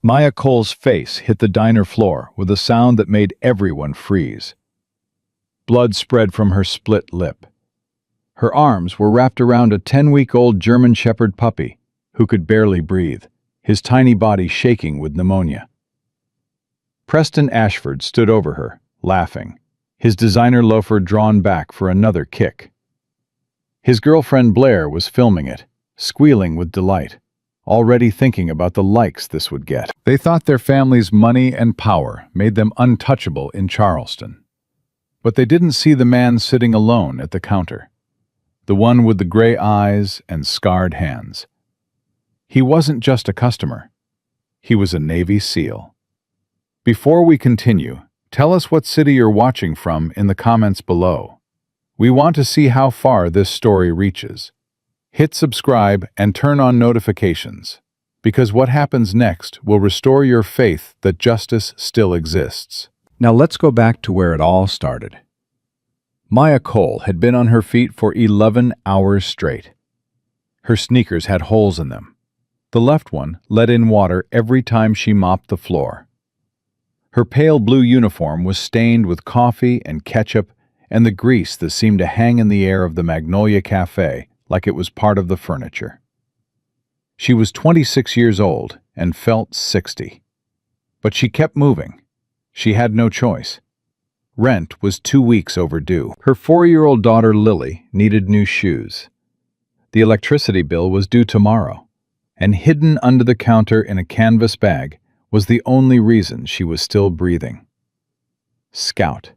Maya Cole's face hit the diner floor with a sound that made everyone freeze. Blood spread from her split lip. Her arms were wrapped around a 10-week-old German Shepherd puppy who could barely breathe, his tiny body shaking with pneumonia. Preston Ashford stood over her, laughing, his designer loafer drawn back for another kick. His girlfriend Blair was filming it, squealing with delight, already thinking about the likes this would get. They thought their family's money and power made them untouchable in Charleston. But they didn't see the man sitting alone at the counter, the one with the gray eyes and scarred hands. He wasn't just a customer. He was a Navy SEAL. Before we continue, tell us what city you're watching from in the comments below. We want to see how far this story reaches. Hit subscribe and turn on notifications, because what happens next will restore your faith that justice still exists. Now let's go back to where it all started. Maya Cole had been on her feet for 11 hours straight. Her sneakers had holes in them. The left one let in water every time she mopped the floor. Her pale blue uniform was stained with coffee and ketchup and the grease that seemed to hang in the air of the Magnolia Cafe like it was part of the furniture. She was 26 years old and felt 60. But she kept moving. She had no choice. Rent was 2 weeks overdue. Her 4-year-old daughter Lily needed new shoes. The electricity bill was due tomorrow, and hidden under the counter in a canvas bag was the only reason she was still breathing. Scout.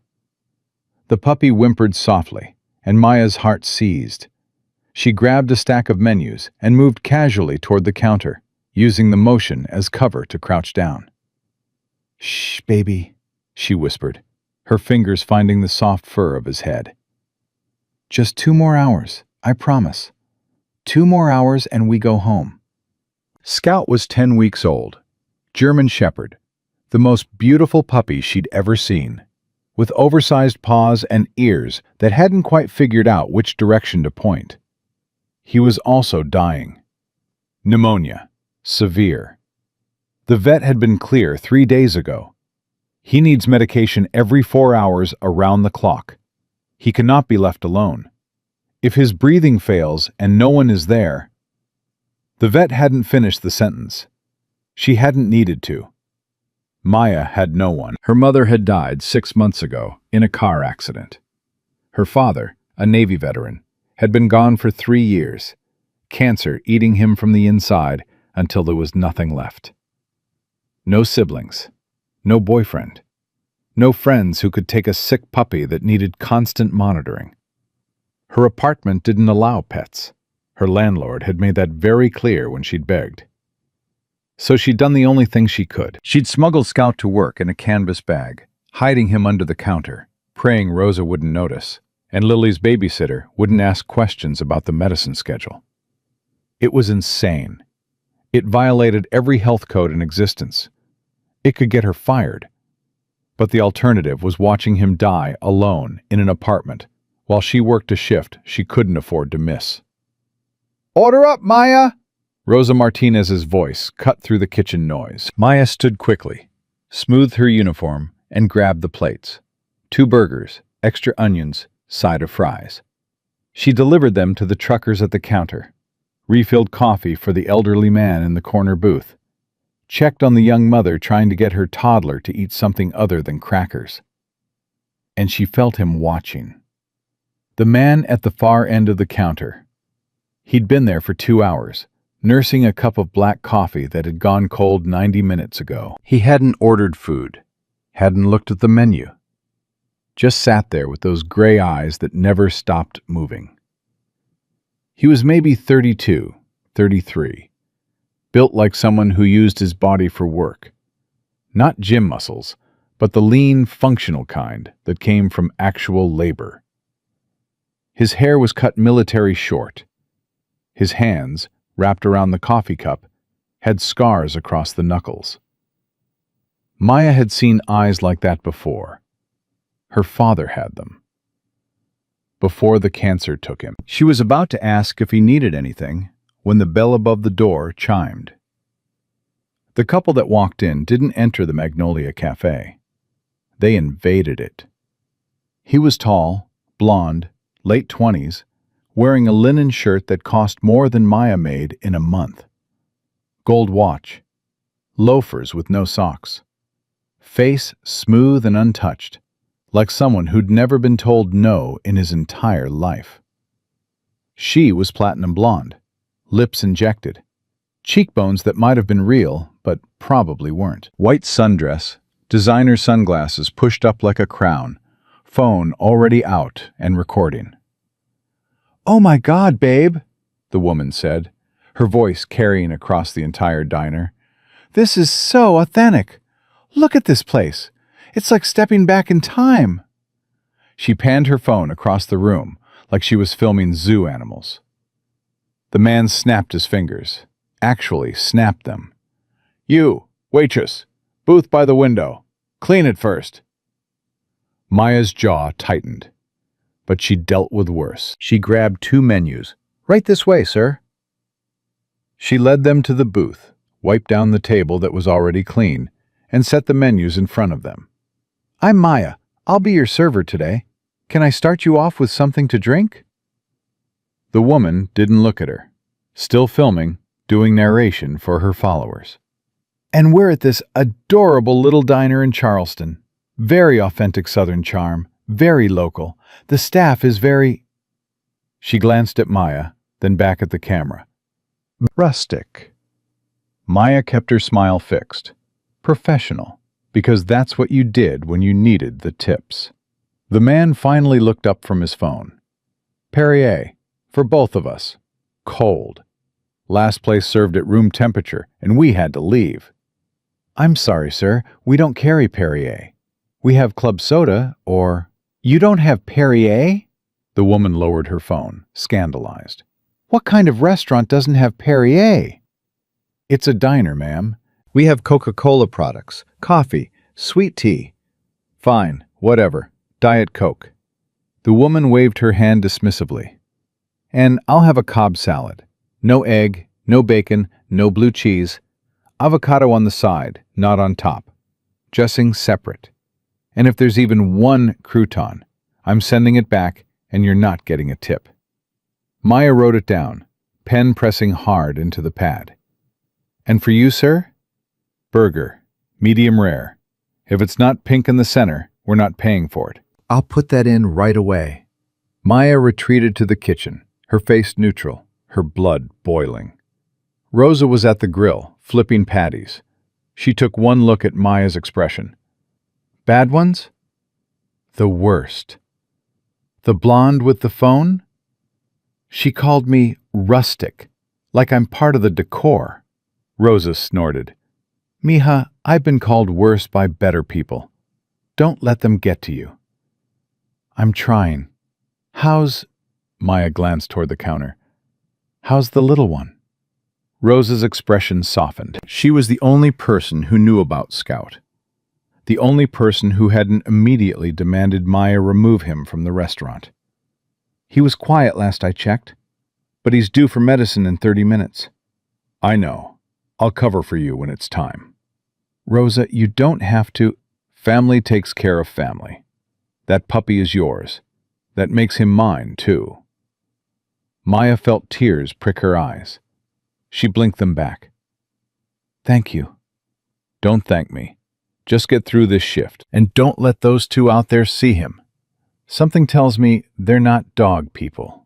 The puppy whimpered softly, and Maya's heart seized. She grabbed a stack of menus and moved casually toward the counter, using the motion as cover to crouch down. "Shh, baby," she whispered, her fingers finding the soft fur of his head. "Just 2 more hours, I promise. 2 more hours and we go home." Scout was 10 weeks old, German Shepherd, the most beautiful puppy she'd ever seen, with oversized paws and ears that hadn't quite figured out which direction to point. He was also dying. Pneumonia. Severe. The vet had been clear 3 days ago. He needs medication every 4 hours around the clock. He cannot be left alone. If his breathing fails and no one is there... The vet hadn't finished the sentence. She hadn't needed to. Maya had no one. Her mother had died 6 months ago in a car accident. Her father, a Navy veteran, had been gone for 3 years, cancer eating him from the inside until there was nothing left. No siblings, no boyfriend, no friends who could take a sick puppy that needed constant monitoring. Her apartment didn't allow pets. Her landlord had made that very clear when she'd begged. So she'd done the only thing she could. She'd smuggled Scout to work in a canvas bag, hiding him under the counter, praying Rosa wouldn't notice, and Lily's babysitter wouldn't ask questions about the medicine schedule. It was insane. It violated every health code in existence. It could get her fired. But the alternative was watching him die alone in an apartment while she worked a shift she couldn't afford to miss. "Order up, Maya!" Rosa Martinez's voice cut through the kitchen noise. Maya stood quickly, smoothed her uniform, and grabbed the plates. 2 burgers, extra onions, side of fries. She delivered them to the truckers at the counter, refilled coffee for the elderly man in the corner booth, checked on the young mother trying to get her toddler to eat something other than crackers. And she felt him watching. The man at the far end of the counter. He'd been there for 2 hours, nursing a cup of black coffee that had gone cold 90 minutes ago. He hadn't ordered food, hadn't looked at the menu. Just sat there with those gray eyes that never stopped moving. He was maybe 32, 33, built like someone who used his body for work. Not gym muscles, but the lean, functional kind that came from actual labor. His hair was cut military short. His hands, wrapped around the coffee cup, had scars across the knuckles. Maya had seen eyes like that before. Her father had them. Before the cancer took him. She was about to ask if he needed anything when the bell above the door chimed. The couple that walked in didn't enter the Magnolia Cafe. They invaded it. He was tall, blonde, late 20s, wearing a linen shirt that cost more than Maya made in a month. Gold watch. Loafers with no socks. Face smooth and untouched, like someone who'd never been told no in his entire life. She was platinum blonde, lips injected, cheekbones that might have been real, but probably weren't. White sundress, designer sunglasses pushed up like a crown, phone already out and recording. "Oh my God, babe," the woman said, her voice carrying across the entire diner. "This is so authentic. Look at this place. It's like stepping back in time." She panned her phone across the room like she was filming zoo animals. The man snapped his fingers, actually snapped them. "You, waitress, booth by the window. Clean it first." Maya's jaw tightened, but she dealt with worse. She grabbed 2 menus. "Right this way, sir." She led them to the booth, wiped down the table that was already clean, and set the menus in front of them. "I'm Maya. I'll be your server today. Can I start you off with something to drink?" The woman didn't look at her, still filming, doing narration for her followers. "And we're at this adorable little diner in Charleston. Very authentic Southern charm, very local. The staff is very—" She glanced at Maya, then back at the camera. "Rustic." Maya kept her smile fixed. Professional, because that's what you did when you needed the tips. The man finally looked up from his phone. "Perrier, for both of us. Cold. Last place served at room temperature, and we had to leave." "I'm sorry, sir. We don't carry Perrier. We have club soda or—" "You don't have Perrier?" The woman lowered her phone, scandalized. "What kind of restaurant doesn't have Perrier?" "It's a diner, ma'am. We have Coca-Cola products, coffee, sweet tea." "Fine, whatever. Diet Coke." The woman waved her hand dismissively. "And I'll have a Cobb salad. No egg, no bacon, no blue cheese. Avocado on the side, not on top. Dressing separate. And if there's even 1 crouton, I'm sending it back and you're not getting a tip." Maya wrote it down, pen pressing hard into the pad. "And for you, sir? Burger, medium rare. If it's not pink in the center, we're not paying for it." "I'll put that in right away." Maya retreated to the kitchen, her face neutral, her blood boiling. Rosa was at the grill, flipping patties. She took one look at Maya's expression. "Bad ones?" "The worst." "The blonde with the phone?" "She called me rustic, like I'm part of the decor." Rosa snorted. "Mija, I've been called worse by better people. Don't let them get to you." "I'm trying. How's—" Maya glanced toward the counter. "How's the little one?" Rosa's expression softened. She was the only person who knew about Scout. The only person who hadn't immediately demanded Maya remove him from the restaurant. "He was quiet last I checked, but he's due for medicine in 30 minutes. "I know. I'll cover for you when it's time." "Rosa, you don't have to—" "Family takes care of family. That puppy is yours. That makes him mine, too." Maya felt tears prick her eyes. She blinked them back. "Thank you." "Don't thank me. Just get through this shift, and don't let those 2 out there see him. Something tells me they're not dog people."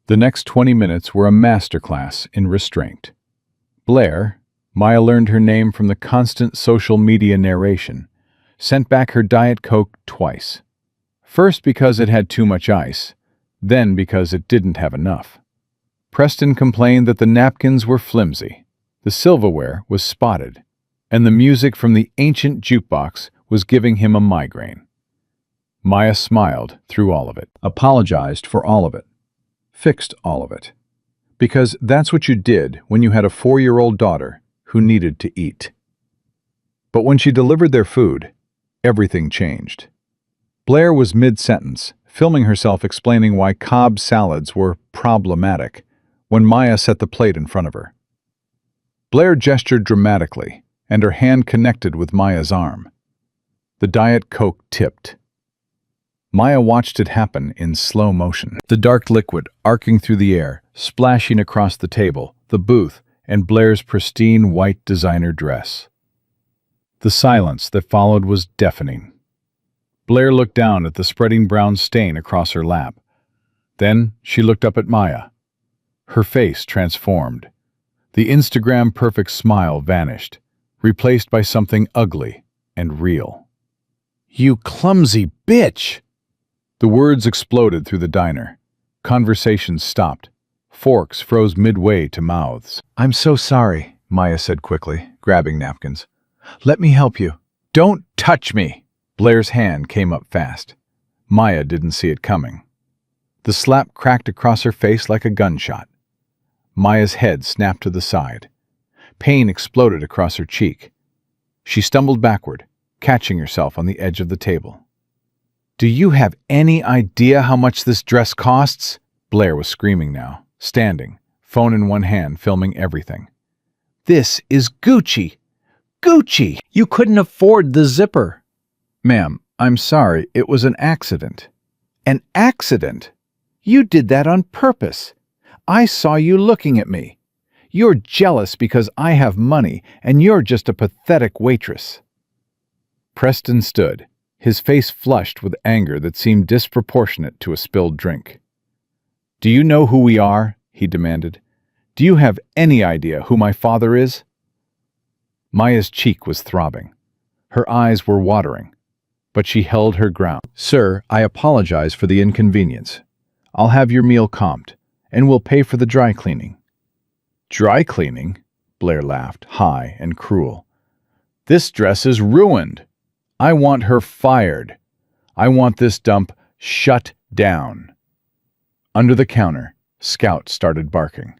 The next 20 minutes were a masterclass in restraint. Blair, Maya learned her name from the constant social media narration, sent back her Diet Coke twice. First because it had too much ice, then because it didn't have enough. Preston complained that the napkins were flimsy, the silverware was spotted, and the music from the ancient jukebox was giving him a migraine. Maya smiled through all of it, apologized for all of it, fixed all of it, because that's what you did when you had a 4-year-old daughter who needed to eat. But when she delivered their food, everything changed. Blair was mid-sentence, filming herself explaining why Cobb salads were problematic, when Maya set the plate in front of her. Blair gestured dramatically, and her hand connected with Maya's arm. The Diet Coke tipped. Maya watched it happen in slow motion. The dark liquid arcing through the air, splashing across the table, the booth, and Blair's pristine white designer dress. The silence that followed was deafening. Blair looked down at the spreading brown stain across her lap. Then she looked up at Maya. Her face transformed. The Instagram-perfect smile vanished, replaced by something ugly and real. "You clumsy bitch!" The words exploded through the diner. Conversations stopped. Forks froze midway to mouths. "I'm so sorry," Maya said quickly, grabbing napkins. "Let me help you." "Don't touch me!" Blair's hand came up fast. Maya didn't see it coming. The slap cracked across her face like a gunshot. Maya's head snapped to the side. Pain exploded across her cheek. She stumbled backward, catching herself on the edge of the table. "Do you have any idea how much this dress costs?" Blair was screaming now, standing, phone in one hand, filming everything. "This is Gucci! Gucci! You couldn't afford the zipper!" "Ma'am, I'm sorry, it was an accident." "An accident? You did that on purpose. I saw you looking at me. You're jealous because I have money, and you're just a pathetic waitress." Preston stood, his face flushed with anger that seemed disproportionate to a spilled drink. "Do you know who we are?" he demanded. "Do you have any idea who my father is?" Maya's cheek was throbbing. Her eyes were watering, but she held her ground. "Sir, I apologize for the inconvenience. I'll have your meal comped, and we'll pay for the dry cleaning." "Dry cleaning?" Blair laughed, high and cruel. "This dress is ruined. I want her fired. I want this dump shut down." Under the counter, Scout started barking.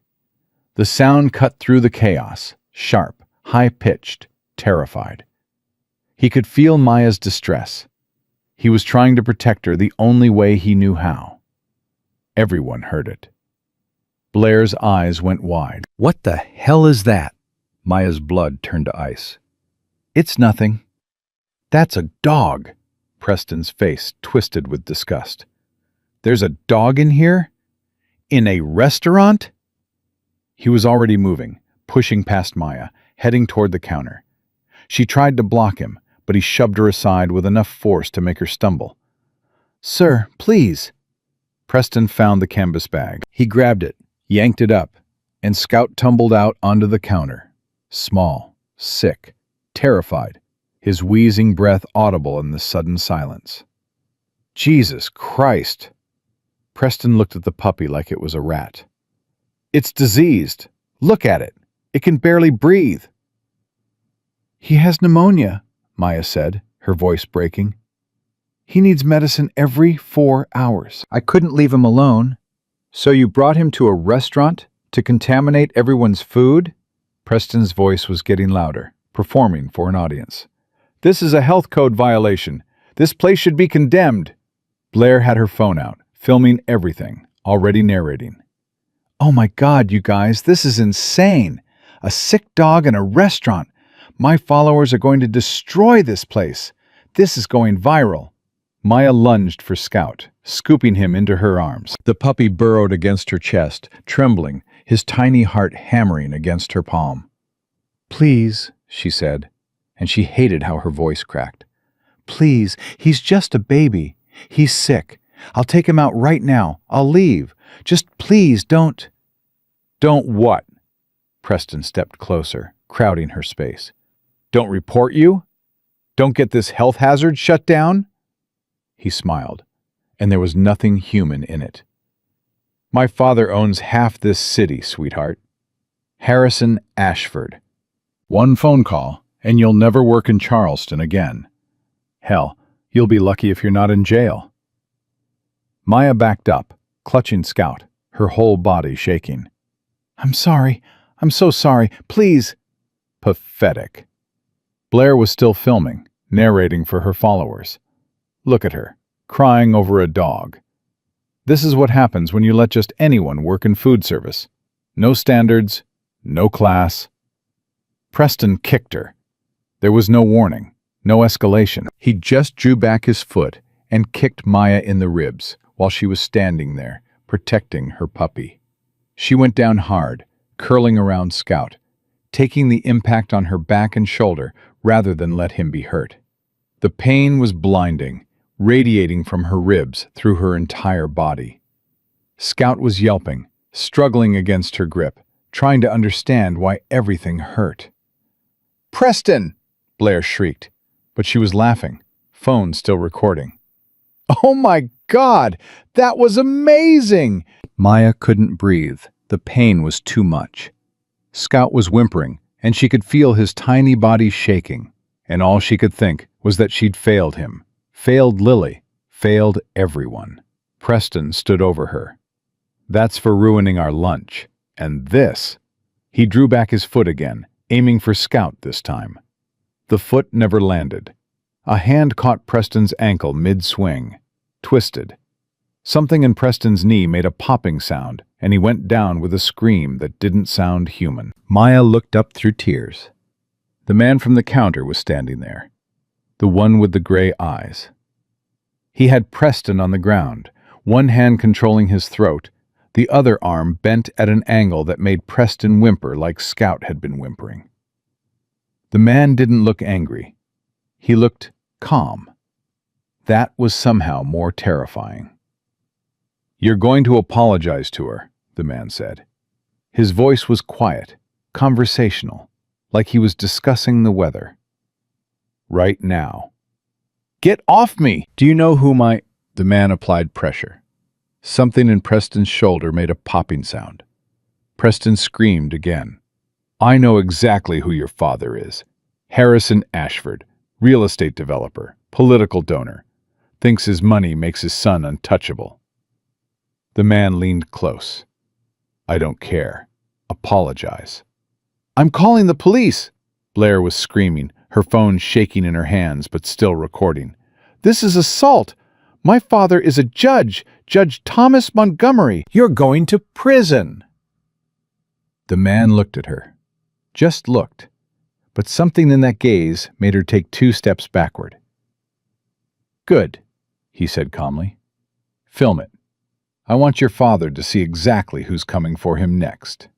The sound cut through the chaos, sharp, high-pitched, terrified. He could feel Maya's distress. He was trying to protect her the only way he knew how. Everyone heard it. Blair's eyes went wide. "What the hell is that?" Maya's blood turned to ice. "It's nothing." "That's a dog." Preston's face twisted with disgust. "There's a dog in here? In a restaurant?" He was already moving, pushing past Maya, heading toward the counter. She tried to block him, but he shoved her aside with enough force to make her stumble. "Sir, please." Preston found the canvas bag. He grabbed it, yanked it up, and Scout tumbled out onto the counter, small, sick, terrified, his wheezing breath audible in the sudden silence. "Jesus Christ!" Preston looked at the puppy like it was a rat. "It's diseased. Look at it. It can barely breathe." "He has pneumonia," Maya said, her voice breaking. "He needs medicine every 4 hours." "I couldn't leave him alone." "So you brought him to a restaurant to contaminate everyone's food?" Preston's voice was getting louder, performing for an audience. "This is a health code violation. This place should be condemned." Blair had her phone out, filming everything, already narrating. "Oh my God, you guys, this is insane. A sick dog in a restaurant. My followers are going to destroy this place. This is going viral." Maya lunged for Scout, scooping him into her arms. The puppy burrowed against her chest, trembling, his tiny heart hammering against her palm. "Please," she said, and she hated how her voice cracked. "Please, he's just a baby. He's sick. I'll take him out right now. I'll leave. Just please don't." "Don't what?" Preston stepped closer, crowding her space. "Don't report you? Don't get this health hazard shut down?" He smiled, and there was nothing human in it. "My father owns half this city, sweetheart. Harrison Ashford. One phone call, and you'll never work in Charleston again. Hell, you'll be lucky if you're not in jail." Maya backed up, clutching Scout, her whole body shaking. "I'm sorry. I'm so sorry. Please." Pathetic. Blair was still filming, narrating for her followers. Look at her, crying over a dog. This is what happens when you let just anyone work in food service. No standards, no class. Preston kicked her, There was no warning, no escalation. He just drew back his foot and kicked Maya in the ribs while she was standing there, protecting her puppy. She went down hard, curling around Scout, taking the impact on her back and shoulder rather than let him be hurt. The pain was blinding, radiating from her ribs through her entire body. Scout was yelping, struggling against her grip, trying to understand why everything hurt. "Preston!" Blair shrieked, but she was laughing, phone still recording. "Oh my God! That was amazing!" Maya couldn't breathe. The pain was too much. Scout was whimpering, and she could feel his tiny body shaking, and all she could think was that she'd failed him, failed Lily, failed everyone. Preston stood over her. "That's for ruining our lunch. And this..." He drew back his foot again, aiming for Scout this time. The foot never landed. A hand caught Preston's ankle mid-swing, twisted. Something in Preston's knee made a popping sound, and he went down with a scream that didn't sound human. Maya looked up through tears. The man from the counter was standing there, the one with the gray eyes. He had Preston on the ground, one hand controlling his throat, the other arm bent at an angle that made Preston whimper like Scout had been whimpering. The man didn't look angry. He looked calm. That was somehow more terrifying. "You're going to apologize to her," the man said. His voice was quiet, conversational, like he was discussing the weather. "Right now." "Get off me!" "Do you know who my..." The man applied pressure. Something in Preston's shoulder made a popping sound. Preston screamed again. "I know exactly who your father is. Harrison Ashford, real estate developer, political donor. Thinks his money makes his son untouchable." The man leaned close. "I don't care. Apologize." "I'm calling the police!" Blair was screaming, her phone shaking in her hands but still recording. "This is assault! My father is a judge, Judge Thomas Montgomery. You're going to prison!" The man looked at her. Just looked. But something in that gaze made her take 2 steps backward. "Good," he said calmly. "Film it. I want your father to see exactly who's coming for him next."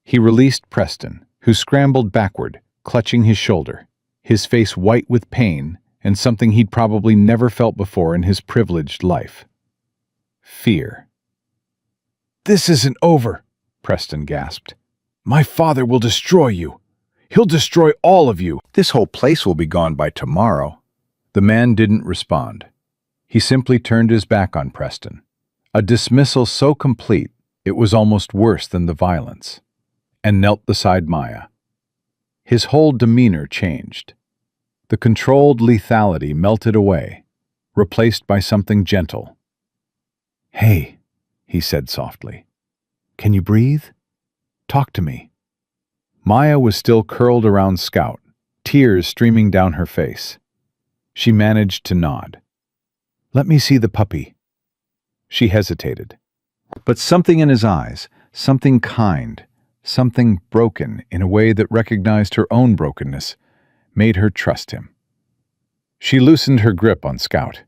He released Preston, who scrambled backward, clutching his shoulder, his face white with pain and something he'd probably never felt before in his privileged life. Fear. "This isn't over," Preston gasped. "My father will destroy you. He'll destroy all of you. This whole place will be gone by tomorrow." The man didn't respond. He simply turned his back on Preston, a dismissal so complete it was almost worse than the violence, and knelt beside Maya. His whole demeanor changed. The controlled lethality melted away, replaced by something gentle. "Hey," he said softly. "Can you breathe? Talk to me." Maya was still curled around Scout, tears streaming down her face. She managed to nod. "Let me see the puppy." She hesitated. But something in his eyes, something kind, something broken in a way that recognized her own brokenness, made her trust him. She loosened her grip on Scout.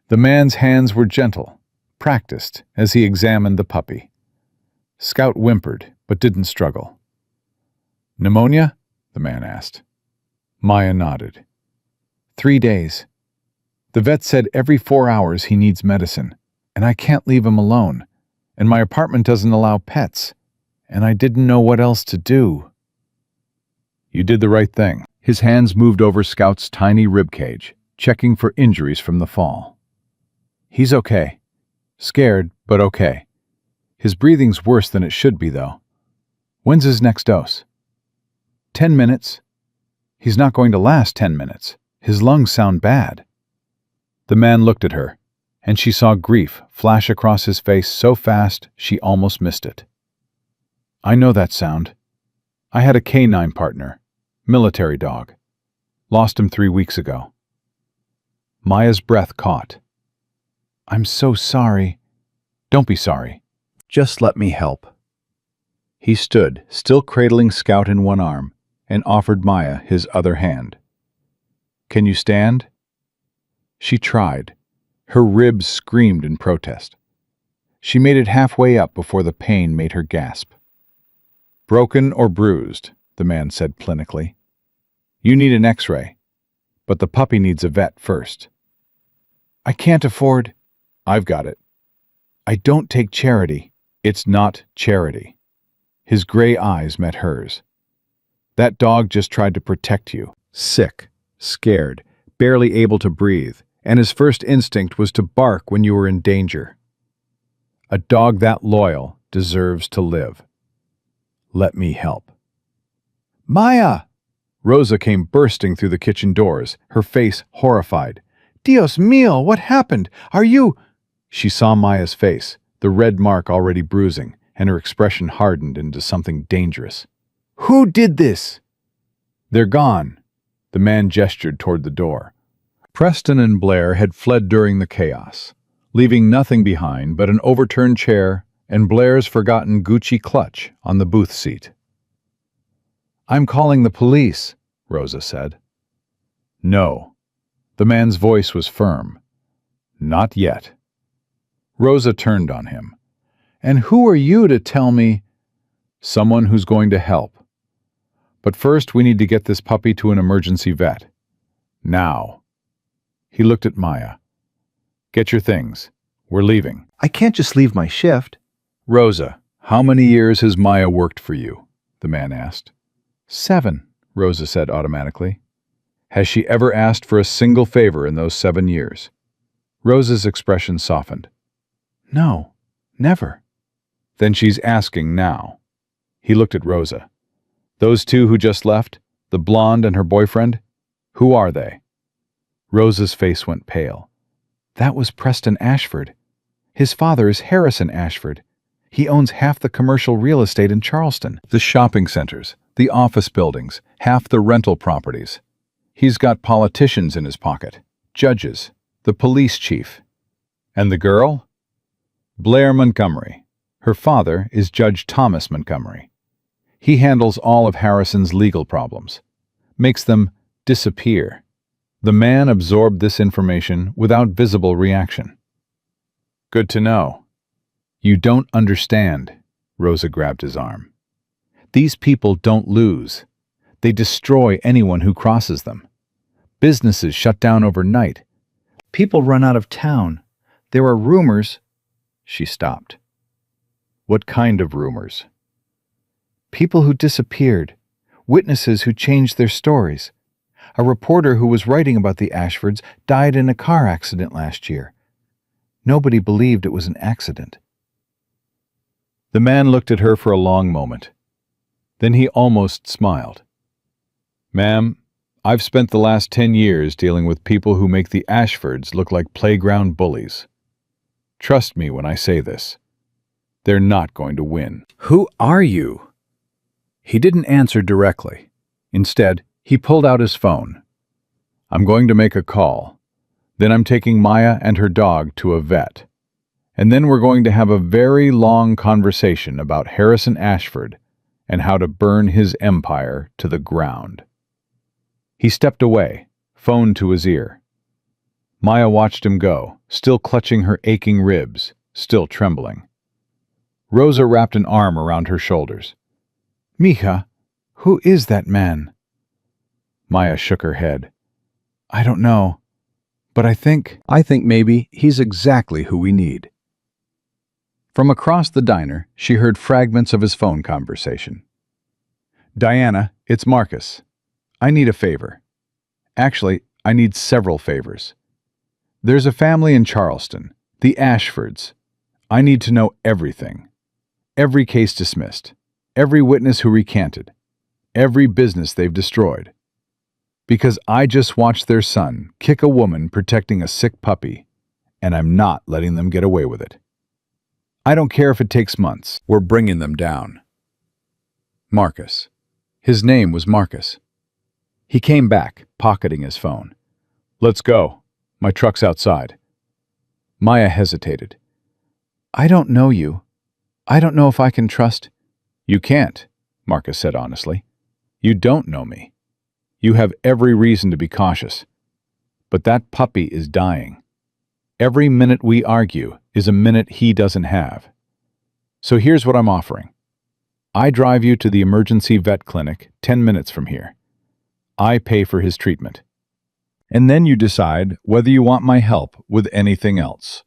The man's hands were gentle, practiced as he examined the puppy. Scout whimpered, but didn't struggle. "Pneumonia?" the man asked. Maya nodded. 3 days. The vet said every 4 hours he needs medicine, and I can't leave him alone, and my apartment doesn't allow pets, and I didn't know what else to do." "You did the right thing." His hands moved over Scout's tiny ribcage, checking for injuries from the fall. "He's okay. Scared, but okay. His breathing's worse than it should be, though. When's his next dose?" 10 minutes. He's not going to last 10 minutes. His lungs sound bad." The man looked at her, and she saw grief flash across his face so fast she almost missed it. "I know that sound. I had a canine partner, military dog. Lost him 3 weeks ago." Maya's breath caught. "I'm so sorry." "Don't be sorry. Just let me help." He stood, still cradling Scout in one arm, and offered Maya his other hand. "Can you stand?" She tried. Her ribs screamed in protest. She made it halfway up before the pain made her gasp. "Broken or bruised," the man said clinically. "You need an X-ray, but the puppy needs a vet first." "I can't afford—" "I've got it. I don't take charity." "It's not charity." His gray eyes met hers. "That dog just tried to protect you." Sick, scared, barely able to breathe, and his first instinct was to bark when you were in danger. A dog that loyal deserves to live. Let me help. "Maya!" Rosa came bursting through the kitchen doors, her face horrified. "Dios mío, what happened? Are you—" She saw Maya's face, the red mark already bruising, and her expression hardened into something dangerous. "Who did this?" "They're gone." The man gestured toward the door. Preston and Blair had fled during the chaos, leaving nothing behind but an overturned chair and Blair's forgotten Gucci clutch on the booth seat. "I'm calling the police," Rosa said. "No." The man's voice was firm. "Not yet." Rosa turned on him. "And who are you to tell me—" "Someone who's going to help. But first we need to get this puppy to an emergency vet. Now." He looked at Maya. "Get your things. We're leaving." I can't just leave my shift. "Rosa, how many years has Maya worked for you?" the man asked. 7, Rosa said automatically. "Has she ever asked for a single favor in those 7 years?" Rosa's expression softened. "No, never." "Then she's asking now." He looked at Rosa. "Those two who just left, the blonde and her boyfriend, who are they?" Rosa's face went pale. That was Preston Ashford. His father is Harrison Ashford. He owns half the commercial real estate in Charleston. The shopping centers, the office buildings, half the rental properties. He's got politicians in his pocket, judges, the police chief. And the girl? Blair Montgomery. Her father is Judge Thomas Montgomery. He handles all of Harrison's legal problems, makes them disappear. The man absorbed this information without visible reaction. "Good to know." "You don't understand." Rosa grabbed his arm. "These people don't lose. They destroy anyone who crosses them. Businesses shut down overnight. People run out of town. There are rumors—" She stopped. "What kind of rumors?" People who disappeared. Witnesses who changed their stories. A reporter who was writing about the Ashfords died in a car accident last year. Nobody believed it was an accident. The man looked at her for a long moment. Then he almost smiled. "Ma'am, I've spent the last 10 years dealing with people who make the Ashfords look like playground bullies. Trust me when I say this. They're not going to win." "Who are you?" He didn't answer directly. Instead, he pulled out his phone. "I'm going to make a call. Then I'm taking Maya and her dog to a vet. And then we're going to have a very long conversation about Harrison Ashford and how to burn his empire to the ground." He stepped away, phone to his ear. Maya watched him go, still clutching her aching ribs, still trembling. Rosa wrapped an arm around her shoulders. "Mija, who is that man?" Maya shook her head. "I don't know, but I think maybe he's exactly who we need." From across the diner, she heard fragments of his phone conversation. "Diana, it's Marcus. I need a favor. Actually, I need several favors. There's a family in Charleston, the Ashfords. I need to know everything. Every case dismissed, every witness who recanted, every business they've destroyed. Because I just watched their son kick a woman protecting a sick puppy, and I'm not letting them get away with it. I don't care if it takes months. We're bringing them down." Marcus. His name was Marcus. He came back, pocketing his phone. "Let's go. My truck's outside." Maya hesitated. I don't know you. I don't know if I can trust—" "You can't," Marcus said honestly. You don't know me. You have every reason to be cautious. But that puppy is dying. Every minute we argue is a minute he doesn't have. So here's what I'm offering. I drive you to the emergency vet clinic 10 minutes from here. I pay for his treatment. And then you decide whether you want my help with anything else.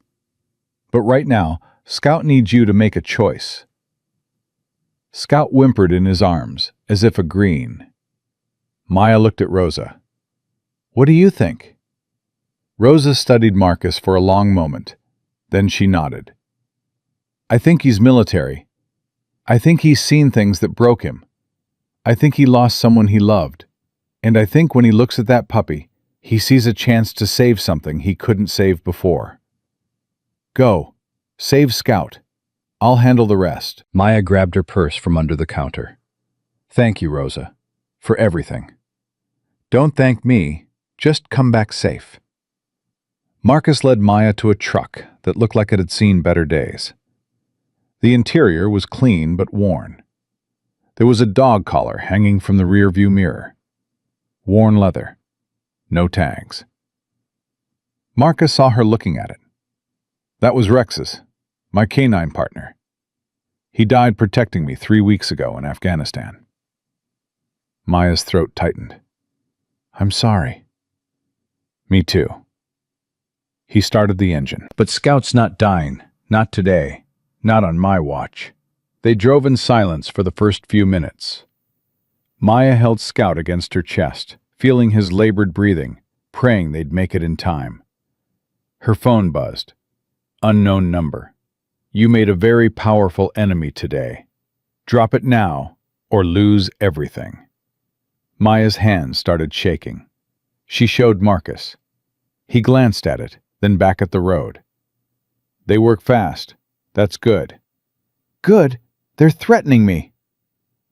But right now, Scout needs you to make a choice. Scout whimpered in his arms, as if agreeing. Maya looked at Rosa. What do you think? Rosa studied Marcus for a long moment. Then she nodded. I think he's military. I think he's seen things that broke him. I think he lost someone he loved. And I think when he looks at that puppy, he sees a chance to save something he couldn't save before. Go. Save Scout. I'll handle the rest. Maya grabbed her purse from under the counter. Thank you, Rosa, for everything. Don't thank me. Just come back safe. Marcus led Maya to a truck that looked like it had seen better days. The interior was clean but worn. There was a dog collar hanging from the rearview mirror. Worn leather. No tags. Marcus saw her looking at it. That was Rex's, my canine partner. He died protecting me 3 weeks ago in Afghanistan. Maya's throat tightened. I'm sorry. Me too. He started the engine. But Scout's not dying. Not today. Not on my watch. They drove in silence for the first few minutes. Maya held Scout against her chest, feeling his labored breathing, praying they'd make it in time. Her phone buzzed. Unknown number. You made a very powerful enemy today. Drop it now, or lose everything. Maya's hands started shaking. She showed Marcus. He glanced at it, then back at the road. They work fast. That's good. Good? They're threatening me.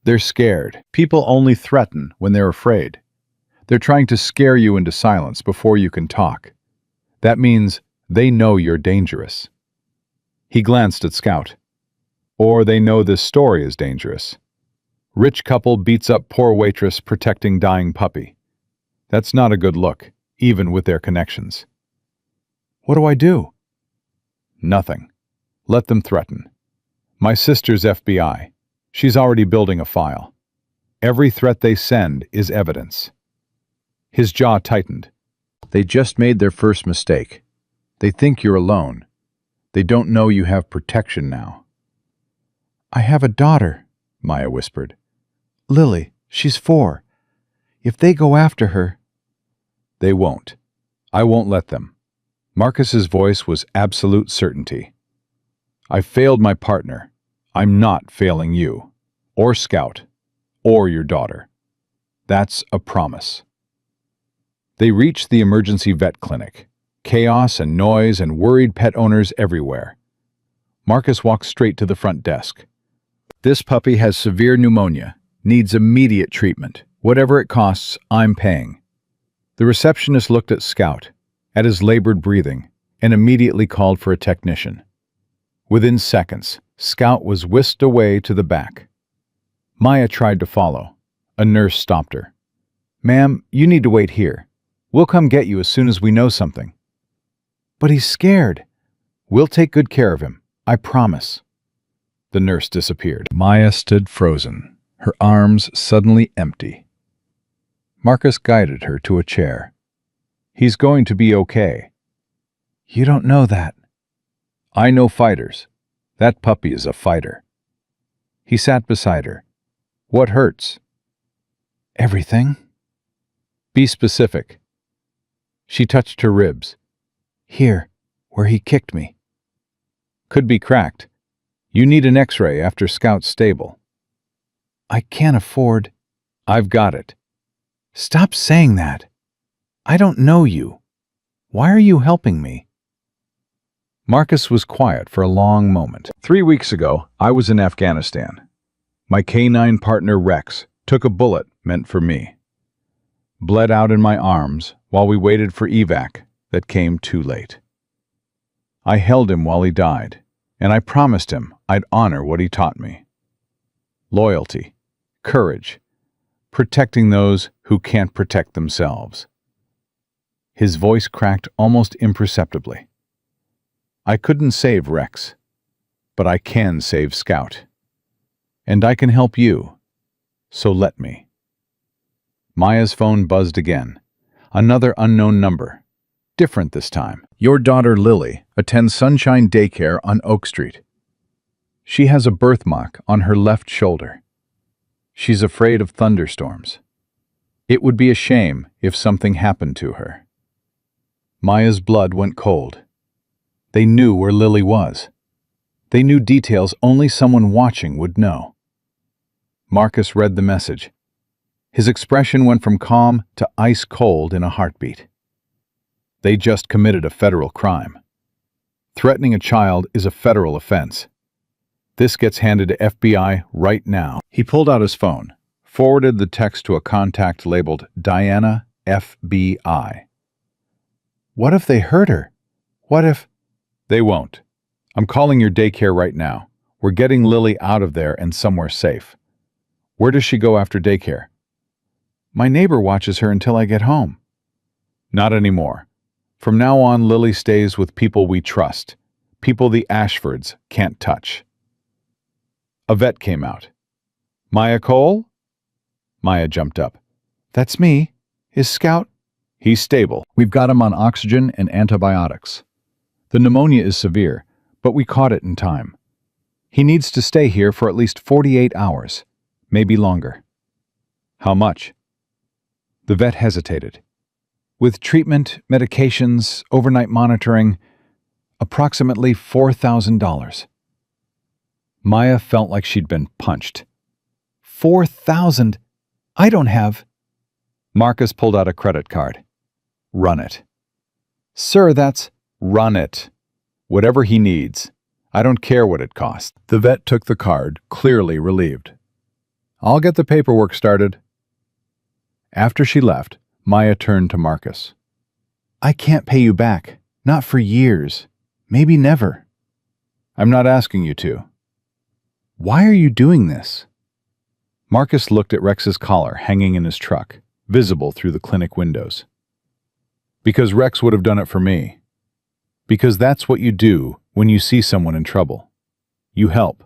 They're scared. People only threaten when they're afraid. They're trying to scare you into silence before you can talk. That means they know you're dangerous. He glanced at Scout. Or they know this story is dangerous. Rich couple beats up poor waitress protecting dying puppy. That's not a good look, even with their connections. What do I do? Nothing. Let them threaten. My sister's FBI. She's already building a file. Every threat they send is evidence. His jaw tightened. They just made their first mistake. They think you're alone. They don't know you have protection now. I have a daughter, Maya whispered. Lily, she's 4. If they go after her... They won't. I won't let them. Marcus's voice was absolute certainty. I failed my partner. I'm not failing you, or Scout, or your daughter. That's a promise. They reached the emergency vet clinic. Chaos and noise and worried pet owners everywhere. Marcus walked straight to the front desk. This puppy has severe pneumonia, needs immediate treatment. Whatever it costs, I'm paying. The receptionist looked at Scout, at his labored breathing, and immediately called for a technician. Within seconds, Scout was whisked away to the back. Maya tried to follow. A nurse stopped her. Ma'am, you need to wait here. We'll come get you as soon as we know something. But he's scared. We'll take good care of him. I promise. The nurse disappeared. Maya stood frozen, her arms suddenly empty. Marcus guided her to a chair. He's going to be okay. You don't know that. I know fighters. That puppy is a fighter. He sat beside her. What hurts? Everything. Be specific. She touched her ribs. Here, where he kicked me. Could be cracked. You need an X-ray after Scout's stable. I can't afford... I've got it. Stop saying that. I don't know you. Why are you helping me? Marcus was quiet for a long moment. 3 weeks ago, I was in Afghanistan. My canine partner Rex took a bullet meant for me. Bled out in my arms while we waited for evac that came too late. I held him while he died, and I promised him I'd honor what he taught me. Loyalty, courage, protecting those who can't protect themselves. His voice cracked almost imperceptibly. I couldn't save Rex, but I can save Scout. And I can help you, so let me. Maya's phone buzzed again. Another unknown number. Different this time. Your daughter Lily attends Sunshine Daycare on Oak Street. She has a birthmark on her left shoulder. She's afraid of thunderstorms. It would be a shame if something happened to her. Maya's blood went cold. They knew where Lily was. They knew details only someone watching would know. Marcus read the message. His expression went from calm to ice cold in a heartbeat. They just committed a federal crime. Threatening a child is a federal offense. This gets handed to FBI right now. He pulled out his phone, forwarded the text to a contact labeled Diana FBI. What if they hurt her? What if... They won't. I'm calling your daycare right now. We're getting Lily out of there and somewhere safe. Where does she go after daycare? My neighbor watches her until I get home. Not anymore. From now on, Lily stays with people we trust, people the Ashfords can't touch. A vet came out. Maya Cole? Maya jumped up. That's me. Is Scout? He's stable. We've got him on oxygen and antibiotics. The pneumonia is severe, but we caught it in time. He needs to stay here for at least 48 hours, maybe longer. How much? The vet hesitated. With treatment, medications, overnight monitoring, approximately $4,000. Maya felt like she'd been punched. 4,000? I don't have... Marcus pulled out a credit card. Run it. Sir, that's... Run it. Whatever he needs. I don't care what it costs. The vet took the card, clearly relieved. I'll get the paperwork started. After she left, Maya turned to Marcus. I can't pay you back. Not for years. Maybe never. I'm not asking you to. Why are you doing this? Marcus looked at Rex's collar hanging in his truck, visible through the clinic windows. Because Rex would have done it for me. Because that's what you do when you see someone in trouble. You help.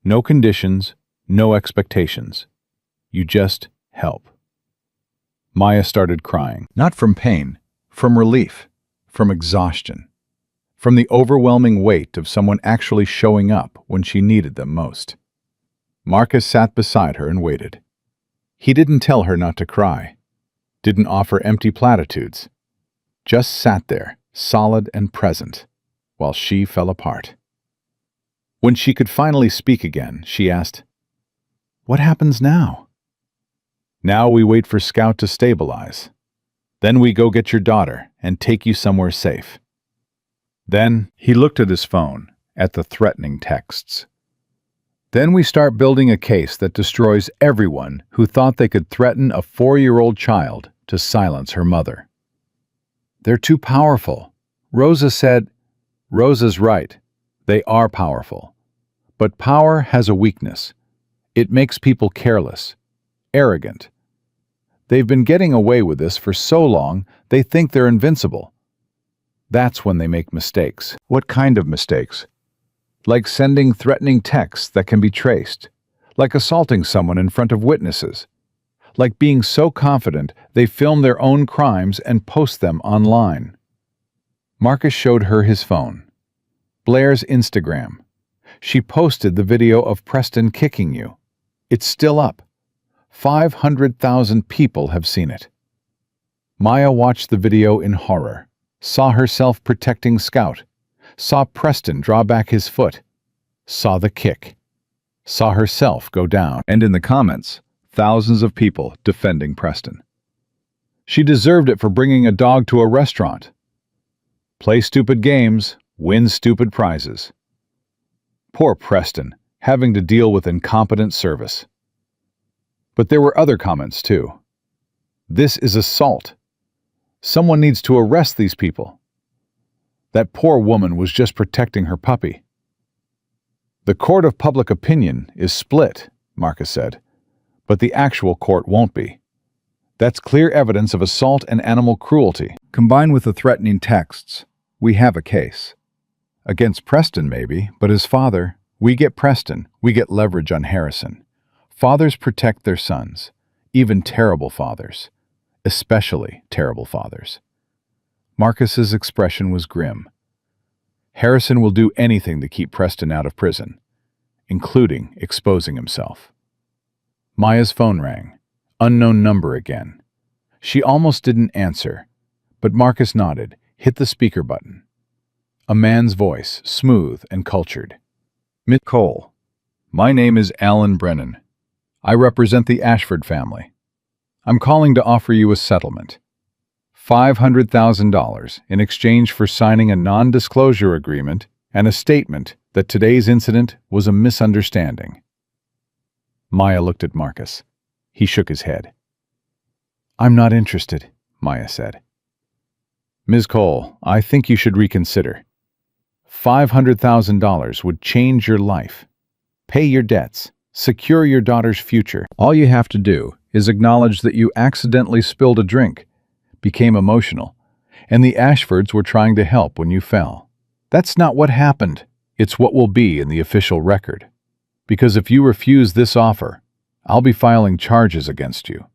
No conditions, no expectations. You just help. Maya started crying. Not from pain, from relief, from exhaustion, from the overwhelming weight of someone actually showing up when she needed them most. Marcus sat beside her and waited. He didn't tell her not to cry, didn't offer empty platitudes, just sat there, solid and present, while she fell apart. When she could finally speak again, she asked, "What happens now?" "Now we wait for Scout to stabilize. Then we go get your daughter and take you somewhere safe." Then he looked at his phone, at the threatening texts. "Then we start building a case that destroys everyone who thought they could threaten a 4-year-old child to silence her mother. They're too powerful." Rosa said, "Rosa's right. They are powerful. But power has a weakness. It makes people careless, arrogant. They've been getting away with this for so long, they think they're invincible. That's when they make mistakes." "What kind of mistakes?" "Like sending threatening texts that can be traced, like assaulting someone in front of witnesses, like being so confident they film their own crimes and post them online." Marcus showed her his phone. Blair's Instagram. She posted the video of Preston kicking you. It's still up. 500,000 people have seen it. Maya watched the video in horror, saw herself protecting Scout, saw Preston draw back his foot, saw the kick, saw herself go down, and in the comments, thousands of people defending Preston. She deserved it for bringing a dog to a restaurant. Play stupid games, win stupid prizes. Poor Preston, having to deal with incompetent service. But there were other comments too. This is assault. Someone needs to arrest these people. That poor woman was just protecting her puppy. The court of public opinion is split, Marcus said. but the actual court won't be. That's clear evidence of assault and animal cruelty. Combined with the threatening texts, we have a case. Against Preston, maybe, but his father, we get Preston, we get leverage on Harrison. Fathers protect their sons, even terrible fathers, especially terrible fathers. Marcus's expression was grim. Harrison will do anything to keep Preston out of prison, including exposing himself. Maya's phone rang. Unknown number again. She almost didn't answer, but Marcus nodded, hit the speaker button. A man's voice, smooth and cultured. Miss Cole, my name is Alan Brennan. I represent the Ashford family. I'm calling to offer you a settlement. $500,000 in exchange for signing a non-disclosure agreement and a statement that today's incident was a misunderstanding. Maya looked at Marcus. He shook his head. I'm not interested, Maya said. Ms. Cole, I think you should reconsider. $500,000 would change your life. Pay your debts. Secure your daughter's future. All you have to do is acknowledge that you accidentally spilled a drink, became emotional, and the Ashfords were trying to help when you fell. That's not what happened. It's what will be in the official record. Because if you refuse this offer, I'll be filing charges against you.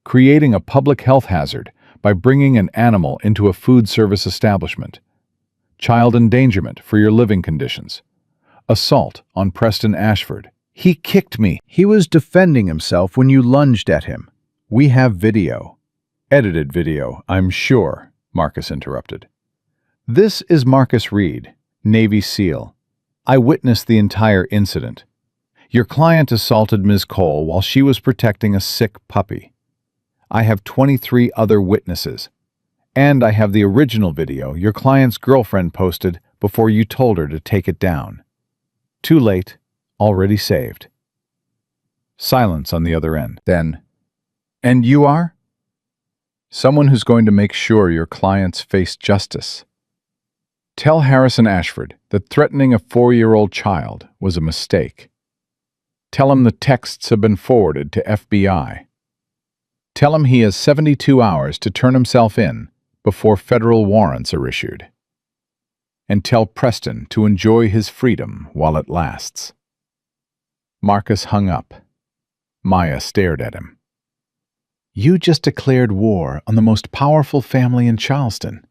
Creating a public health hazard by bringing an animal into a food service establishment. Child endangerment for your living conditions. Assault on Preston Ashford. He kicked me. He was defending himself when you lunged at him. We have video. Edited video, I'm sure, Marcus interrupted. This is Marcus Reed, Navy SEAL. I witnessed the entire incident. Your client assaulted Ms. Cole while she was protecting a sick puppy. I have 23 other witnesses. And I have the original video your client's girlfriend posted before you told her to take it down. Too late, already saved. Silence on the other end. Then, and you are? Someone who's going to make sure your clients face justice. Tell Harrison Ashford that threatening a 4-year-old child was a mistake. Tell him the texts have been forwarded to FBI. Tell him he has 72 hours to turn himself in before federal warrants are issued. And tell Preston to enjoy his freedom while it lasts. Marcus hung up. Maya stared at him. You just declared war on the most powerful family in Charleston.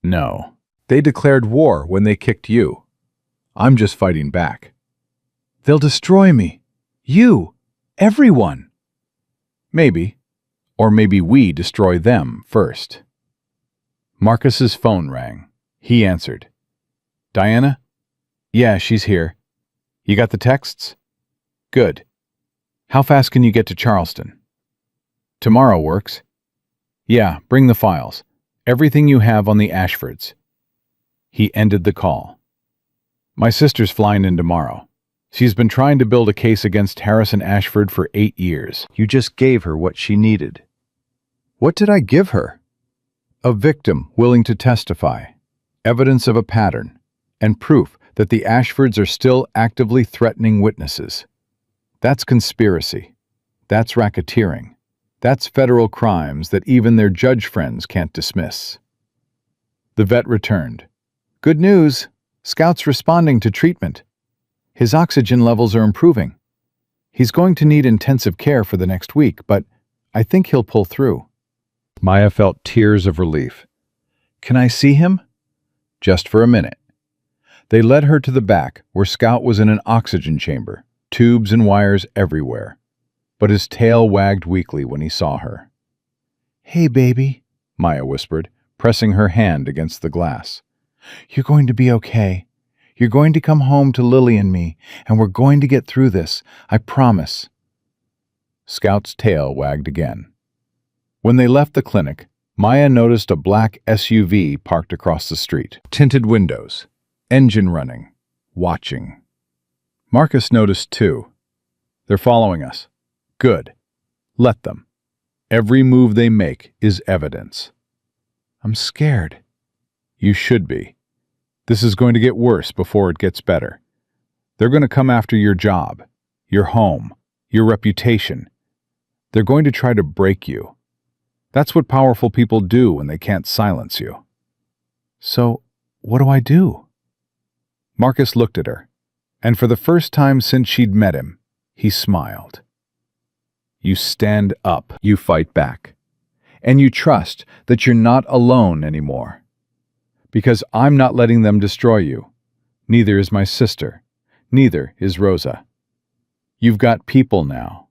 No, they declared war when they kicked you. I'm just fighting back. They'll destroy me. You. Everyone. Maybe. Or maybe we destroy them first. Marcus's phone rang. He answered. Diana? Yeah, she's here. You got the texts? Good. How fast can you get to Charleston? Tomorrow works. Yeah, bring the files. Everything you have on the Ashfords. He ended the call. My sister's flying in tomorrow. She's been trying to build a case against Harrison Ashford for 8 years. You just gave her what she needed. What did I give her? A victim willing to testify, evidence of a pattern, and proof that the Ashfords are still actively threatening witnesses. That's conspiracy. That's racketeering. That's federal crimes that even their judge friends can't dismiss. The vet returned. Good news. Scout's responding to treatment. His oxygen levels are improving. He's going to need intensive care for the next week, but I think he'll pull through. Maya felt tears of relief. Can I see him? Just for a minute. They led her to the back, where Scout was in an oxygen chamber, tubes and wires everywhere. But his tail wagged weakly when he saw her. Hey, baby, Maya whispered, pressing her hand against the glass. You're going to be okay. You're going to come home to Lily and me, and we're going to get through this, I promise. Scout's tail wagged again. When they left the clinic, Maya noticed a black SUV parked across the street. Tinted windows, engine running, watching. Marcus noticed too. They're following us. Good. Let them. Every move they make is evidence. I'm scared. You should be. This is going to get worse before it gets better. They're going to come after your job, your home, your reputation. They're going to try to break you. That's what powerful people do when they can't silence you. So, what do I do? Marcus looked at her, and for the first time since she'd met him, he smiled. You stand up, you fight back, and you trust that you're not alone anymore. Because I'm not letting them destroy you. Neither is my sister. Neither is Rosa. You've got people now,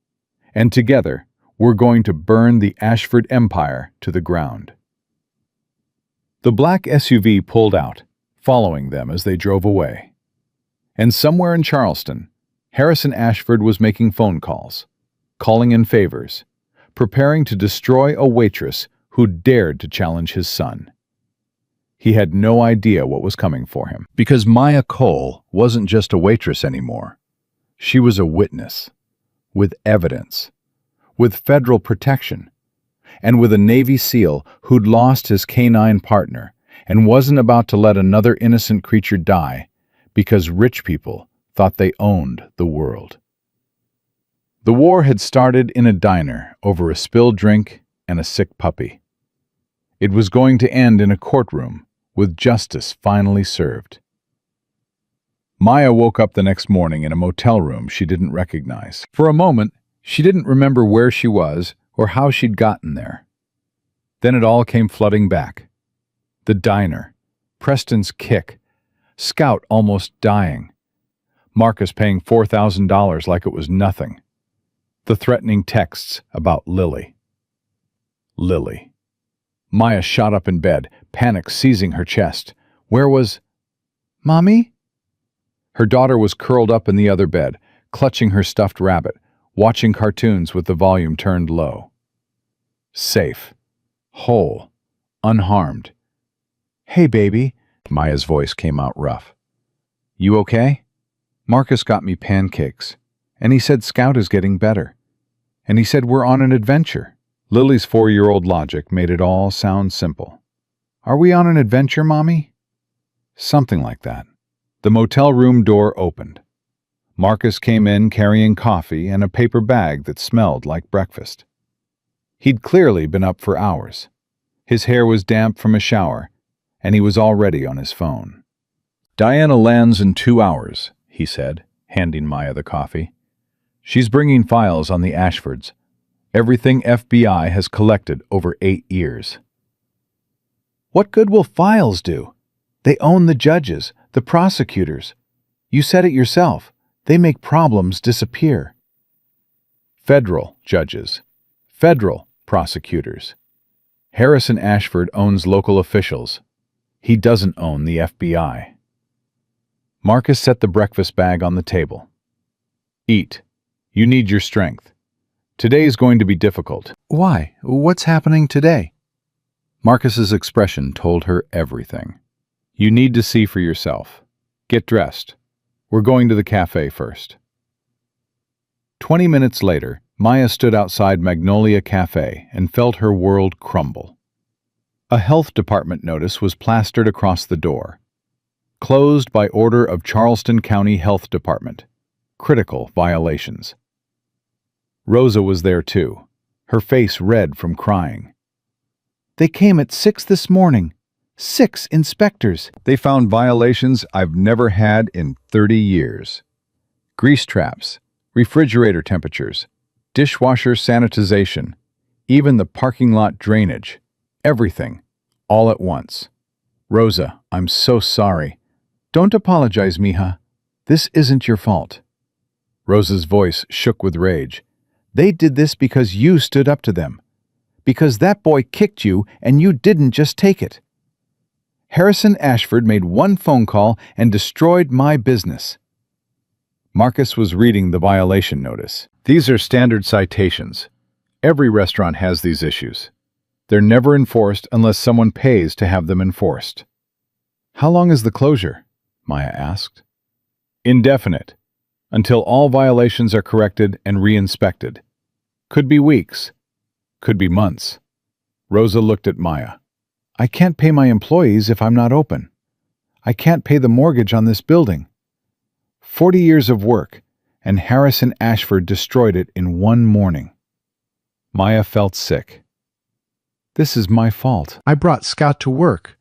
and together we're going to burn the Ashford Empire to the ground. The black SUV pulled out, following them as they drove away. And somewhere in Charleston, Harrison Ashford was making phone calls, calling in favors, preparing to destroy a waitress who dared to challenge his son. He had no idea what was coming for him, because Maya Cole wasn't just a waitress anymore. She was a witness, with evidence, with federal protection, and with a Navy SEAL who'd lost his canine partner and wasn't about to let another innocent creature die because rich people thought they owned the world. The war had started in a diner over a spilled drink and a sick puppy. It was going to end in a courtroom with justice finally served. Maya woke up the next morning in a motel room she didn't recognize. For a moment, she didn't remember where she was or how she'd gotten there. Then it all came flooding back. The diner, Preston's kick, Scout almost dying, Marcus paying $4,000 like it was nothing, the threatening texts about Lily. Lily. Maya shot up in bed, panic seizing her chest. Where was... Mommy? Her daughter was curled up in the other bed, clutching her stuffed rabbit, watching cartoons with the volume turned low. Safe. Whole. Unharmed. Hey, baby. Maya's voice came out rough. You okay? Marcus got me pancakes, and he said Scout is getting better. And he said we're on an adventure. Lily's 4-year-old logic made it all sound simple. Are we on an adventure, Mommy? Something like that. The motel room door opened. Marcus came in carrying coffee and a paper bag that smelled like breakfast. He'd clearly been up for hours. His hair was damp from a shower, and he was already on his phone. Diana lands in 2 hours, he said, handing Maya the coffee. She's bringing files on the Ashfords. Everything FBI has collected over 8 years. What good will files do? They own the judges, the prosecutors. You said it yourself. They make problems disappear. Federal judges. Federal prosecutors. Harrison Ashford owns local officials. He doesn't own the FBI. Marcus set the breakfast bag on the table. Eat. You need your strength. Today is going to be difficult. Why? What's happening today? Marcus's expression told her everything. You need to see for yourself. Get dressed. We're going to the cafe first. 20 minutes later, Maya stood outside Magnolia Cafe and felt her world crumble. A health department notice was plastered across the door. Closed by order of Charleston County Health Department. Critical violations. Rosa was there too, her face red from crying. They came at 6 this morning. 6 inspectors. They found violations I've never had in 30 years. Grease traps, refrigerator temperatures, dishwasher sanitization, even the parking lot drainage. Everything, all at once. Rosa, I'm so sorry. Don't apologize, mija. This isn't your fault. Rosa's voice shook with rage. They did this because you stood up to them. Because that boy kicked you and you didn't just take it. Harrison Ashford made one phone call and destroyed my business. Marcus was reading the violation notice. These are standard citations. Every restaurant has these issues. They're never enforced unless someone pays to have them enforced. How long is the closure? Maya asked. Indefinite, until all violations are corrected and re-inspected. Could be weeks. Could be months. Rosa looked at Maya. I can't pay my employees if I'm not open. I can't pay the mortgage on this building. 40 years of work, and Harrison Ashford destroyed it in one morning. Maya felt sick. This is my fault. I brought Scout to work.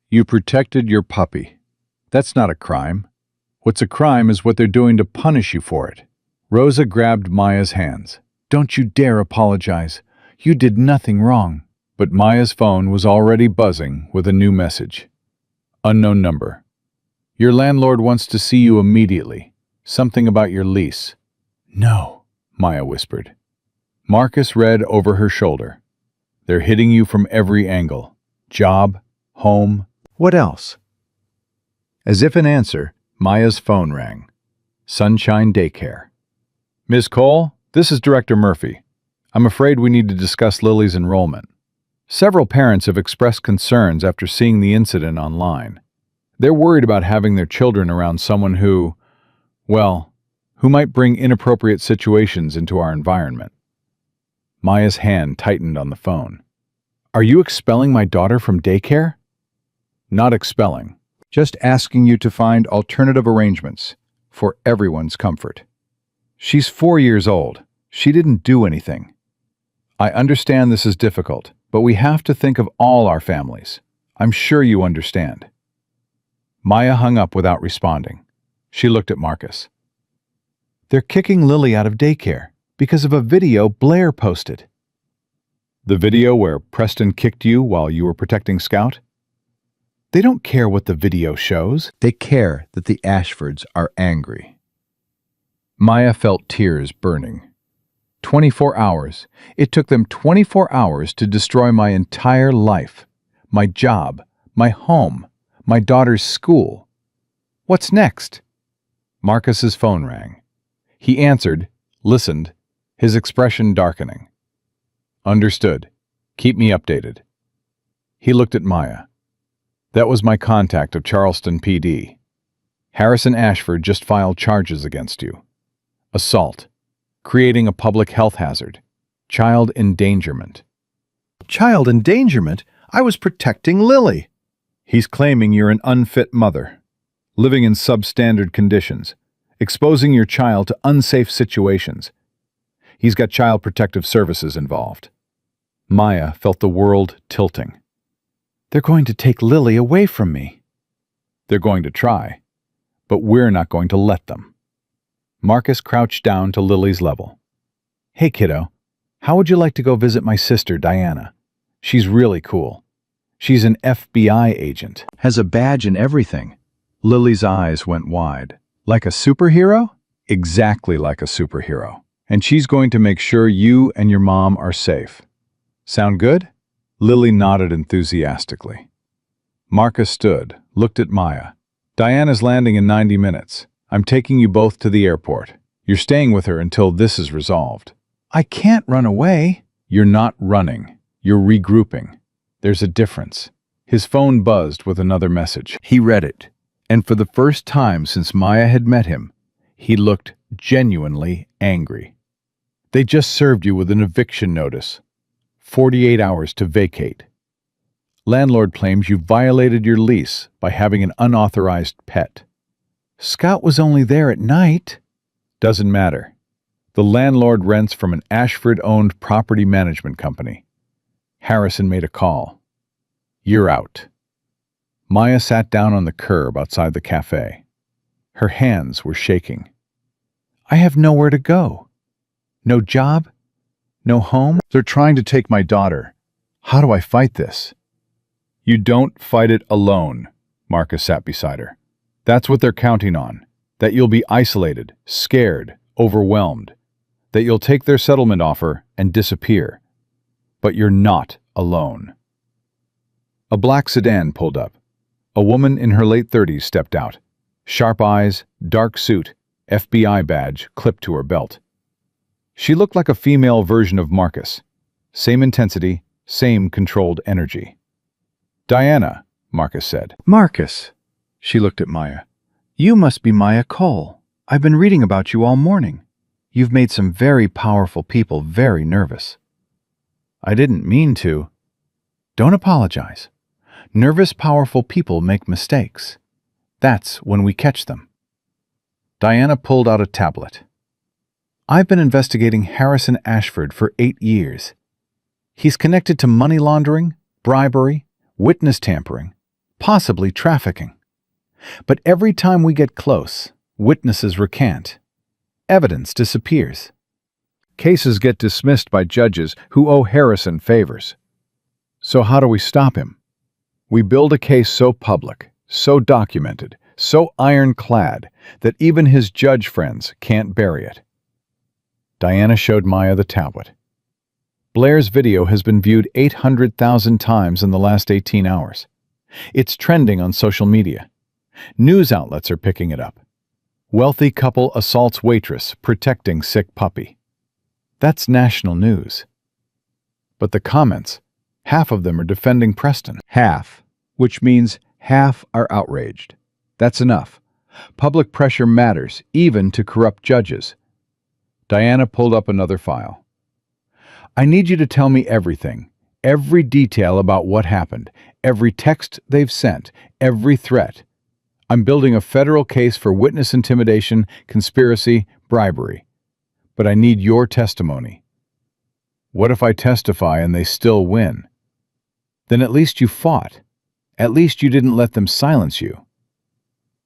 You protected your puppy. That's not a crime. What's a crime is what they're doing to punish you for it. Rosa grabbed Maya's hands. Don't you dare apologize. You did nothing wrong. But Maya's phone was already buzzing with a new message. Unknown number. Your landlord wants to see you immediately. Something about your lease. No, Maya whispered. Marcus read over her shoulder. They're hitting you from every angle. Job, home, what else? As if in answer, Maya's phone rang. Sunshine Daycare. Ms. Cole, this is Director Murphy. I'm afraid we need to discuss Lily's enrollment. Several parents have expressed concerns after seeing the incident online. They're worried about having their children around someone who might bring inappropriate situations into our environment. Maya's hand tightened on the phone. Are you expelling my daughter from daycare? Not expelling. Just asking you to find alternative arrangements for everyone's comfort. She's 4 years old. She didn't do anything. I understand this is difficult, but we have to think of all our families. I'm sure you understand. Maya hung up without responding. She looked at Marcus. They're kicking Lily out of daycare because of a video Blair posted. The video where Preston kicked you while you were protecting Scout? They don't care what the video shows. They care that the Ashfords are angry. Maya felt tears burning. 24 hours. It took them 24 hours to destroy my entire life, my job, my home, my daughter's school. What's next? Marcus's phone rang. He answered, listened, his expression darkening. Understood. Keep me updated. He looked at Maya. That was my contact of Charleston PD. Harrison Ashford just filed charges against you. Assault. Creating a public health hazard. Child endangerment. Child endangerment? I was protecting Lily. He's claiming you're an unfit mother, living in substandard conditions, exposing your child to unsafe situations. He's got Child Protective Services involved. Maya felt the world tilting. They're going to take Lily away from me. They're going to try, but we're not going to let them. Marcus crouched down to Lily's level. Hey, kiddo, how would you like to go visit my sister, Diana? She's really cool. She's an FBI agent. Has a badge and everything. Lily's eyes went wide. Like a superhero? Exactly like a superhero. And she's going to make sure you and your mom are safe. Sound good? Lily nodded enthusiastically. Marcus stood, looked at Maya. Diana's landing in 90 minutes. I'm taking you both to the airport. You're staying with her until this is resolved. I can't run away. You're not running. You're regrouping. There's a difference. His phone buzzed with another message. He read it, and for the first time since Maya had met him, he looked genuinely angry. They just served you with an eviction notice. 48 hours to vacate. Landlord claims you violated your lease by having an unauthorized pet. Scout was only there at night. Doesn't matter. The landlord rents from an Ashford-owned property management company. Harrison made a call. You're out. Maya sat down on the curb outside the cafe. Her hands were shaking. I have nowhere to go. No job? No home? They're trying to take my daughter. How do I fight this? You don't fight it alone, Marcus sat beside her. That's what they're counting on. That you'll be isolated, scared, overwhelmed. That you'll take their settlement offer and disappear. But you're not alone. A black sedan pulled up. A woman in her late 30s stepped out. Sharp eyes, dark suit, FBI badge clipped to her belt. She looked like a female version of Marcus. Same intensity, same controlled energy. Diana, Marcus said. Marcus. She looked at Maya. You must be Maya Cole. I've been reading about you all morning. You've made some very powerful people very nervous. I didn't mean to. Don't apologize. Nervous, powerful people make mistakes. That's when we catch them. Diana pulled out a tablet. I've been investigating Harrison Ashford for 8 years. He's connected to money laundering, bribery, witness tampering, possibly trafficking. But every time we get close, witnesses recant. Evidence disappears. Cases get dismissed by judges who owe Harrison favors. So how do we stop him? We build a case so public, so documented, so ironclad that even his judge friends can't bury it. Diana showed Maya the tablet. Blair's video has been viewed 800,000 times in the last 18 hours. It's trending on social media. News outlets are picking it up. Wealthy couple assaults waitress protecting sick puppy. That's national news. But the comments, half of them are defending Preston. Half, which means half are outraged. That's enough. Public pressure matters, even to corrupt judges. Diana pulled up another file. I need you to tell me everything, every detail about what happened, every text they've sent, every threat. I'm building a federal case for witness intimidation, conspiracy, bribery. But I need your testimony. What if I testify and they still win? Then at least you fought. At least you didn't let them silence you.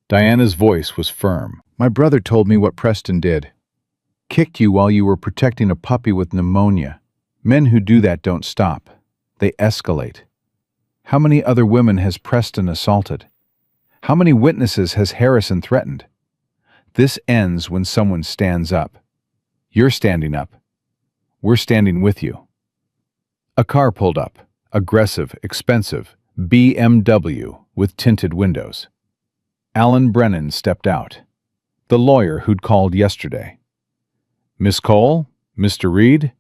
Diana's voice was firm. My brother told me what Preston did. Kicked you while you were protecting a puppy with pneumonia. Men who do that don't stop. They escalate. How many other women has Preston assaulted? How many witnesses has Harrison threatened? This ends when someone stands up. You're standing up. We're standing with you. A car pulled up. Aggressive, expensive, BMW with tinted windows. Alan Brennan stepped out. The lawyer who'd called yesterday. Miss Cole? Mr. Reed?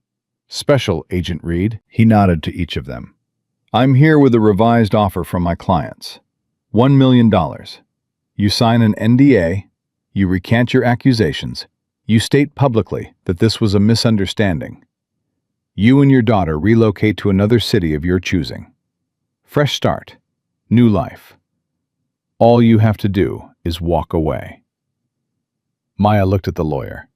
Special Agent Reed. He nodded to each of them. I'm here with a revised offer from my clients. $1 million. You sign an NDA, you recant your accusations, you state publicly that this was a misunderstanding. You and your daughter relocate to another city of your choosing. Fresh start, new life. All you have to do is walk away. Maya looked at the lawyer.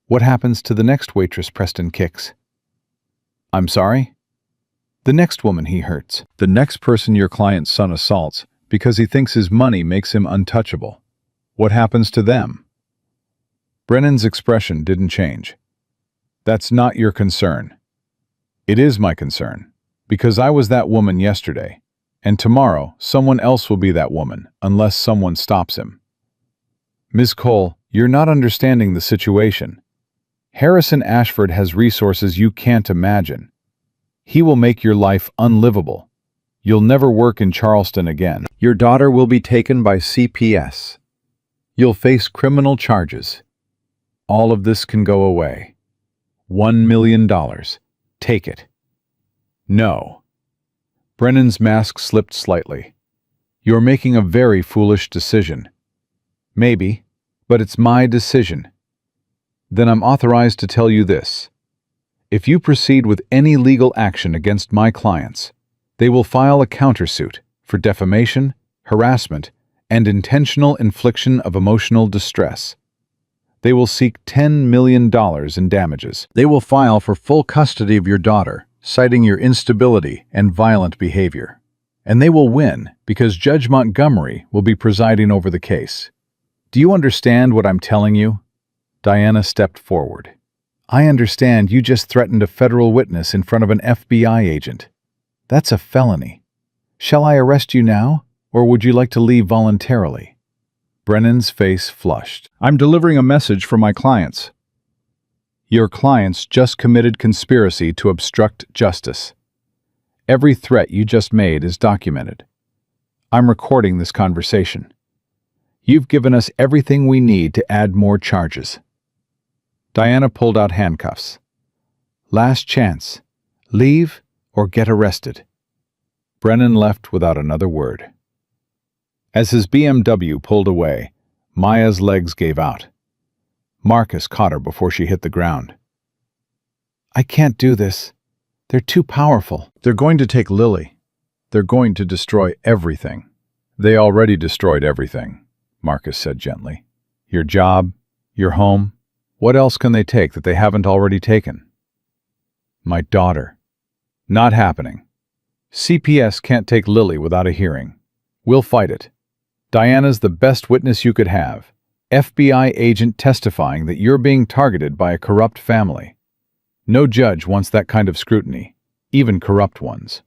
What happens to the next waitress Preston kicks? I'm sorry? The next woman he hurts. The next person your client's son assaults because he thinks his money makes him untouchable. What happens to them? Brennan's expression didn't change. That's not your concern. It is my concern, because I was that woman yesterday, and tomorrow someone else will be that woman unless someone stops him. Ms. Cole, you're not understanding the situation. Harrison Ashford has resources you can't imagine. He will make your life unlivable. You'll never work in Charleston again. Your daughter will be taken by CPS. You'll face criminal charges. All of this can go away. $1 million. Take it. No. Brennan's mask slipped slightly. You're making a very foolish decision. Maybe, but it's my decision. Then I'm authorized to tell you this. If you proceed with any legal action against my clients, they will file a countersuit for defamation, harassment, and intentional infliction of emotional distress. They will seek $10 million in damages. They will file for full custody of your daughter, citing your instability and violent behavior. And they will win because Judge Montgomery will be presiding over the case. Do you understand what I'm telling you? Diana stepped forward. I understand you just threatened a federal witness in front of an FBI agent. That's a felony. Shall I arrest you now, or would you like to leave voluntarily? Brennan's face flushed. I'm delivering a message for my clients. Your clients just committed conspiracy to obstruct justice. Every threat you just made is documented. I'm recording this conversation. You've given us everything we need to add more charges. Diana pulled out handcuffs. Last chance. Leave or get arrested. Brennan left without another word. As his BMW pulled away, Maya's legs gave out. Marcus caught her before she hit the ground. I can't do this. They're too powerful. They're going to take Lily. They're going to destroy everything. They already destroyed everything, Marcus said gently. Your job, your home. What else can they take that they haven't already taken? My daughter. Not happening. CPS can't take Lily without a hearing. We'll fight it. Diana's the best witness you could have. FBI agent testifying that you're being targeted by a corrupt family. No judge wants that kind of scrutiny, even corrupt ones.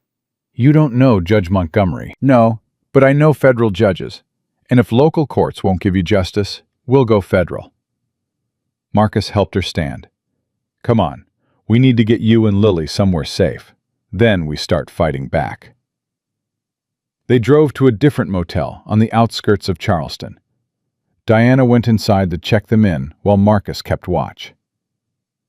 You don't know Judge Montgomery. No, but I know federal judges. And if local courts won't give you justice, we'll go federal. Marcus helped her stand. Come on, we need to get you and Lily somewhere safe. Then we start fighting back. They drove to a different motel on the outskirts of Charleston. Diana went inside to check them in while Marcus kept watch.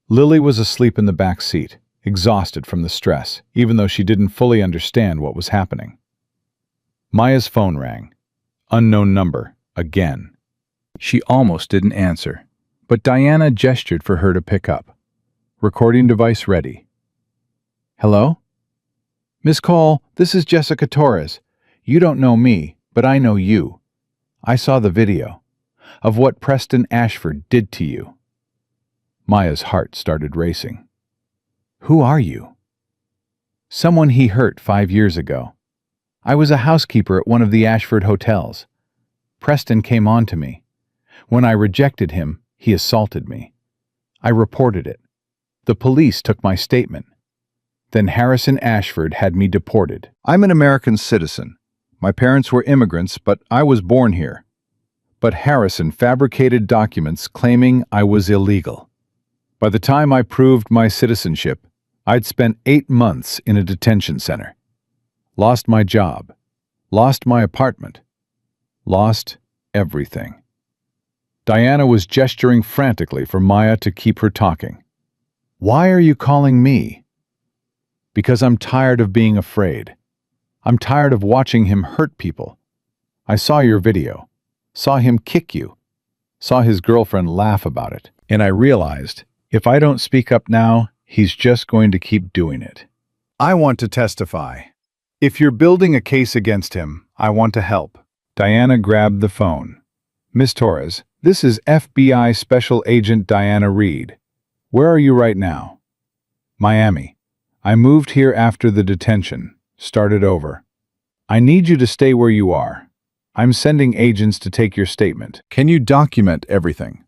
Lily was asleep in the back seat, exhausted from the stress, even though she didn't fully understand what was happening. Maya's phone rang. Unknown number, again. She almost didn't answer, but Diana gestured for her to pick up. Recording device ready. Hello? Miss Cole, this is Jessica Torres. You don't know me, but I know you. I saw the video of what Preston Ashford did to you. Maya's heart started racing. Who are you? Someone he hurt 5 years ago. I was a housekeeper at one of the Ashford hotels. Preston came on to me. When I rejected him, he assaulted me. I reported it. The police took my statement. Then Harrison Ashford had me deported. I'm an American citizen. My parents were immigrants, but I was born here. But Harrison fabricated documents claiming I was illegal. By the time I proved my citizenship, I'd spent 8 months in a detention center. Lost my job. Lost my apartment. Lost everything. Diana was gesturing frantically for Maya to keep her talking. Why are you calling me? Because I'm tired of being afraid. I'm tired of watching him hurt people. I saw your video. Saw him kick you. Saw his girlfriend laugh about it. And I realized, if I don't speak up now, he's just going to keep doing it. I want to testify. If you're building a case against him, I want to help. Diana grabbed the phone. Miss Torres, this is FBI Special Agent Diana Reed. Where are you right now? Miami. I moved here after the detention. Started over. I need you to stay where you are. I'm sending agents to take your statement. Can you document everything?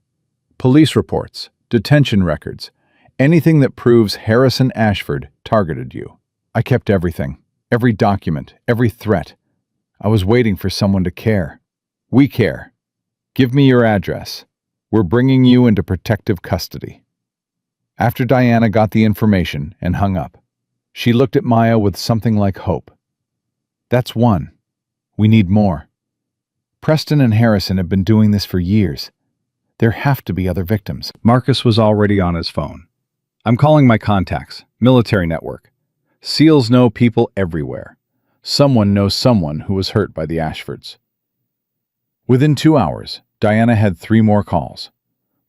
Police reports, detention records, anything that proves Harrison Ashford targeted you. I kept everything, every document, every threat. I was waiting for someone to care. We care. Give me your address. We're bringing you into protective custody. After Diana got the information and hung up, she looked at Maya with something like hope. That's one. We need more. Preston and Harrison have been doing this for years. There have to be other victims. Marcus was already on his phone. I'm calling my contacts, military network. SEALs know people everywhere. Someone knows someone who was hurt by the Ashfords. Within 2 hours, Diana had 3 more calls.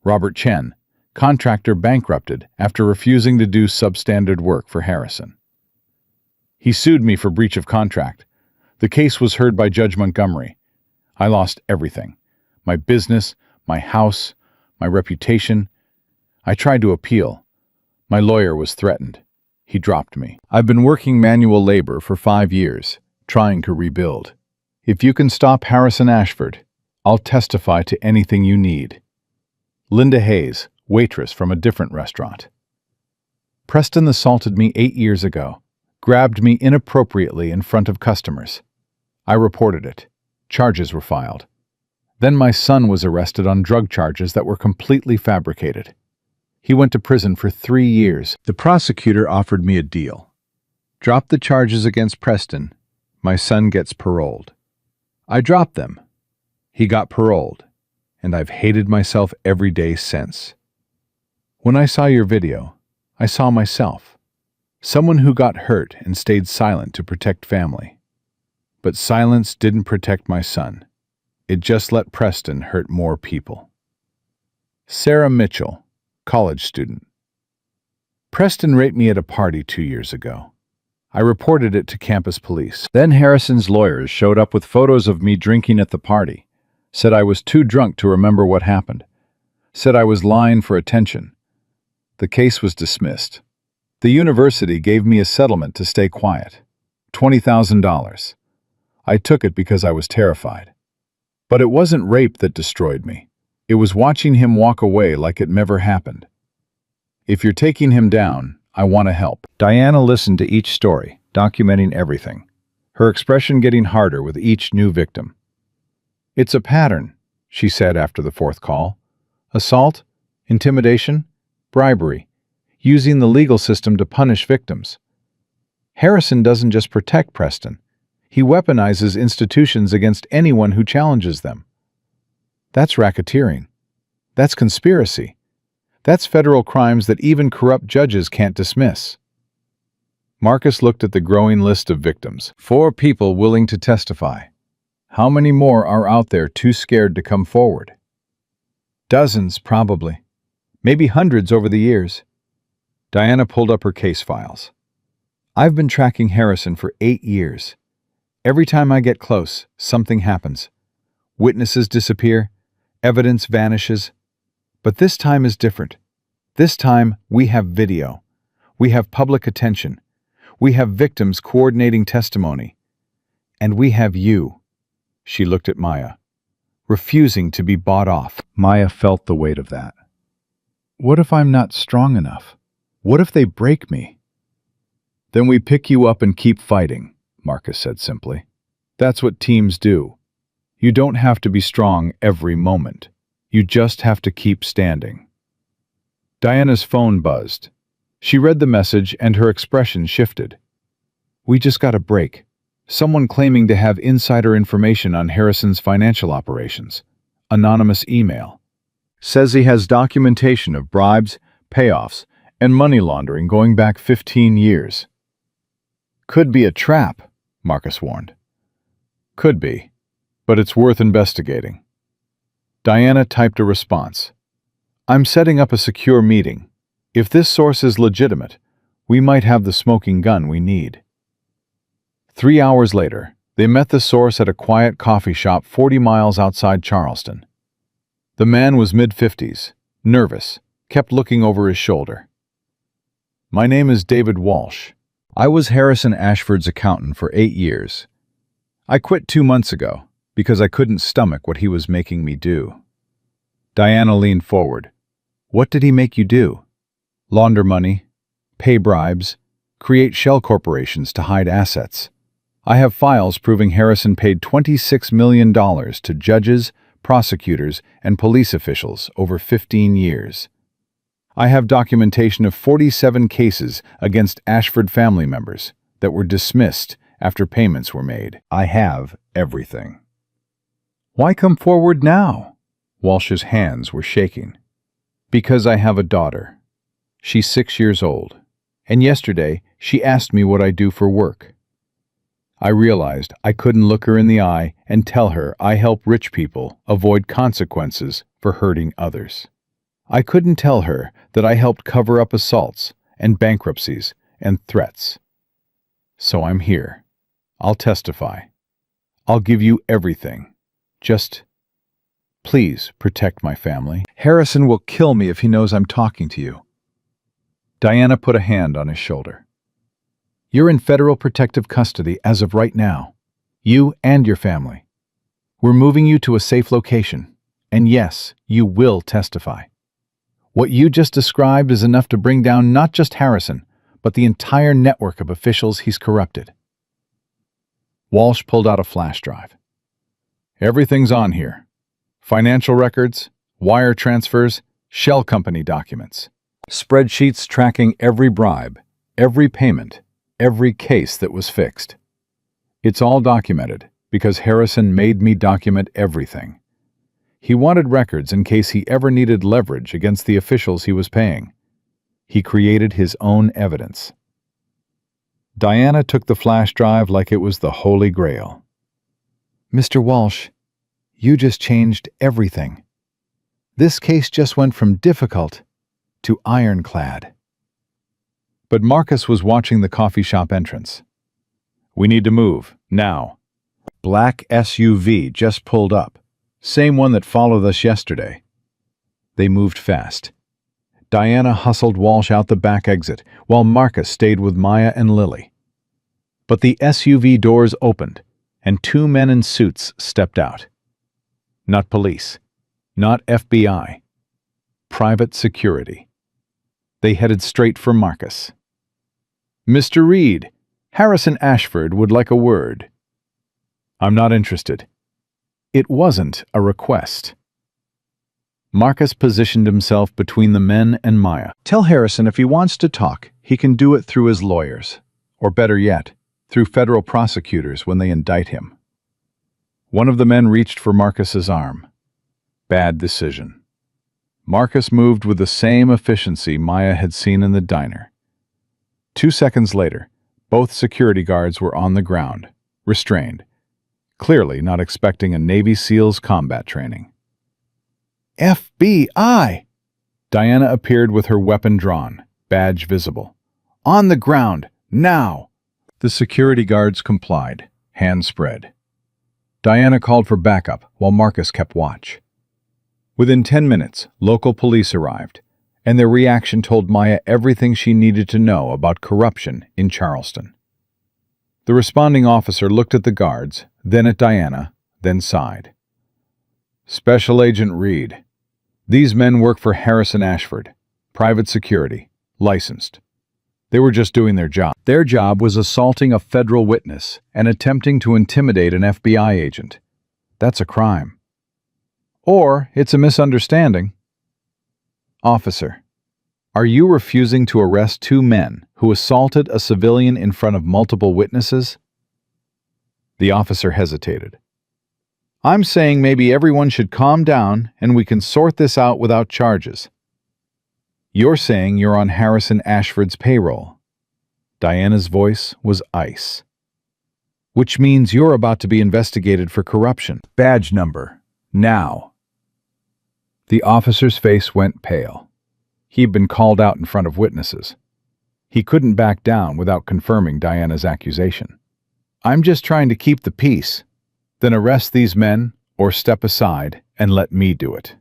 Robert Chen, contractor bankrupted after refusing to do substandard work for Harrison. He sued me for breach of contract. The case was heard by Judge Montgomery. I lost everything. My business, my house, my reputation. I tried to appeal. My lawyer was threatened. He dropped me. I've been working manual labor for 5 years, trying to rebuild. If you can stop Harrison Ashford, I'll testify to anything you need. Linda Hayes, waitress from a different restaurant. Preston assaulted me 8 years ago, grabbed me inappropriately in front of customers. I reported it. Charges were filed. Then my son was arrested on drug charges that were completely fabricated. He went to prison for 3 years. The prosecutor offered me a deal. Drop the charges against Preston. My son gets paroled. I dropped them. He got paroled, and I've hated myself every day since. When I saw your video, I saw myself. Someone who got hurt and stayed silent to protect family. But silence didn't protect my son. It just let Preston hurt more people. Sarah Mitchell, college student. Preston raped me at a party 2 years ago. I reported it to campus police. Then Harrison's lawyers showed up with photos of me drinking at the party, Said I was too drunk to remember what happened. Said I was lying for attention. The case was dismissed. The university gave me a settlement to stay quiet. $20,000. I took it because I was terrified. But it wasn't rape that destroyed me. It was watching him walk away like it never happened. If you're taking him down, I want to help. Diana listened to each story, documenting everything, her expression getting harder with each new victim. It's a pattern, she said after the fourth call. Assault, intimidation, bribery, using the legal system to punish victims. Harrison doesn't just protect Preston. He weaponizes institutions against anyone who challenges them. That's racketeering. That's conspiracy. That's federal crimes that even corrupt judges can't dismiss. Marcus looked at the growing list of victims. 4 people willing to testify. How many more are out there too scared to come forward? Dozens, probably. Maybe hundreds over the years. Diana pulled up her case files. I've been tracking Harrison for 8 years. Every time I get close, something happens. Witnesses disappear, evidence vanishes. But this time is different. This time, we have video. We have public attention. We have victims coordinating testimony. And we have you. She looked at Maya, refusing to be bought off. Maya felt the weight of that. What if I'm not strong enough? What if they break me? Then we pick you up and keep fighting, Marcus said simply. That's what teams do. You don't have to be strong every moment. You just have to keep standing. Diana's phone buzzed. She read the message and her expression shifted. We just got a break. Someone claiming to have insider information on Harrison's financial operations. Anonymous email. Says he has documentation of bribes, payoffs, and money laundering going back 15 years. Could be a trap, Marcus warned. Could be, but it's worth investigating. Diana typed a response. I'm setting up a secure meeting. If this source is legitimate, we might have the smoking gun we need. 3 hours later, they met the source at a quiet coffee shop 40 miles outside Charleston. The man was mid-50s, nervous, kept looking over his shoulder. My name is David Walsh. I was Harrison Ashford's accountant for 8 years. I quit 2 months ago because I couldn't stomach what he was making me do. Diana leaned forward. What did he make you do? Launder money, pay bribes, create shell corporations to hide assets. I have files proving Harrison paid $26 million to judges, prosecutors, and police officials over 15 years. I have documentation of 47 cases against Ashford family members that were dismissed after payments were made. I have everything. Why come forward now? Walsh's hands were shaking. Because I have a daughter. She's 6 years old, and yesterday she asked me what I do for work. I realized I couldn't look her in the eye and tell her I help rich people avoid consequences for hurting others. I couldn't tell her that I helped cover up assaults and bankruptcies and threats. So I'm here. I'll testify. I'll give you everything. Just, please protect my family. Harrison will kill me if he knows I'm talking to you. Diana put a hand on his shoulder. You're in federal protective custody as of right now. You and your family. We're moving you to a safe location. And yes, you will testify. What you just described is enough to bring down not just Harrison, but the entire network of officials he's corrupted. Walsh pulled out a flash drive. Everything's on here. Financial records, wire transfers, shell company documents. Spreadsheets tracking every bribe, every payment, every case that was fixed. It's all documented because Harrison made me document everything. He wanted records in case he ever needed leverage against the officials he was paying. He created his own evidence. Diana took the flash drive like it was the Holy Grail. Mr. Walsh, you just changed everything. This case just went from difficult to ironclad. But Marcus was watching the coffee shop entrance. We need to move, now. Black SUV just pulled up. Same one that followed us yesterday. They moved fast. Diana hustled Walsh out the back exit, while Marcus stayed with Maya and Lily. But the SUV doors opened, and two men in suits stepped out. Not police, not FBI. Private security. They headed straight for Marcus. "Mr. Reed, Harrison Ashford would like a word." "I'm not interested." It wasn't a request. Marcus positioned himself between the men and Maya. "Tell Harrison if he wants to talk, he can do it through his lawyers. Or better yet, through federal prosecutors when they indict him." One of the men reached for Marcus's arm. Bad decision. Marcus moved with the same efficiency Maya had seen in the diner. 2 seconds later, both security guards were on the ground, restrained, clearly not expecting a Navy SEAL's combat training. "FBI!" Diana appeared with her weapon drawn, badge visible. "On the ground, now!" The security guards complied, hands spread. Diana called for backup while Marcus kept watch. Within 10 minutes, local police arrived, and their reaction told Maya everything she needed to know about corruption in Charleston. The responding officer looked at the guards, then at Diana, then sighed. "Special Agent Reed. These men work for Harrison Ashford, private security, licensed. They were just doing their job. Their job was assaulting a federal witness and attempting to intimidate an FBI agent. That's a crime. Or it's a misunderstanding." "Officer, are you refusing to arrest two men who assaulted a civilian in front of multiple witnesses?" The officer hesitated. "I'm saying maybe everyone should calm down and we can sort this out without charges." "You're saying you're on Harrison Ashford's payroll." Diana's voice was ice. "Which means you're about to be investigated for corruption. Badge number, now." The officer's face went pale. He'd been called out in front of witnesses. He couldn't back down without confirming Diana's accusation. "I'm just trying to keep the peace. Then arrest these men or step aside and let me do it."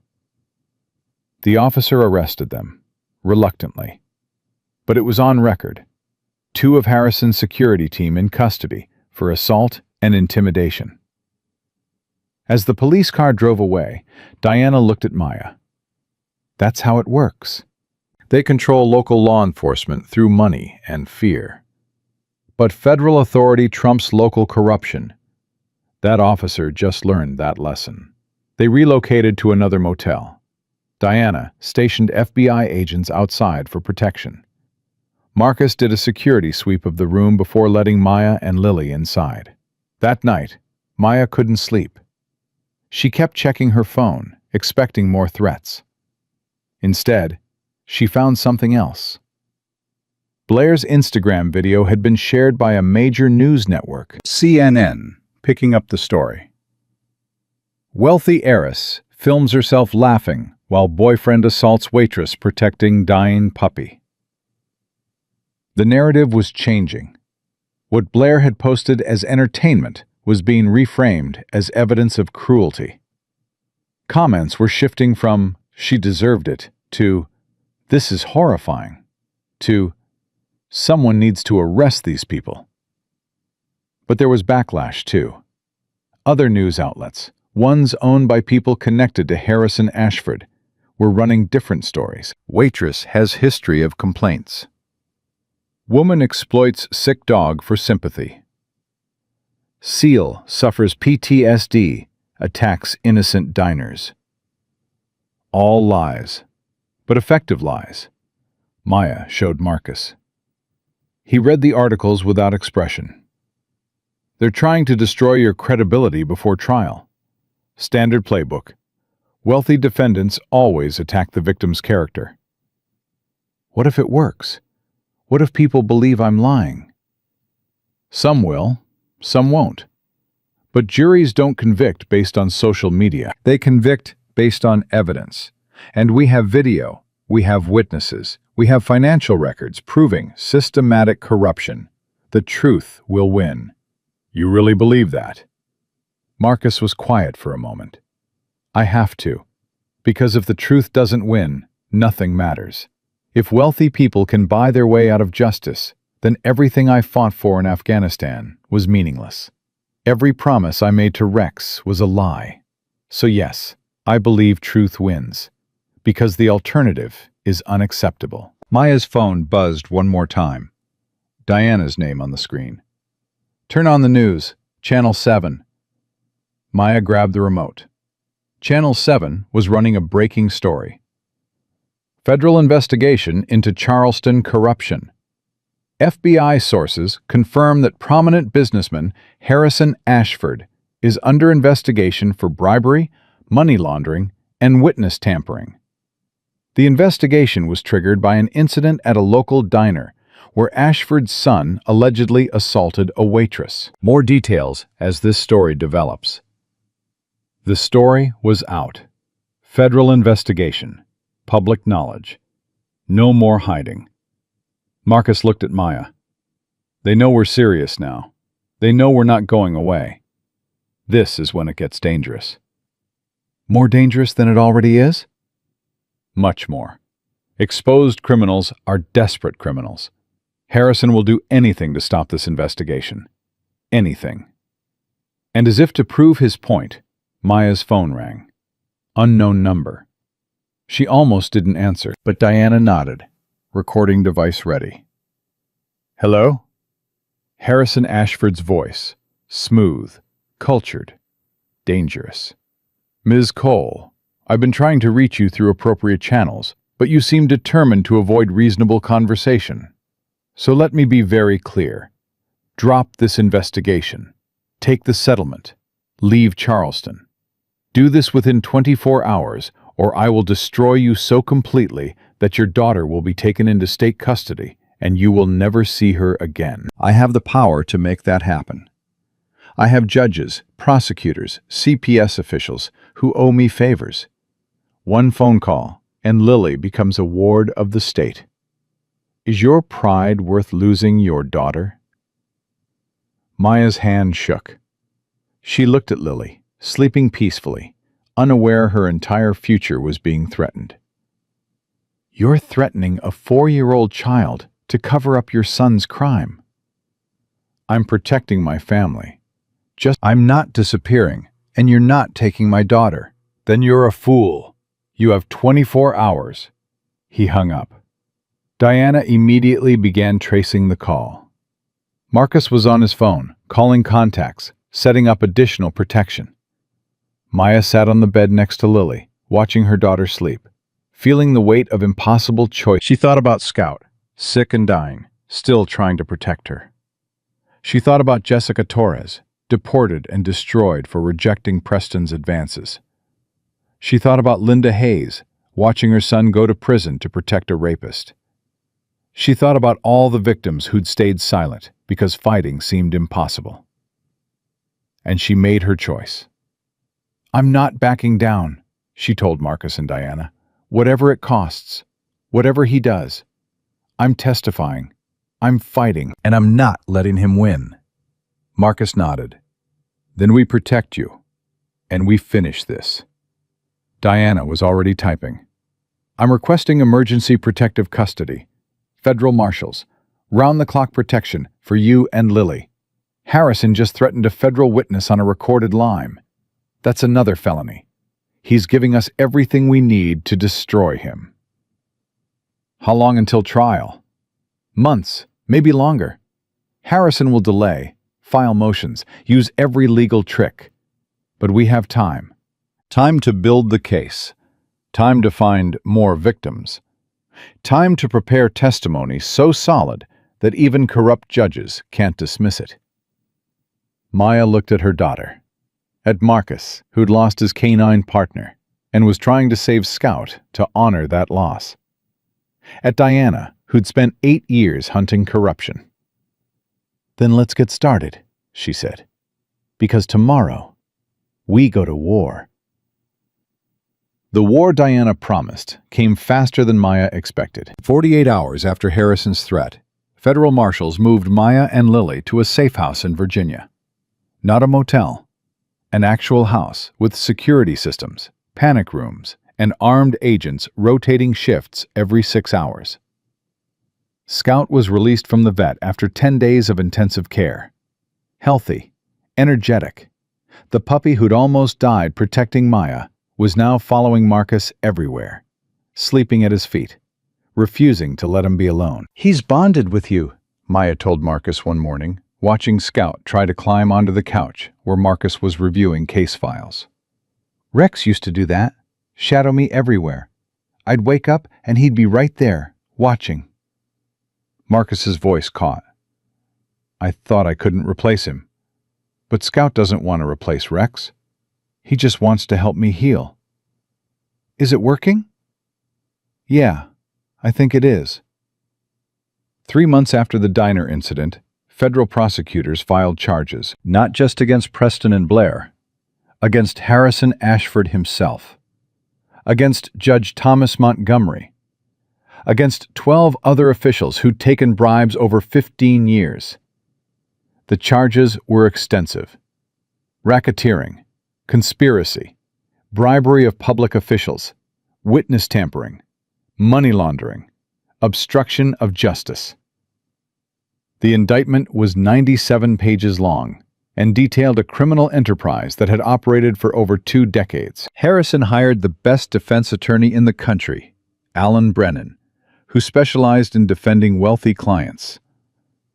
The officer arrested them, reluctantly. But it was on record. 2 of Harrison's security team in custody for assault and intimidation. As the police car drove away, Diana looked at Maya. That's how it works. They control local law enforcement through money and fear. But federal authority trumps local corruption. That officer just learned that lesson. They relocated to another motel. Diana stationed FBI agents outside for protection. Marcus did a security sweep of the room before letting Maya and Lily inside. That night, Maya couldn't sleep. She kept checking her phone, expecting more threats. Instead, she found something else. Blair's Instagram video had been shared by a major news network, CNN, picking up the story. Wealthy heiress films herself laughing while boyfriend assaults waitress protecting dying puppy. The narrative was changing. What Blair had posted as entertainment was being reframed as evidence of cruelty. Comments were shifting from, "She deserved it," to, "This is horrifying," to, "Someone needs to arrest these people." But there was backlash, too. Other news outlets, ones owned by people connected to Harrison Ashford, were running different stories. Waitress has history of complaints. Woman exploits sick dog for sympathy. SEAL suffers PTSD, attacks innocent diners. All lies, but effective lies. Maya showed Marcus. He read the articles without expression. They're trying to destroy your credibility before trial. Standard playbook. Wealthy defendants always attack the victim's character. What if it works? What if people believe I'm lying? Some will, some won't. But juries don't convict based on social media. They convict based on evidence. And we have video, we have witnesses, we have financial records proving systematic corruption. The truth will win. You really believe that? Marcus was quiet for a moment. I have to. Because if the truth doesn't win, nothing matters. If wealthy people can buy their way out of justice, then everything I fought for in Afghanistan was meaningless. Every promise I made to Rex was a lie. So yes, I believe truth wins. Because the alternative is unacceptable. Maya's phone buzzed one more time. Diana's name on the screen. Turn on the news. Channel 7. Maya grabbed the remote. Channel 7 was running a breaking story. Federal investigation into Charleston corruption. FBI sources confirm that prominent businessman Harrison Ashford is under investigation for bribery, money laundering, and witness tampering. The investigation was triggered by an incident at a local diner where Ashford's son allegedly assaulted a waitress. More details as this story develops. The story was out. Federal investigation. Public knowledge. No more hiding. Marcus looked at Maya. They know we're serious now. They know we're not going away. This is when it gets dangerous. More dangerous than it already is? Much more. Exposed criminals are desperate criminals. Harrison will do anything to stop this investigation. Anything. And as if to prove his point, Maya's phone rang. Unknown number. She almost didn't answer, but Diana nodded. Recording device ready. Hello? Harrison Ashford's voice. Smooth. Cultured. Dangerous. Ms. Cole, I've been trying to reach you through appropriate channels, but you seem determined to avoid reasonable conversation. So let me be very clear. Drop this investigation. Take the settlement. Leave Charleston. Do this within 24 hours, or I will destroy you so completely that your daughter will be taken into state custody and you will never see her again. I have the power to make that happen. I have judges, prosecutors, CPS officials who owe me favors. One phone call, and Lily becomes a ward of the state. Is your pride worth losing your daughter? Maya's hand shook. She looked at Lily, sleeping peacefully, unaware her entire future was being threatened. You're threatening a 4-year-old child to cover up your son's crime. I'm protecting my family. I'm not disappearing, and you're not taking my daughter. Then you're a fool. You have 24 hours. He hung up. Diana immediately began tracing the call. Marcus was on his phone, calling contacts, setting up additional protection. Maya sat on the bed next to Lily, watching her daughter sleep, feeling the weight of impossible choice. She thought about Scout, sick and dying, still trying to protect her. She thought about Jessica Torres, deported and destroyed for rejecting Preston's advances. She thought about Linda Hayes, watching her son go to prison to protect a rapist. She thought about all the victims who'd stayed silent because fighting seemed impossible. And she made her choice. I'm not backing down, she told Marcus and Diana. Whatever it costs, whatever he does. I'm testifying, I'm fighting, and I'm not letting him win. Marcus nodded. Then we protect you, and we finish this. Diana was already typing. I'm requesting emergency protective custody. Federal marshals. Round-the-clock protection for you and Lily. Harrison just threatened a federal witness on a recorded line. That's another felony. He's giving us everything we need to destroy him. How long until trial? Months, maybe longer. Harrison will delay, file motions, use every legal trick. But we have time. Time to build the case. Time to find more victims. Time to prepare testimony so solid that even corrupt judges can't dismiss it. Maya looked at her daughter, at Marcus, who'd lost his canine partner and was trying to save Scout to honor that loss. At Diana, who'd spent 8 years hunting corruption. Then let's get started, she said, because tomorrow we go to war. The war Diana promised came faster than Maya expected. 48 hours after Harrison's threat, federal marshals moved Maya and Lily to a safe house in Virginia. Not a motel, an actual house with security systems, panic rooms, and armed agents rotating shifts every 6 hours. Scout was released from the vet after 10 days of intensive care. Healthy, energetic. The puppy who'd almost died protecting Maya was now following Marcus everywhere, sleeping at his feet, refusing to let him be alone. "He's bonded with you," Maya told Marcus one morning, watching Scout try to climb onto the couch where Marcus was reviewing case files. "Rex used to do that, shadow me everywhere. I'd wake up and he'd be right there, watching." Marcus's voice caught. "I thought I couldn't replace him. But Scout doesn't want to replace Rex. He just wants to help me heal." "Is it working?" "Yeah, I think it is." 3 months after the diner incident, federal prosecutors filed charges, not just against Preston and Blair, against Harrison Ashford himself, against Judge Thomas Montgomery, against 12 other officials who'd taken bribes over 15 years. The charges were extensive: racketeering, conspiracy, bribery of public officials, witness tampering, money laundering, obstruction of justice. The indictment was 97 pages long and detailed a criminal enterprise that had operated for over 2 decades. Harrison hired the best defense attorney in the country, Alan Brennan, who specialized in defending wealthy clients.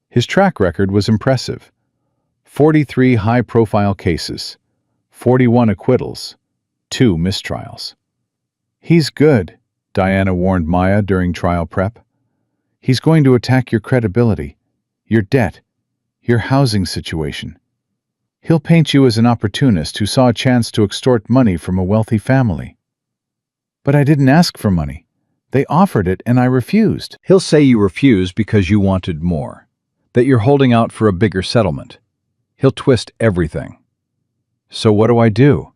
His track record was impressive: 43 high-profile cases, 41 acquittals, 2 mistrials. "He's good," Diana warned Maya during trial prep. "He's going to attack your credibility, your debt, your housing situation. He'll paint you as an opportunist who saw a chance to extort money from a wealthy family." "But I didn't ask for money. They offered it and I refused." "He'll say you refused because you wanted more, that you're holding out for a bigger settlement. He'll twist everything." "So what do I do?"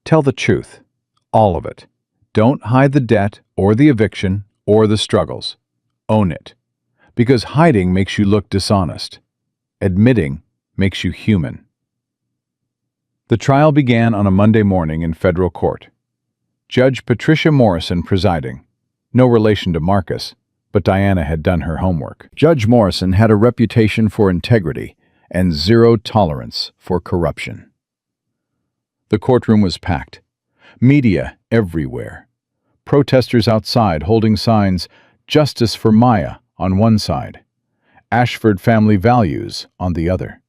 "Tell the truth. All of it. Don't hide the debt or the eviction or the struggles. Own it. Because hiding makes you look dishonest. Admitting makes you human." The trial began on a Monday morning in federal court. Judge Patricia Morrison presiding. No relation to Marcus, but Diana had done her homework. Judge Morrison had a reputation for integrity and zero tolerance for corruption. The courtroom was packed. Media everywhere. Protesters outside holding signs, "Justice for Maya," on one side, "Ashford family values" on the other.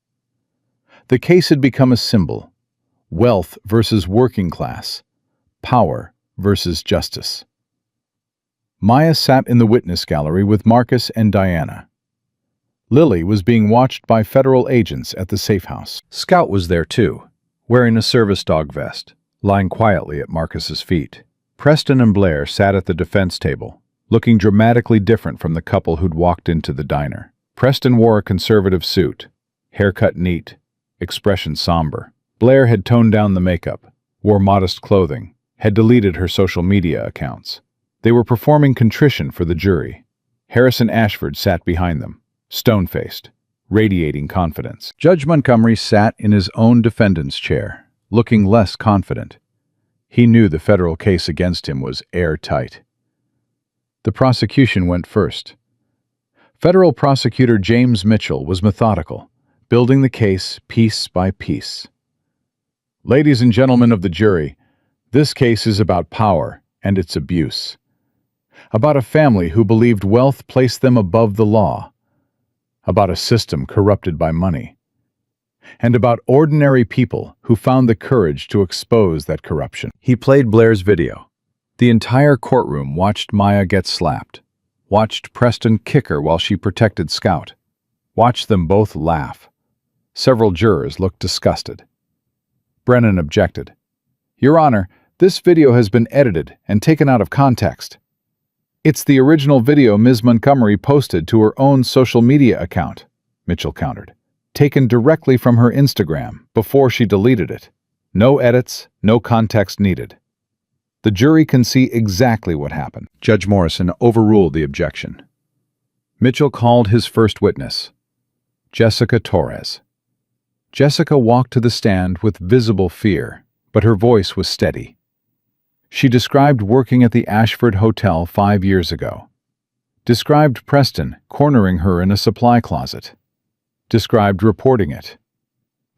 The case had become a symbol: wealth versus working class, power versus justice. Maya sat in the witness gallery with Marcus and Diana. Lily was being watched by federal agents at the safe house. Scout was there too, wearing a service dog vest, lying quietly at Marcus's feet. Preston and Blair sat at the defense table, looking dramatically different from the couple who'd walked into the diner. Preston wore a conservative suit, haircut neat, expression somber. Blair had toned down the makeup, wore modest clothing, had deleted her social media accounts. They were performing contrition for the jury. Harrison Ashford sat behind them, stone-faced, radiating confidence. Judge Montgomery sat in his own defendant's chair, looking less confident. He knew the federal case against him was airtight. The prosecution went first. Federal prosecutor James Mitchell was methodical, building the case piece by piece. "Ladies and gentlemen of the jury, this case is about power and its abuse. About a family who believed wealth placed them above the law. About a system corrupted by money. And about ordinary people who found the courage to expose that corruption." He played Blair's video. The entire courtroom watched Maya get slapped, watched Preston kick her while she protected Scout, watched them both laugh. Several jurors looked disgusted. Brennan objected. "Your Honor, this video has been edited and taken out of context." "It's the original video Ms. Montgomery posted to her own social media account," Mitchell countered. "Taken directly from her Instagram before she deleted it. No edits, no context needed. The jury can see exactly what happened." Judge Morrison overruled the objection. Mitchell called his first witness, Jessica Torres. Jessica walked to the stand with visible fear, but her voice was steady. She described working at the Ashford Hotel 5 years ago. Described Preston cornering her in a supply closet. Described reporting it.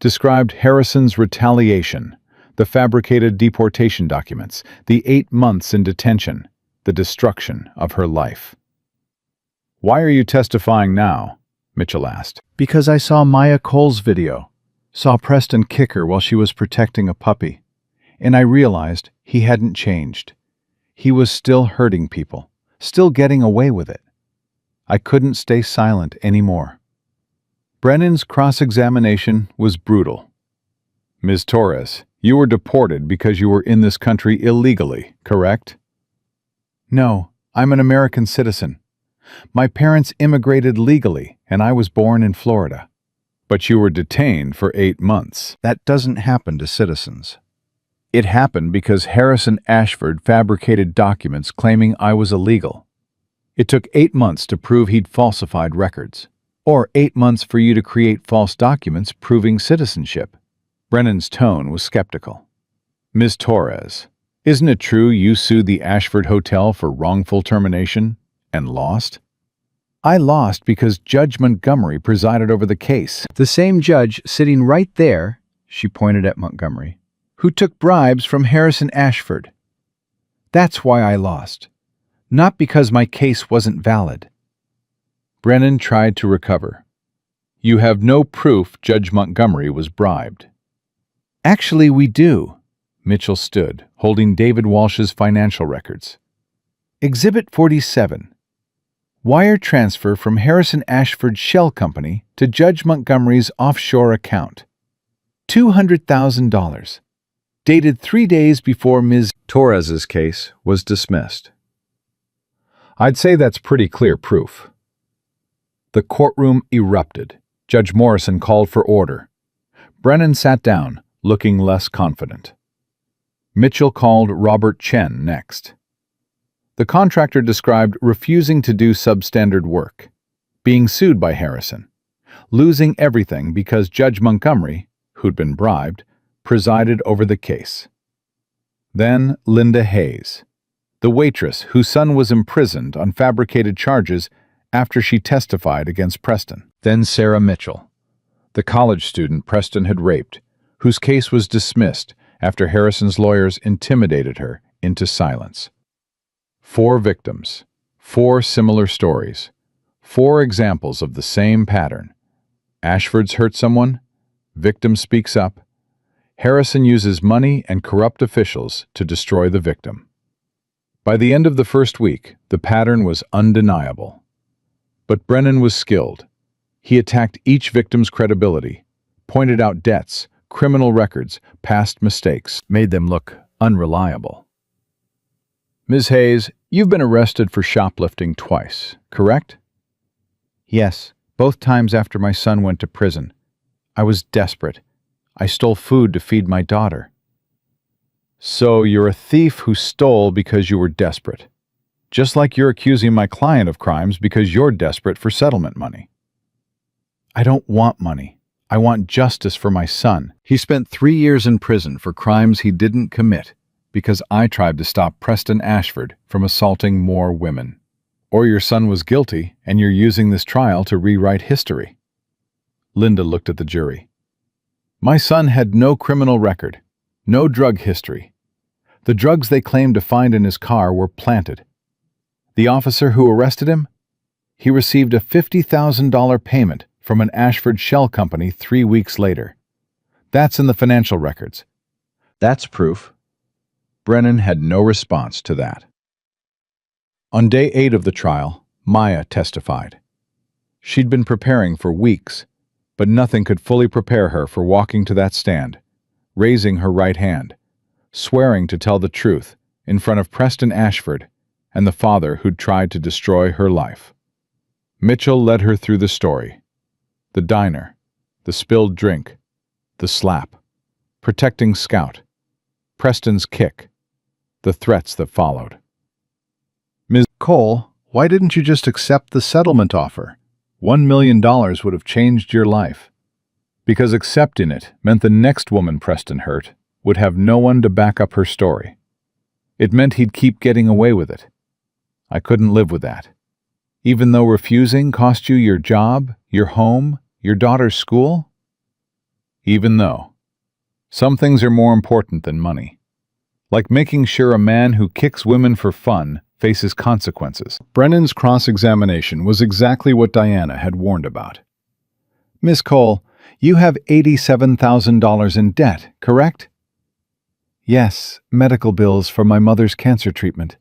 Described Harrison's retaliation, the fabricated deportation documents, the 8 months in detention, the destruction of her life. "Why are you testifying now?" Mitchell asked. Because I saw Maya Cole's video, saw Preston kick her while she was protecting a puppy, and I realized he hadn't changed. He was still hurting people, still getting away with it. I couldn't stay silent anymore. Brennan's cross-examination was brutal. "Ms. Torres, you were deported because you were in this country illegally, correct?" No, I'm an American citizen. My parents immigrated legally, and I was born in Florida. "But you were detained for 8 months. That doesn't happen to citizens. It happened because Harrison Ashford fabricated documents claiming I was illegal. It took 8 months to prove he'd falsified records, or 8 months for you to create false documents proving citizenship." Brennan's tone was skeptical. "Ms. Torres, isn't it true you sued the Ashford Hotel for wrongful termination and lost?" I lost because Judge Montgomery presided over the case. The same judge sitting right there, she pointed at Montgomery, who took bribes from Harrison Ashford. That's why I lost, not because my case wasn't valid. Brennan tried to recover. "You have no proof Judge Montgomery was bribed." Actually, we do. Mitchell stood, holding David Walsh's financial records. Exhibit 47. Wire transfer from Harrison Ashford's shell company to Judge Montgomery's offshore account. $200,000. Dated 3 days before Ms. Torres's case was dismissed. "I'd say that's pretty clear proof." The courtroom erupted. Judge Morrison called for order. Brennan sat down, looking less confident. Mitchell called Robert Chen next. The contractor described refusing to do substandard work, being sued by Harrison, losing everything because Judge Montgomery, who'd been bribed, presided over the case. Then Linda Hayes, the waitress whose son was imprisoned on fabricated charges after she testified against Preston. Then Sarah Mitchell, the college student Preston had raped, whose case was dismissed after Harrison's lawyers intimidated her into silence. 4 victims, 4 similar stories, 4 examples of the same pattern. Ashford's hurt someone, victim speaks up, Harrison uses money and corrupt officials to destroy the victim. By the end of the first week, the pattern was undeniable. But Brennan was skilled. He attacked each victim's credibility, pointed out debts, criminal records, past mistakes, made them look unreliable. "Ms. Hayes, you've been arrested for shoplifting twice, correct?" Yes, both times after my son went to prison. I was desperate. I stole food to feed my daughter. "So you're a thief who stole because you were desperate. Just like you're accusing my client of crimes because you're desperate for settlement money." I don't want money. I want justice for my son. He spent 3 years in prison for crimes he didn't commit because I tried to stop Preston Ashford from assaulting more women. Or your son was guilty and you're using this trial to rewrite history. Linda looked at the jury. "My son had no criminal record, no drug history. The drugs they claimed to find in his car were planted. The officer who arrested him? He received a $50,000 payment from an Ashford shell company 3 weeks later. That's in the financial records." "That's proof." Brennan had no response to that. On day 8 of the trial, Maya testified. She'd been preparing for weeks, but nothing could fully prepare her for walking to that stand, raising her right hand, swearing to tell the truth in front of Preston Ashford and the father who'd tried to destroy her life. Mitchell led her through the story. The diner, the spilled drink, the slap, protecting Scout, Preston's kick, the threats that followed. "Ms. Cole, why didn't you just accept the settlement offer? $1 million would have changed your life." "Because accepting it meant the next woman Preston hurt would have no one to back up her story." It meant he'd keep getting away with it. I couldn't live with that. Even though refusing cost you your job, your home, your daughter's school? Even though. Some things are more important than money. Like making sure a man who kicks women for fun faces consequences. Brennan's cross-examination was exactly what Diana had warned about. Miss Cole, you have $87,000 in debt, correct? Yes, medical bills for my mother's cancer treatment.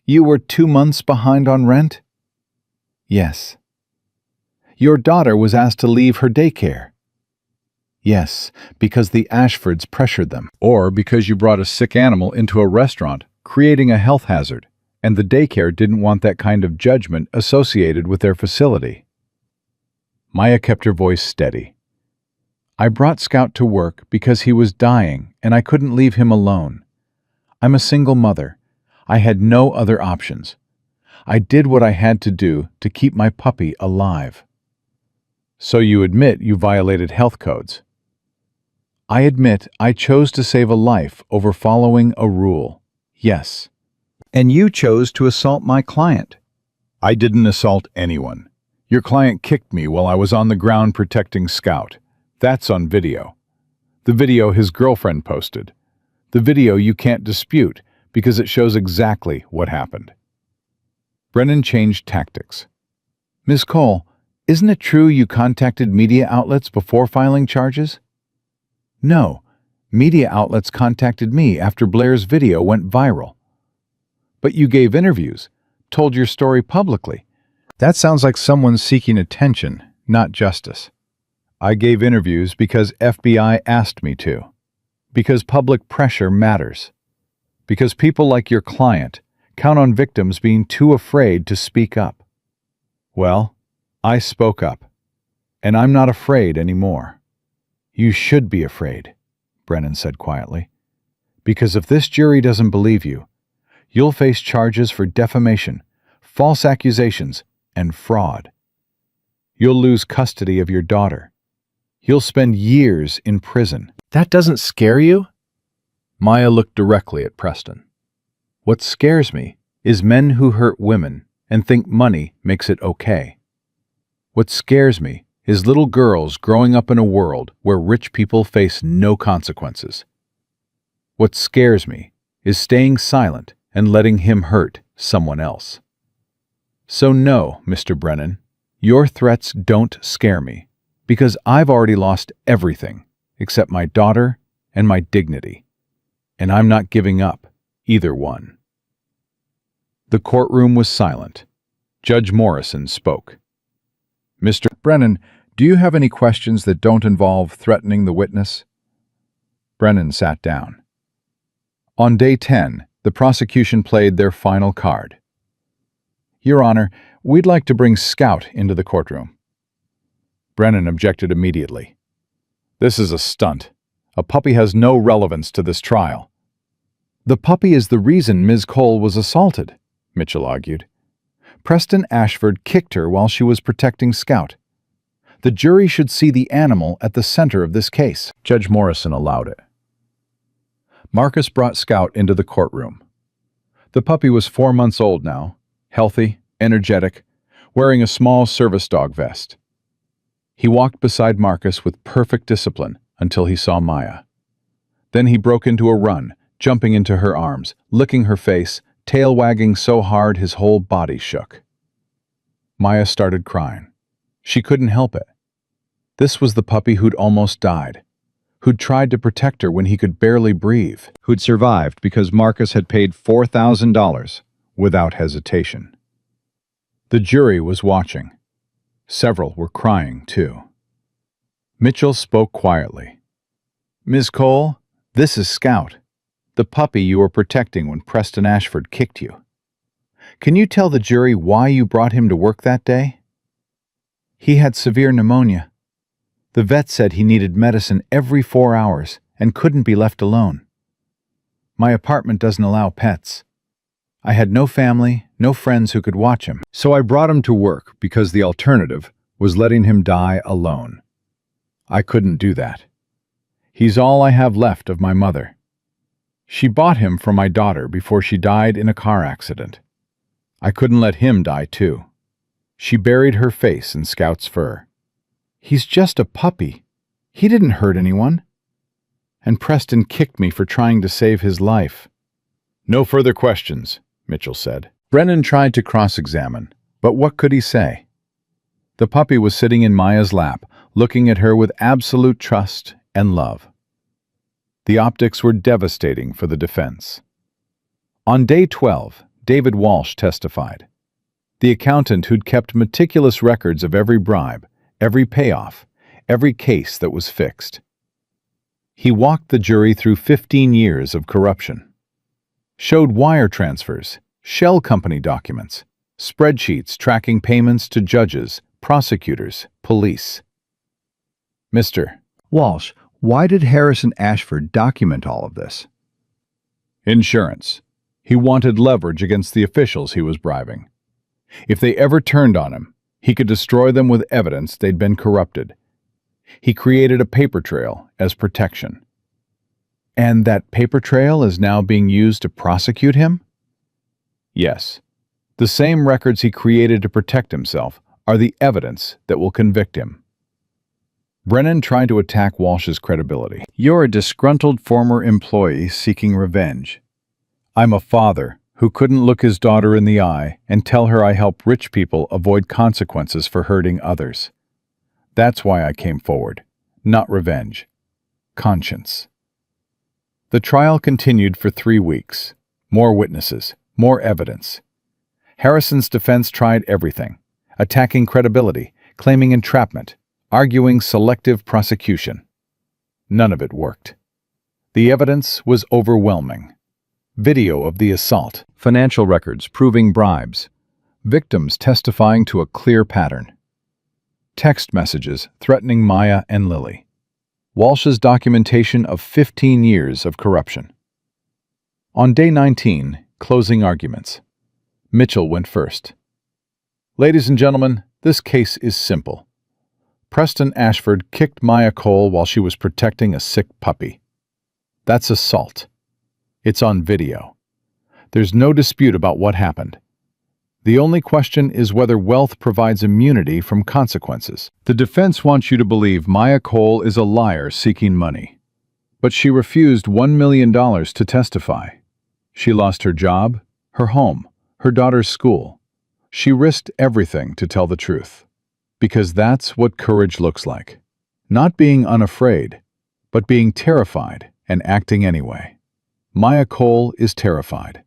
You were 2 months behind on rent? Yes. Your daughter was asked to leave her daycare? Yes, because the Ashfords pressured them. Or because you brought a sick animal into a restaurant, creating a health hazard, and the daycare didn't want that kind of judgment associated with their facility. Maya kept her voice steady. I brought Scout to work because he was dying and I couldn't leave him alone. I'm a single mother. I had no other options. I did what I had to do to keep my puppy alive. So you admit you violated health codes? I admit I chose to save a life over following a rule. Yes. And you chose to assault my client. I didn't assault anyone. Your client kicked me while I was on the ground protecting Scout. That's on video. The video his girlfriend posted. The video you can't dispute because it shows exactly what happened. Brennan changed tactics. Ms. Cole, isn't it true you contacted media outlets before filing charges? No, media outlets contacted me after Blair's video went viral. But you gave interviews, told your story publicly. That sounds like someone seeking attention, not justice. I gave interviews because FBI asked me to. Because public pressure matters. Because people like your client count on victims being too afraid to speak up. Well, I spoke up. And I'm not afraid anymore. You should be afraid, Brennan said quietly. Because if this jury doesn't believe you, you'll face charges for defamation, false accusations, and fraud. You'll lose custody of your daughter. You'll spend years in prison. That doesn't scare you? Maya looked directly at Preston. What scares me is men who hurt women and think money makes it okay. What scares me is little girls growing up in a world where rich people face no consequences. What scares me is staying silent and letting him hurt someone else. So no, Mr. Brennan, your threats don't scare me. Because I've already lost everything except my daughter and my dignity. And I'm not giving up either one. The courtroom was silent. Judge Morrison spoke. Mr. Brennan, do you have any questions that don't involve threatening the witness? Brennan sat down. On day 10, the prosecution played their final card. Your Honor, we'd like to bring Scout into the courtroom. Brennan objected immediately. This is a stunt. A puppy has no relevance to this trial. The puppy is the reason Ms. Cole was assaulted, Mitchell argued. Preston Ashford kicked her while she was protecting Scout. The jury should see the animal at the center of this case. Judge Morrison allowed it. Marcus brought Scout into the courtroom. The puppy was 4 months old now, healthy, energetic, wearing a small service dog vest. He walked beside Marcus with perfect discipline until he saw Maya. Then he broke into a run, jumping into her arms, licking her face, tail wagging so hard his whole body shook. Maya started crying. She couldn't help it. This was the puppy who'd almost died, who'd tried to protect her when he could barely breathe, who'd survived because Marcus had paid $4,000 without hesitation. The jury was watching. Several were crying, too. Mitchell spoke quietly. Ms. Cole, this is Scout, the puppy you were protecting when Preston Ashford kicked you. Can you tell the jury why you brought him to work that day? He had severe pneumonia. The vet said he needed medicine every 4 hours and couldn't be left alone. My apartment doesn't allow pets. I had no family, no friends who could watch him, so I brought him to work because the alternative was letting him die alone. I couldn't do that. He's all I have left of my mother. She bought him for my daughter before she died in a car accident. I couldn't let him die too. She buried her face in Scout's fur. He's just a puppy. He didn't hurt anyone. And Preston kicked me for trying to save his life. No further questions, Mitchell said. Brennan tried to cross-examine, but what could he say? The puppy was sitting in Maya's lap, looking at her with absolute trust and love. The optics were devastating for the defense. On day 12, David Walsh testified. The accountant who'd kept meticulous records of every bribe, every payoff, every case that was fixed. He walked the jury through 15 years of corruption. Showed wire transfers, shell company documents, spreadsheets tracking payments to judges, prosecutors, police. Mr. Walsh, why did Harrison Ashford document all of this? Insurance. He wanted leverage against the officials he was bribing. If they ever turned on him, he could destroy them with evidence they'd been corrupted. He created a paper trail as protection. And that paper trail is now being used to prosecute him? Yes. The same records he created to protect himself are the evidence that will convict him. Brennan tried to attack Walsh's credibility. You're a disgruntled former employee seeking revenge. I'm a father who couldn't look his daughter in the eye and tell her I help rich people avoid consequences for hurting others. That's why I came forward. Not revenge. Conscience. The trial continued for 3 weeks. More witnesses, more evidence. Harrison's defense tried everything, attacking credibility, claiming entrapment, arguing selective prosecution. None of it worked. The evidence was overwhelming. Video of the assault, financial records proving bribes, victims testifying to a clear pattern, text messages threatening Maya and Lily, Walsh's documentation of 15 years of corruption. On day 19, closing arguments. Mitchell went first. Ladies and gentlemen, this case is simple. Preston Ashford kicked Maya Cole while she was protecting a sick puppy. That's assault. It's on video. There's no dispute about what happened. The only question is whether wealth provides immunity from consequences. The defense wants you to believe Maya Cole is a liar seeking money. But she refused $1 million to testify. She lost her job, her home, her daughter's school. She risked everything to tell the truth. Because that's what courage looks like. Not being unafraid, but being terrified and acting anyway. Maya Cole is terrified.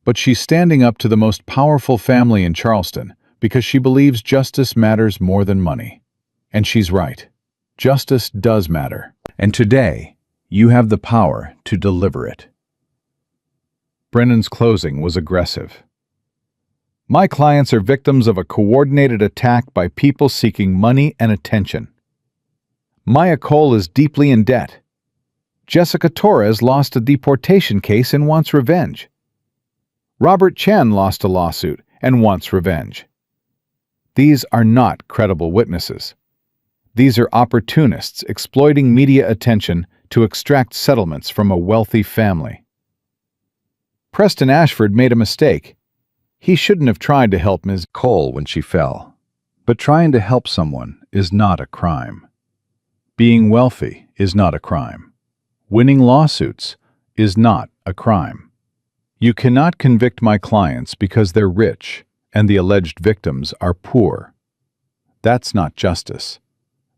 But she's standing up to the most powerful family in Charleston because she believes justice matters more than money. And she's right. Justice does matter. And today, you have the power to deliver it. Brennan's closing was aggressive. My clients are victims of a coordinated attack by people seeking money and attention. Maya Cole is deeply in debt. Jessica Torres lost a deportation case and wants revenge. Robert Chen lost a lawsuit and wants revenge. These are not credible witnesses. These are opportunists exploiting media attention to extract settlements from a wealthy family. Preston Ashford made a mistake. He shouldn't have tried to help Ms. Cole when she fell. But trying to help someone is not a crime. Being wealthy is not a crime. Winning lawsuits is not a crime. You cannot convict my clients because they're rich and the alleged victims are poor. That's not justice.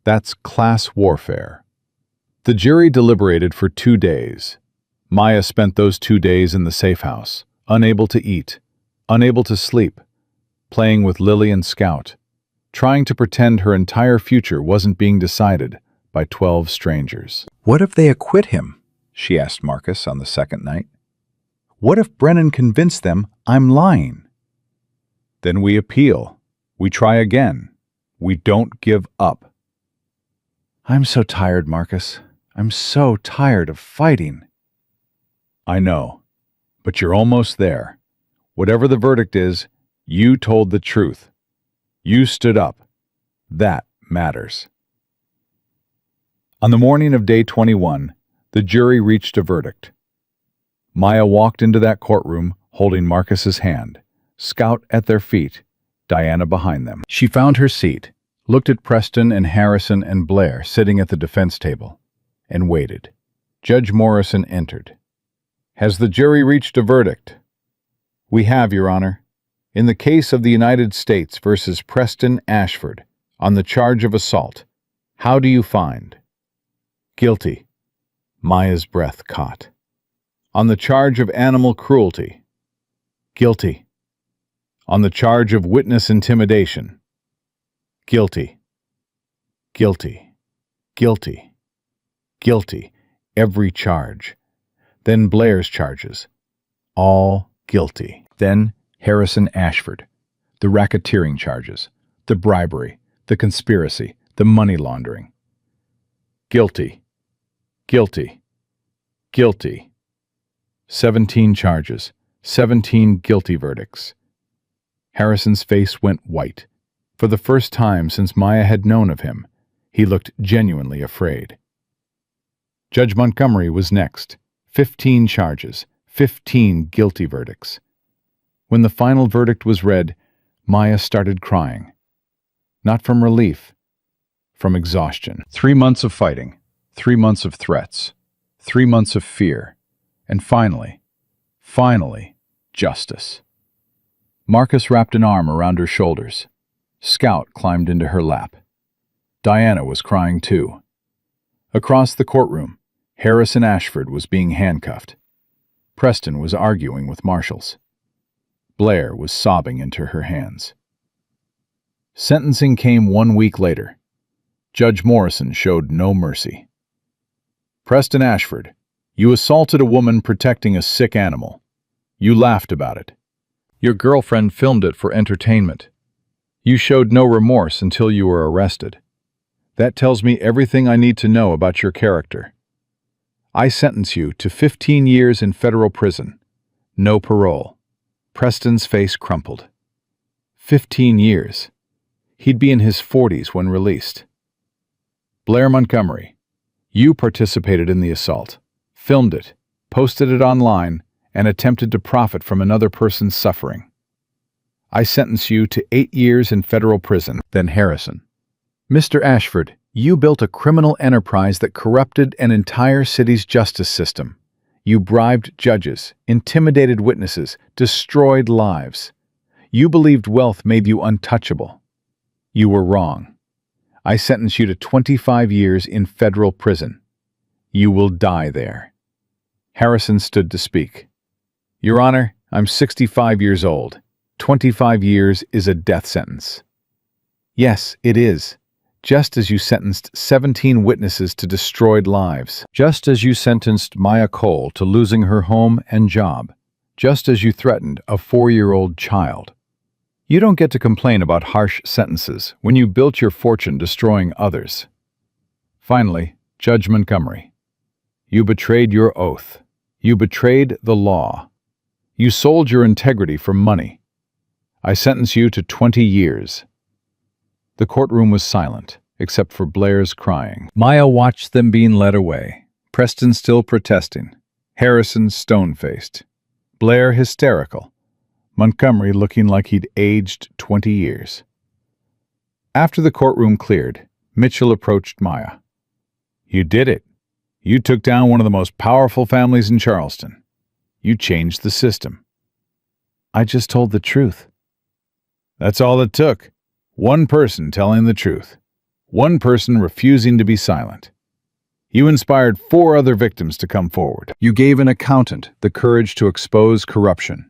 That's class warfare. The jury deliberated for 2 days. Maya spent those 2 days in the safe house, unable to eat, unable to sleep, playing with Lily and Scout, trying to pretend her entire future wasn't being decided by 12 strangers. What if they acquit him? She asked Marcus on the second night. What if Brennan convinced them I'm lying? Then we appeal. We try again. We don't give up. I'm so tired, Marcus. I'm so tired of fighting. I know, but you're almost there. Whatever the verdict is, you told the truth. You stood up. That matters. On the morning of day 21, the jury reached a verdict. Maya walked into that courtroom holding Marcus's hand, Scout at their feet, Diana behind them. She found her seat, looked at Preston and Harrison and Blair sitting at the defense table, and waited. Judge Morrison entered. "Has the jury reached a verdict?" "We have, Your Honor. In the case of the United States versus Preston Ashford, on the charge of assault, how do you find?" "Guilty." Maya's breath caught. "On the charge of animal cruelty?" "Guilty." "On the charge of witness intimidation?" "Guilty." Guilty. Guilty. Guilty. Every charge. Then Blair's charges. All guilty. Then Harrison Ashford. The racketeering charges, the bribery, the conspiracy, the money laundering. Guilty. Guilty. Guilty. 17 charges, 17 guilty verdicts. Harrison's face went white. For the first time since Maya had known of him, he looked genuinely afraid. Judge Montgomery was next. 15 charges, 15 guilty verdicts. When the final verdict was read, Maya started crying. Not from relief, from exhaustion. 3 months of fighting, 3 months of threats, 3 months of fear, and finally, justice. Marcus wrapped an arm around her shoulders. Scout climbed into her lap. Diana was crying too. Across the courtroom, Harrison Ashford was being handcuffed. Preston was arguing with marshals. Blair was sobbing into her hands. Sentencing came 1 week later. Judge Morrison showed no mercy. "Preston Ashford, you assaulted a woman protecting a sick animal. You laughed about it. Your girlfriend filmed it for entertainment. You showed no remorse until you were arrested. That tells me everything I need to know about your character. I sentence you to 15 years in federal prison. No parole." Preston's face crumpled. 15 years. He'd be in his 40s when released. "Blair Montgomery, you participated in the assault, filmed it, posted it online, and attempted to profit from another person's suffering. I sentence you to 8 years in federal prison." Then Harrison. "Mr. Ashford, you built a criminal enterprise that corrupted an entire city's justice system. You bribed judges, intimidated witnesses, destroyed lives. You believed wealth made you untouchable. You were wrong. I sentence you to 25 years in federal prison. You will die there." Harrison stood to speak. "Your Honor, I'm 65 years old. 25 years is a death sentence." "Yes, it is. Just as you sentenced 17 witnesses to destroyed lives. Just as you sentenced Maya Cole to losing her home and job. Just as you threatened a 4-year-old child. You don't get to complain about harsh sentences when you built your fortune destroying others." Finally, Judge Montgomery. "You betrayed your oath. You betrayed the law. You sold your integrity for money. I sentence you to 20 years. The courtroom was silent, except for Blair's crying. Maya watched them being led away, Preston still protesting, Harrison stone-faced, Blair hysterical, Montgomery looking like he'd aged 20 years. After the courtroom cleared, Mitchell approached Maya. "You did it. You took down one of the most powerful families in Charleston. You changed the system." "I just told the truth." "That's all it took. One person telling the truth. One person refusing to be silent. You inspired 4 other victims to come forward. You gave an accountant the courage to expose corruption.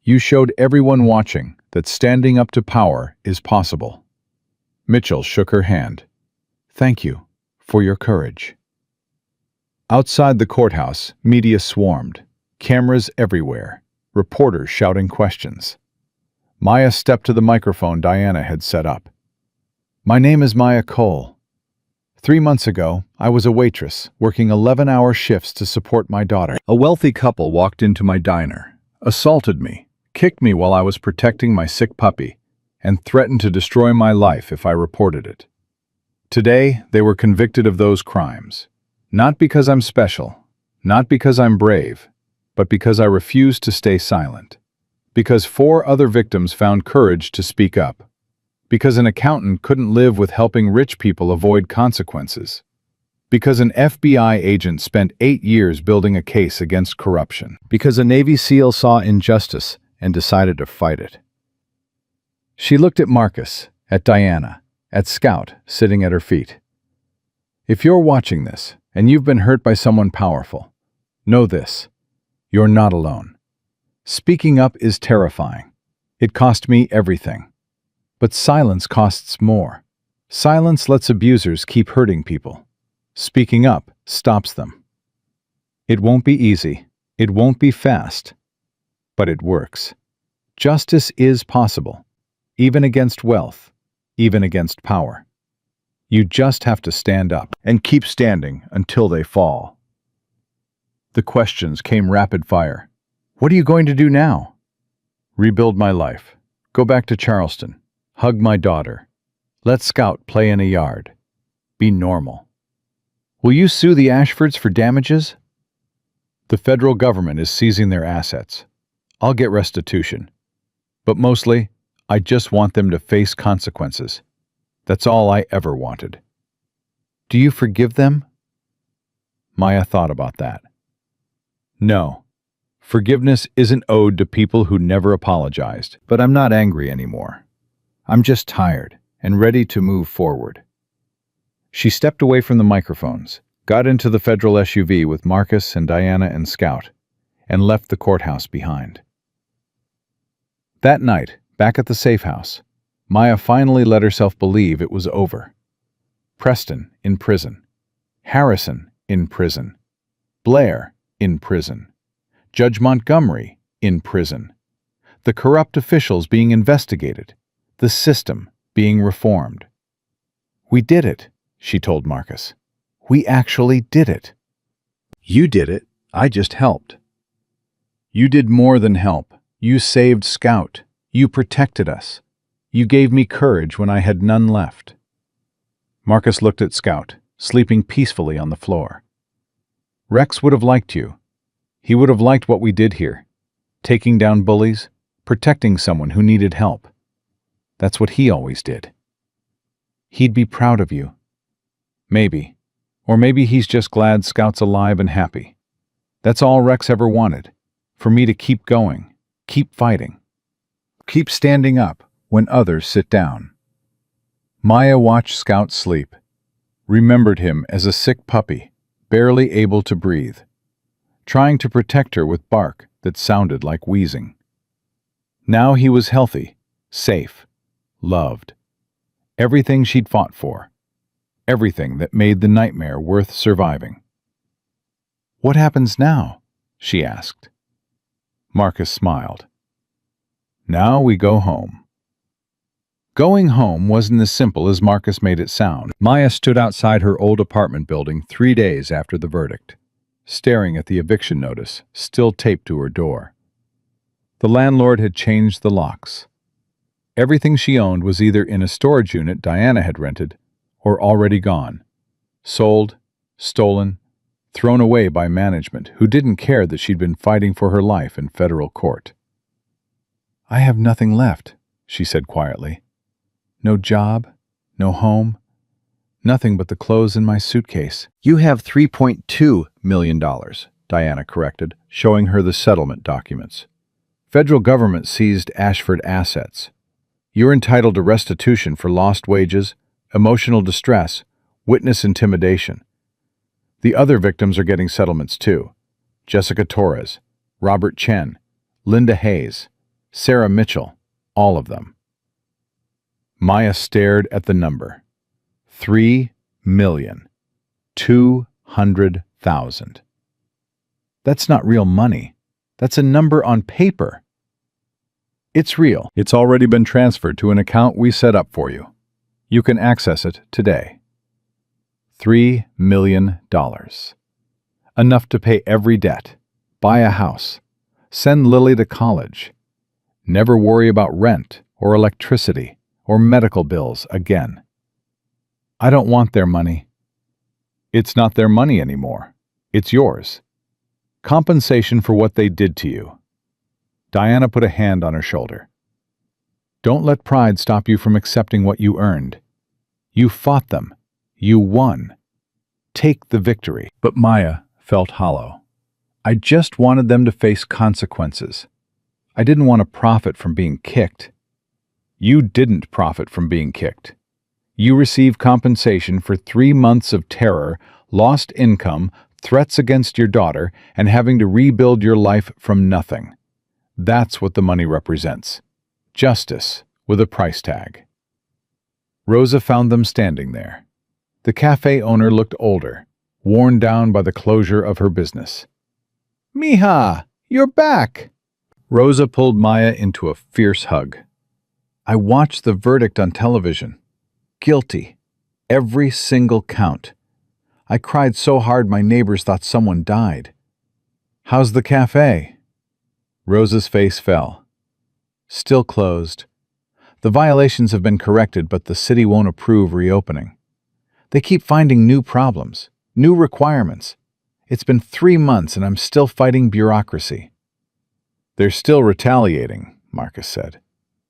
You showed everyone watching that standing up to power is possible." Mitchell shook her hand. "Thank you for your courage." Outside the courthouse, media swarmed, cameras everywhere, reporters shouting questions. Maya stepped to the microphone Diana had set up. "My name is Maya Cole. 3 months ago, I was a waitress, working 11-hour shifts to support my daughter. A wealthy couple walked into my diner, assaulted me, kicked me while I was protecting my sick puppy, and threatened to destroy my life if I reported it. Today, they were convicted of those crimes. Not because I'm special, not because I'm brave, but because I refused to stay silent. Because 4 other victims found courage to speak up. Because an accountant couldn't live with helping rich people avoid consequences. Because an FBI agent spent 8 years building a case against corruption. Because a Navy SEAL saw injustice and decided to fight it. She looked at Marcus, at Diana, at Scout sitting at her feet. If you're watching this, and you've been hurt by someone powerful, know this: you're not alone. Speaking up is terrifying. It cost me everything. But silence costs more. Silence lets abusers keep hurting people. Speaking up stops them. It won't be easy. It won't be fast. But it works. Justice is possible, even against wealth, even against power. You just have to stand up and keep standing until they fall. The questions came rapid fire. What are you going to do now? Rebuild my life. Go back to Charleston. Hug my daughter. Let Scout play in a yard. Be normal. Will you sue the Ashfords for damages? The federal government is seizing their assets. I'll get restitution. But mostly, I just want them to face consequences. That's all I ever wanted. Do you forgive them? Maya thought about that. No. Forgiveness isn't owed to people who never apologized. But I'm not angry anymore. I'm just tired and ready to move forward. She stepped away from the microphones, got into the federal SUV with Marcus and Diana and Scout, and left the courthouse behind. That night, back at the safe house, Maya finally let herself believe it was over. Preston in prison. Harrison in prison. Blair in prison. Judge Montgomery in prison. The corrupt officials being investigated. The system being reformed. We did it, she told Marcus. We actually did it. You did it. I just helped. You did more than help. You saved Scout. You protected us. You gave me courage when I had none left. Marcus looked at Scout, sleeping peacefully on the floor. Rex would have liked you. He would have liked what we did here. Taking down bullies, protecting someone who needed help. That's what he always did. He'd be proud of you. Maybe. Or maybe he's just glad Scout's alive and happy. That's all Rex ever wanted. For me to keep going, keep fighting. Keep standing up when others sit down. Maya watched Scout sleep, remembered him as a sick puppy, barely able to breathe, trying to protect her with bark that sounded like wheezing. Now he was healthy, safe, loved. Everything she'd fought for. Everything that made the nightmare worth surviving. What happens now? She asked. Marcus smiled. Now we go home. Going home wasn't as simple as Marcus made it sound. Maya stood outside her old apartment building 3 days after the verdict, staring at the eviction notice still taped to her door. The landlord had changed the locks. Everything she owned was either in a storage unit Diana had rented or already gone, sold, stolen, thrown away by management who didn't care that she'd been fighting for her life in federal court. I have nothing left, she said quietly. No job, no home, nothing but the clothes in my suitcase. You have $3.2 million, Diana corrected, showing her the settlement documents. Federal government seized Ashford assets. You're entitled to restitution for lost wages, emotional distress, witness intimidation. The other victims are getting settlements too. Jessica Torres, Robert Chen, Linda Hayes, Sarah Mitchell, all of them. Maya stared at the number. 3,200,000. That's not real money. That's a number on paper. It's real. It's already been transferred to an account we set up for you. You can access it today. $3 million. Enough to pay every debt, buy a house, send Lily to college, never worry about rent or electricity or medical bills again. I don't want their money. It's not their money anymore. It's yours. Compensation for what they did to you. Diana put a hand on her shoulder. Don't let pride stop you from accepting what you earned. You fought them. You won. Take the victory. But Maya felt hollow. I just wanted them to face consequences. I didn't want to profit from being kicked. You didn't profit from being kicked. You received compensation for 3 months of terror, lost income, threats against your daughter, and having to rebuild your life from nothing. That's what the money represents. Justice with a price tag. Rosa found them standing there. The cafe owner looked older, worn down by the closure of her business. Mija, you're back! Rosa pulled Maya into a fierce hug. I watched the verdict on television. Guilty. Every single count. I cried so hard my neighbors thought someone died. How's the cafe? Rosa's face fell. Still closed. The violations have been corrected, but the city won't approve reopening. They keep finding new problems, new requirements. It's been 3 months and I'm still fighting bureaucracy. They're still retaliating, Marcus said.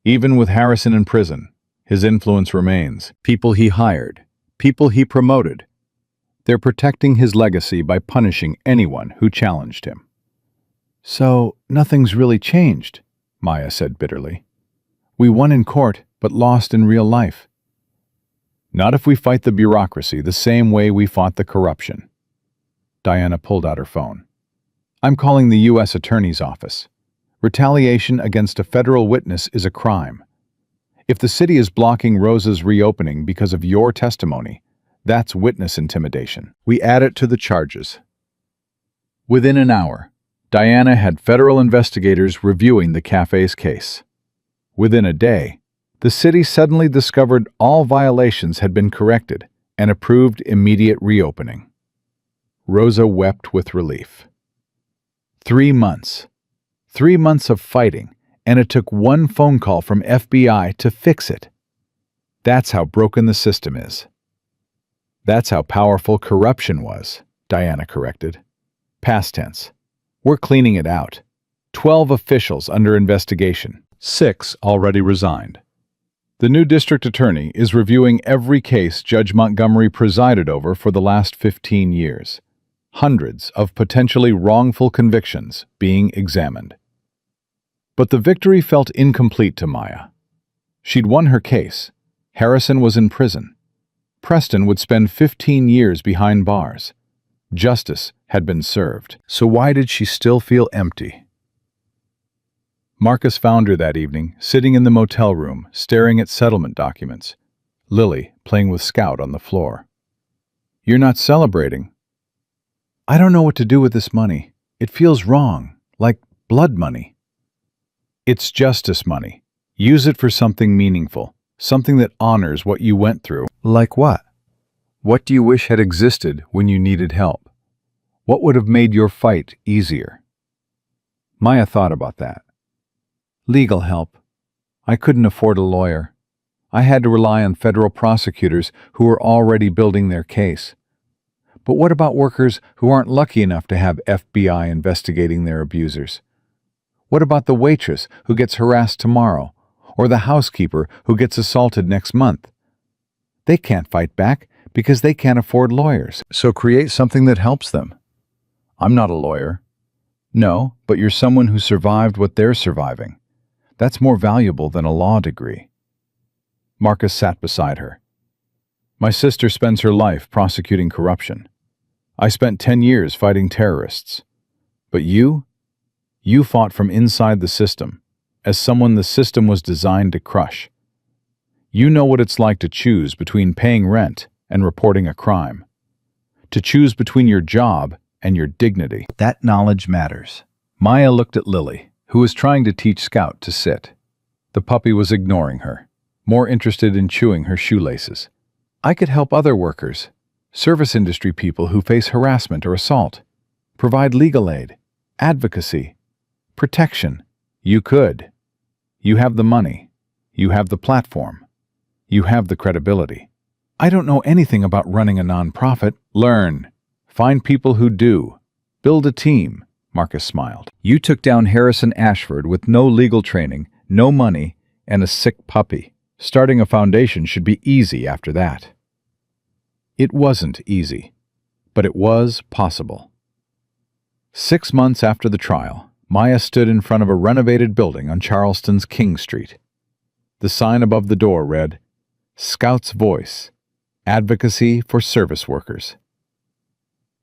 Even with Harrison in prison, his influence remains. People he hired, people he promoted. They're protecting his legacy by punishing anyone who challenged him. So, nothing's really changed, Maya said bitterly. We won in court, but lost in real life. Not if we fight the bureaucracy the same way we fought the corruption. Diana pulled out her phone. I'm calling the U.S. Attorney's Office. Retaliation against a federal witness is a crime. If the city is blocking Rosa's reopening because of your testimony, that's witness intimidation. We add it to the charges. Within an hour, Diana had federal investigators reviewing the cafe's case. Within a day, the city suddenly discovered all violations had been corrected and approved immediate reopening. Rosa wept with relief. 3 months. 3 months of fighting, and it took one phone call from FBI to fix it. That's how broken the system is. That's how powerful corruption was, Diana corrected. Past tense. We're cleaning it out. 12 officials under investigation. 6 already resigned. The new district attorney is reviewing every case Judge Montgomery presided over for the last 15 years. Hundreds of potentially wrongful convictions being examined. But the victory felt incomplete to Maya. She'd won her case. Harrison was in prison. Preston would spend 15 years behind bars. Justice had been served. So why did she still feel empty? Marcus found her that evening, sitting in the motel room, staring at settlement documents. Lily playing with Scout on the floor. You're not celebrating. I don't know what to do with this money. It feels wrong, like blood money. It's justice money. Use it for something meaningful, something that honors what you went through. Like what? What do you wish had existed when you needed help? What would have made your fight easier? Maya thought about that. Legal help. I couldn't afford a lawyer. I had to rely on federal prosecutors who were already building their case. But what about workers who aren't lucky enough to have FBI investigating their abusers? What about the waitress who gets harassed tomorrow, or the housekeeper who gets assaulted next month? They can't fight back because they can't afford lawyers. So create something that helps them. I'm not a lawyer. No, but you're someone who survived what they're surviving. That's more valuable than a law degree. Marcus sat beside her. My sister spends her life prosecuting corruption. I spent 10 years fighting terrorists. But you fought from inside the system, as someone the system was designed to crush. You know what it's like to choose between paying rent and reporting a crime. To choose between your job and your dignity. That knowledge matters. Maya looked at Lily, who was trying to teach Scout to sit. The puppy was ignoring her, more interested in chewing her shoelaces. I could help other workers, service industry people who face harassment or assault, provide legal aid, advocacy, protection. You could. You have the money. You have the platform. You have the credibility. I don't know anything about running a nonprofit. Learn. Find people who do. Build a team. Marcus smiled. You took down Harrison Ashford with no legal training, no money, and a sick puppy. Starting a foundation should be easy after that. It wasn't easy, but it was possible. 6 months after the trial, Maya stood in front of a renovated building on Charleston's King Street. The sign above the door read, Scout's Voice, Advocacy for Service Workers.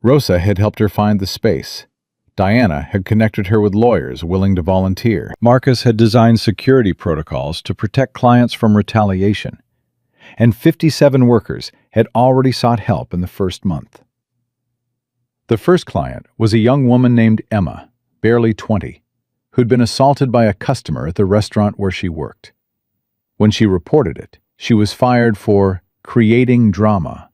Rosa had helped her find the space. Diana had connected her with lawyers willing to volunteer. Marcus had designed security protocols to protect clients from retaliation. And 57 workers had already sought help in the first month. The first client was a young woman named Emma, barely 20, who'd been assaulted by a customer at the restaurant where she worked. When she reported it, she was fired for creating drama.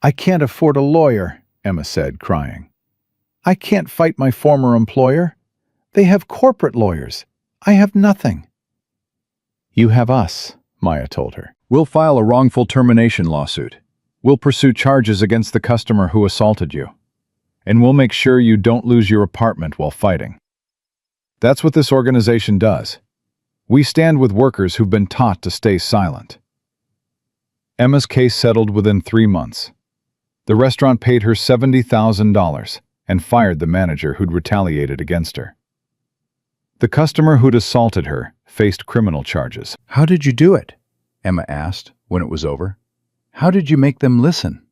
I can't afford a lawyer, Emma said, crying. I can't fight my former employer. They have corporate lawyers. I have nothing. You have us, Maya told her. We'll file a wrongful termination lawsuit. We'll pursue charges against the customer who assaulted you. And we'll make sure you don't lose your apartment while fighting. That's what this organization does. We stand with workers who've been taught to stay silent. Emma's case settled within 3 months. The restaurant paid her $70,000 and fired the manager who'd retaliated against her. The customer who'd assaulted her faced criminal charges. How did you do it? Emma asked when it was over. How did you make them listen?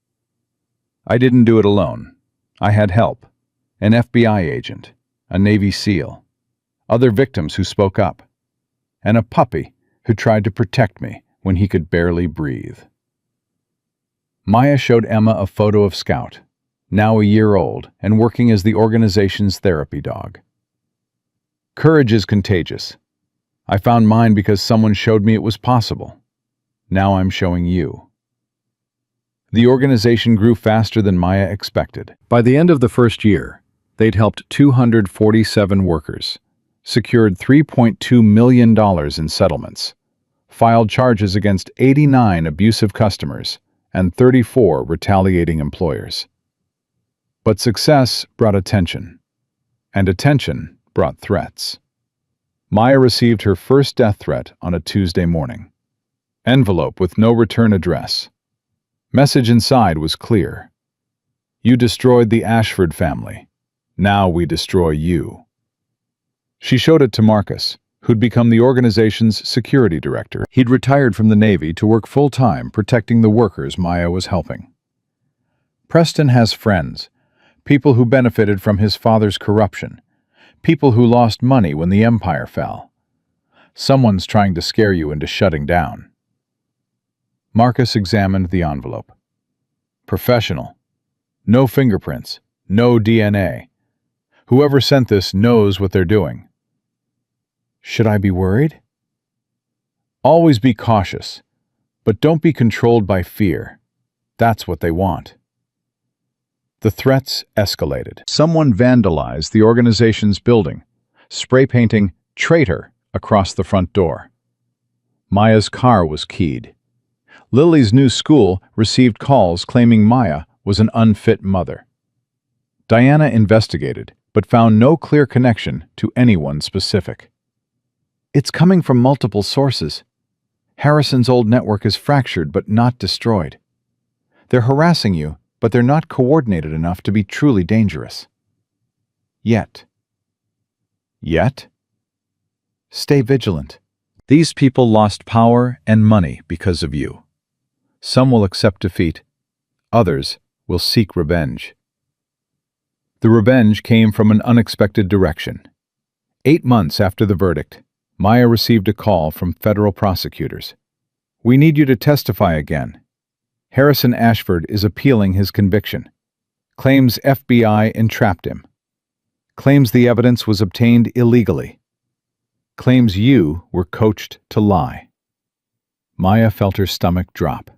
I didn't do it alone. I had help. An FBI agent, a Navy SEAL, other victims who spoke up, and a puppy who tried to protect me when he could barely breathe. Maya showed Emma a photo of Scout, now a year old and working as the organization's therapy dog. Courage is contagious. I found mine because someone showed me it was possible. Now I'm showing you. The organization grew faster than Maya expected. By the end of the first year, they'd helped 247 workers, secured $3.2 million in settlements, filed charges against 89 abusive customers and 34 retaliating employers. But success brought attention, and attention brought threats. Maya received her first death threat on a Tuesday morning. Envelope with no return address. Message inside was clear. You destroyed the Ashford family. Now we destroy you. She showed it to Marcus, who'd become the organization's security director. He'd retired from the Navy to work full-time protecting the workers Maya was helping. Preston has friends, people who benefited from his father's corruption, people who lost money when the empire fell. Someone's trying to scare you into shutting down. Marcus examined the envelope. Professional. No fingerprints. No DNA. Whoever sent this knows what they're doing. Should I be worried? Always be cautious, but don't be controlled by fear. That's what they want. The threats escalated. Someone vandalized the organization's building, spray painting "Traitor" across the front door. Maya's car was keyed. Lily's new school received calls claiming Maya was an unfit mother. Diana investigated, but found no clear connection to anyone specific. It's coming from multiple sources. Harrison's old network is fractured but not destroyed. They're harassing you, but they're not coordinated enough to be truly dangerous. Yet. Yet? Stay vigilant. These people lost power and money because of you. Some will accept defeat. Others will seek revenge. The revenge came from an unexpected direction. 8 months after the verdict, Maya received a call from federal prosecutors. We need you to testify again. Harrison Ashford is appealing his conviction. Claims FBI entrapped him. Claims the evidence was obtained illegally. Claims you were coached to lie. Maya felt her stomach drop.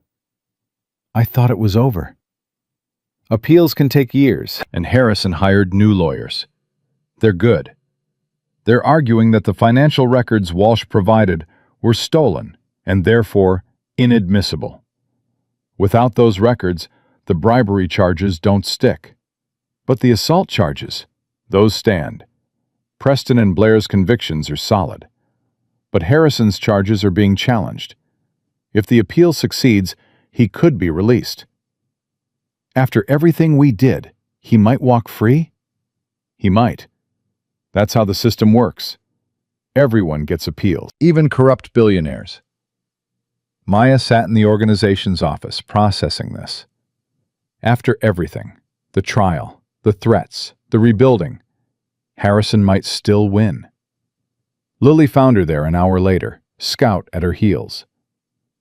I thought it was over. Appeals can take years, and Harrison hired new lawyers. They're good. They're arguing that the financial records Walsh provided were stolen and therefore inadmissible. Without those records, the bribery charges don't stick. But the assault charges, Those stand. Preston and Blair's convictions are solid. But Harrison's charges are being challenged. If the appeal succeeds, he could be released. After everything we did, he might walk free? He might. That's how the system works. Everyone gets appeals, even corrupt billionaires. Maya sat in the organization's office, processing this. After everything, the trial, the threats, the rebuilding, Harrison might still win. Lily found her there an hour later, Scout at her heels.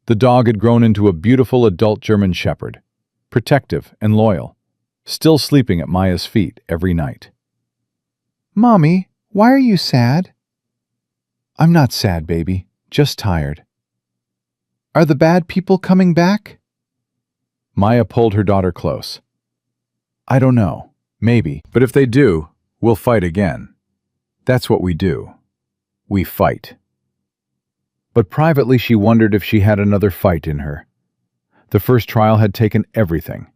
The dog had grown into a beautiful adult German shepherd, protective and loyal, still sleeping at Maya's feet every night. Mommy, why are you sad? I'm not sad, baby, just tired. Are the bad people coming back? Maya pulled her daughter close. I don't know, maybe, but if they do, we'll fight again. That's what we do. We fight. But privately she wondered if she had another fight in her. The first trial had taken everything.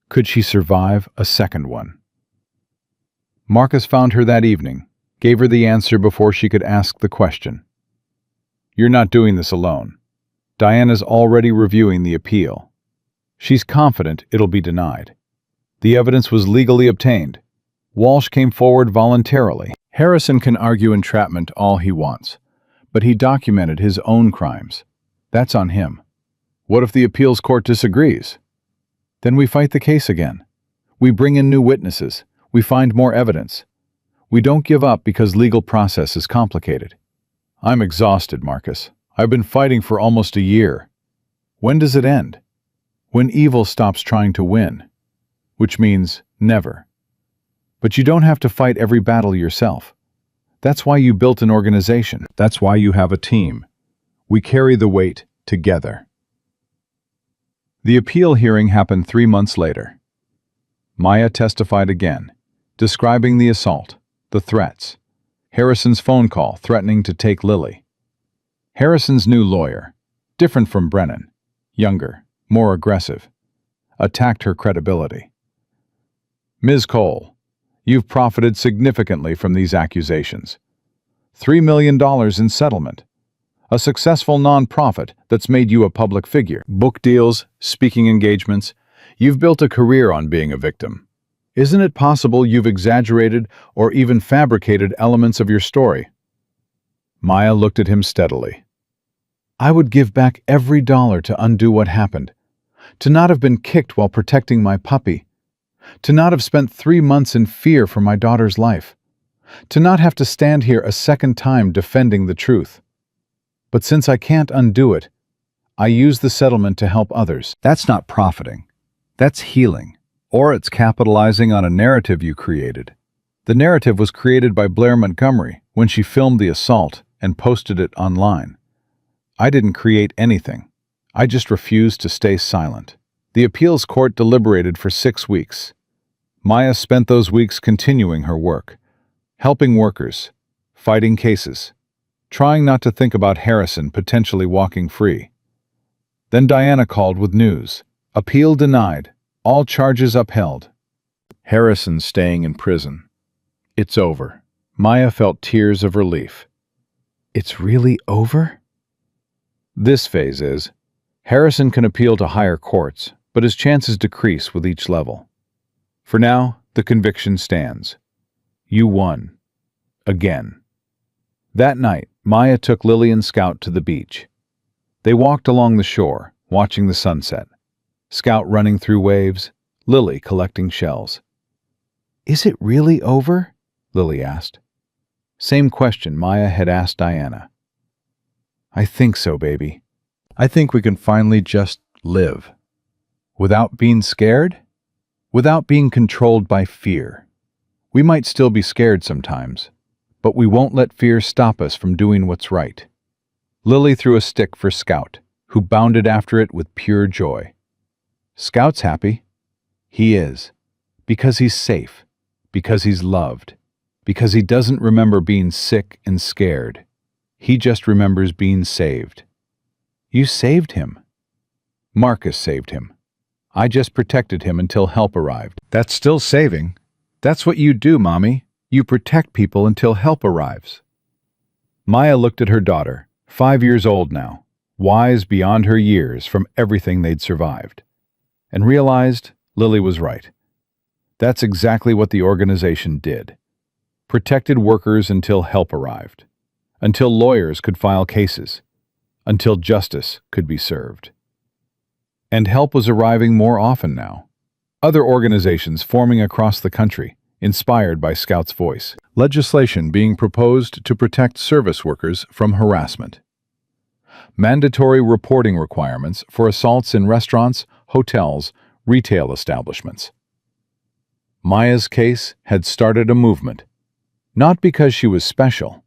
Could she survive a second one? Marcus found her that evening, gave her the answer before she could ask the question. You're not doing this alone. Diana's already reviewing the appeal. She's confident it'll be denied. The evidence was legally obtained. Walsh came forward voluntarily. Harrison can argue entrapment all he wants, but he documented his own crimes. That's on him. What if the appeals court disagrees? Then we fight the case again. We bring in new witnesses. We find more evidence. We don't give up because legal process is complicated. I'm exhausted, Marcus. I've been fighting for almost a year. When does it end? When evil stops trying to win. Which means never. But you don't have to fight every battle yourself. That's why you built an organization. That's why you have a team. We carry the weight together. The appeal hearing happened 3 months later. Maya testified again, describing the assault, the threats, Harrison's phone call threatening to take Lily. Harrison's new lawyer, different from Brennan, younger, more aggressive, attacked her credibility. Ms. Cole, you've profited significantly from these accusations. $3 million in settlement. A successful nonprofit that's made you a public figure. Book deals, speaking engagements. You've built a career on being a victim. Isn't it possible you've exaggerated or even fabricated elements of your story? Maya looked at him steadily. I would give back every dollar to undo what happened. To not have been kicked while protecting my puppy. To not have spent 3 months in fear for my daughter's life. To not have to stand here a second time defending the truth. But since I can't undo it, I use the settlement to help others. That's not profiting. That's healing. Or it's capitalizing on a narrative you created. The narrative was created by Blair Montgomery when she filmed the assault and posted it online. I didn't create anything. I just refused to stay silent. The appeals court deliberated for 6 weeks. Maya spent those weeks continuing her work, helping workers, fighting cases, trying not to think about Harrison potentially walking free. Then Diana called with news. Appeal denied. All charges upheld. Harrison staying in prison. It's over. Maya felt tears of relief. It's really over? This phase is, Harrison can appeal to higher courts, but his chances decrease with each level. For now, the conviction stands. You won. Again. That night, Maya took Lily and Scout to the beach. They walked along the shore, watching the sunset. Scout running through waves, Lily collecting shells. Is it really over? Lily asked. Same question Maya had asked Diana. I think so, baby. I think we can finally just live. Without being scared? Without being controlled by fear. We might still be scared sometimes, but we won't let fear stop us from doing what's right. Lily threw a stick for Scout, who bounded after it with pure joy. Scout's happy. He is. Because he's safe. Because he's loved. Because he doesn't remember being sick and scared. He just remembers being saved. You saved him. Marcus saved him. I just protected him until help arrived. That's still saving. That's what you do, Mommy. You protect people until help arrives. Maya looked at her daughter, 5 years old now, wise beyond her years from everything they'd survived, and realized Lily was right. That's exactly what the organization did. Protected workers until help arrived, until lawyers could file cases, until justice could be served. And help was arriving more often now. Other organizations forming across the country, inspired by Scout's voice. Legislation being proposed to protect service workers from harassment. Mandatory reporting requirements for assaults in restaurants, hotels, retail establishments. Maya's case had started a movement, not because she was special,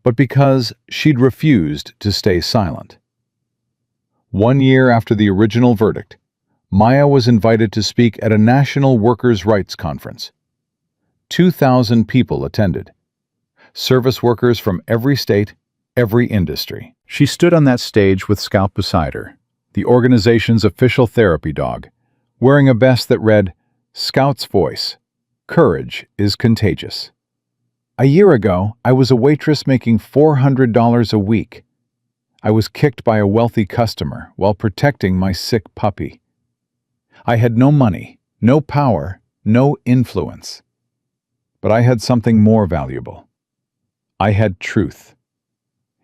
but because she'd refused to stay silent. 1 year after the original verdict, Maya was invited to speak at a national workers' rights conference. 2,000 people attended. Service workers from every state, every industry. She stood on that stage with Scout beside her, the organization's official therapy dog, wearing a vest that read, "Scout's Voice. Courage is contagious." A year ago, I was a waitress making $400 a week. I was kicked by a wealthy customer while protecting my sick puppy. I had no money, no power, no influence. But I had something more valuable. I had truth.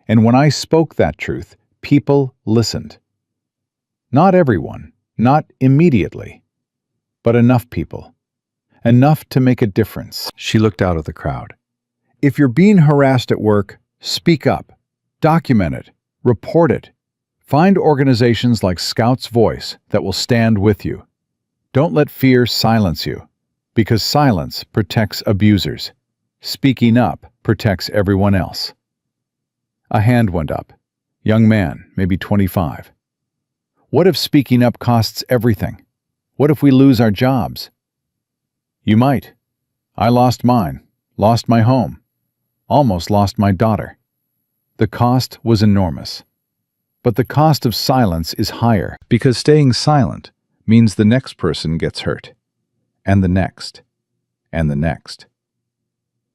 And when I spoke that truth, people listened. Not everyone, not immediately, but enough people. Enough to make a difference. She looked out at the crowd. If you're being harassed at work, speak up. Document it. Report it. Find organizations like Scout's Voice that will stand with you. Don't let fear silence you, because silence protects abusers. Speaking up protects everyone else. A hand went up. Young man, maybe 25. What if speaking up costs everything? What if we lose our jobs? You might. I lost mine, lost my home, almost lost my daughter. The cost was enormous. But the cost of silence is higher, because staying silent means the next person gets hurt, and the next, and the next.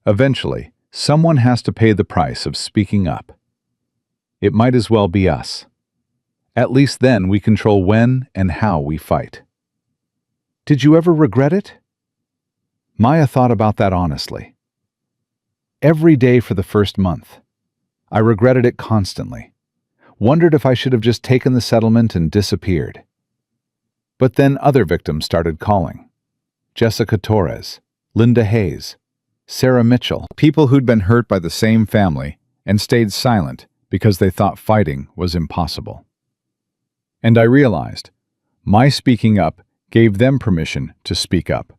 Eventually, someone has to pay the price of speaking up. It might as well be us. At least then we control when and how we fight. Did you ever regret it? Maya thought about that honestly. Every day for the first month. I regretted it constantly. Wondered if I should have just taken the settlement and disappeared. But then other victims started calling. Jessica Torres, Linda Hayes, Sarah Mitchell, people who'd been hurt by the same family and stayed silent because they thought fighting was impossible. And I realized, my speaking up gave them permission to speak up.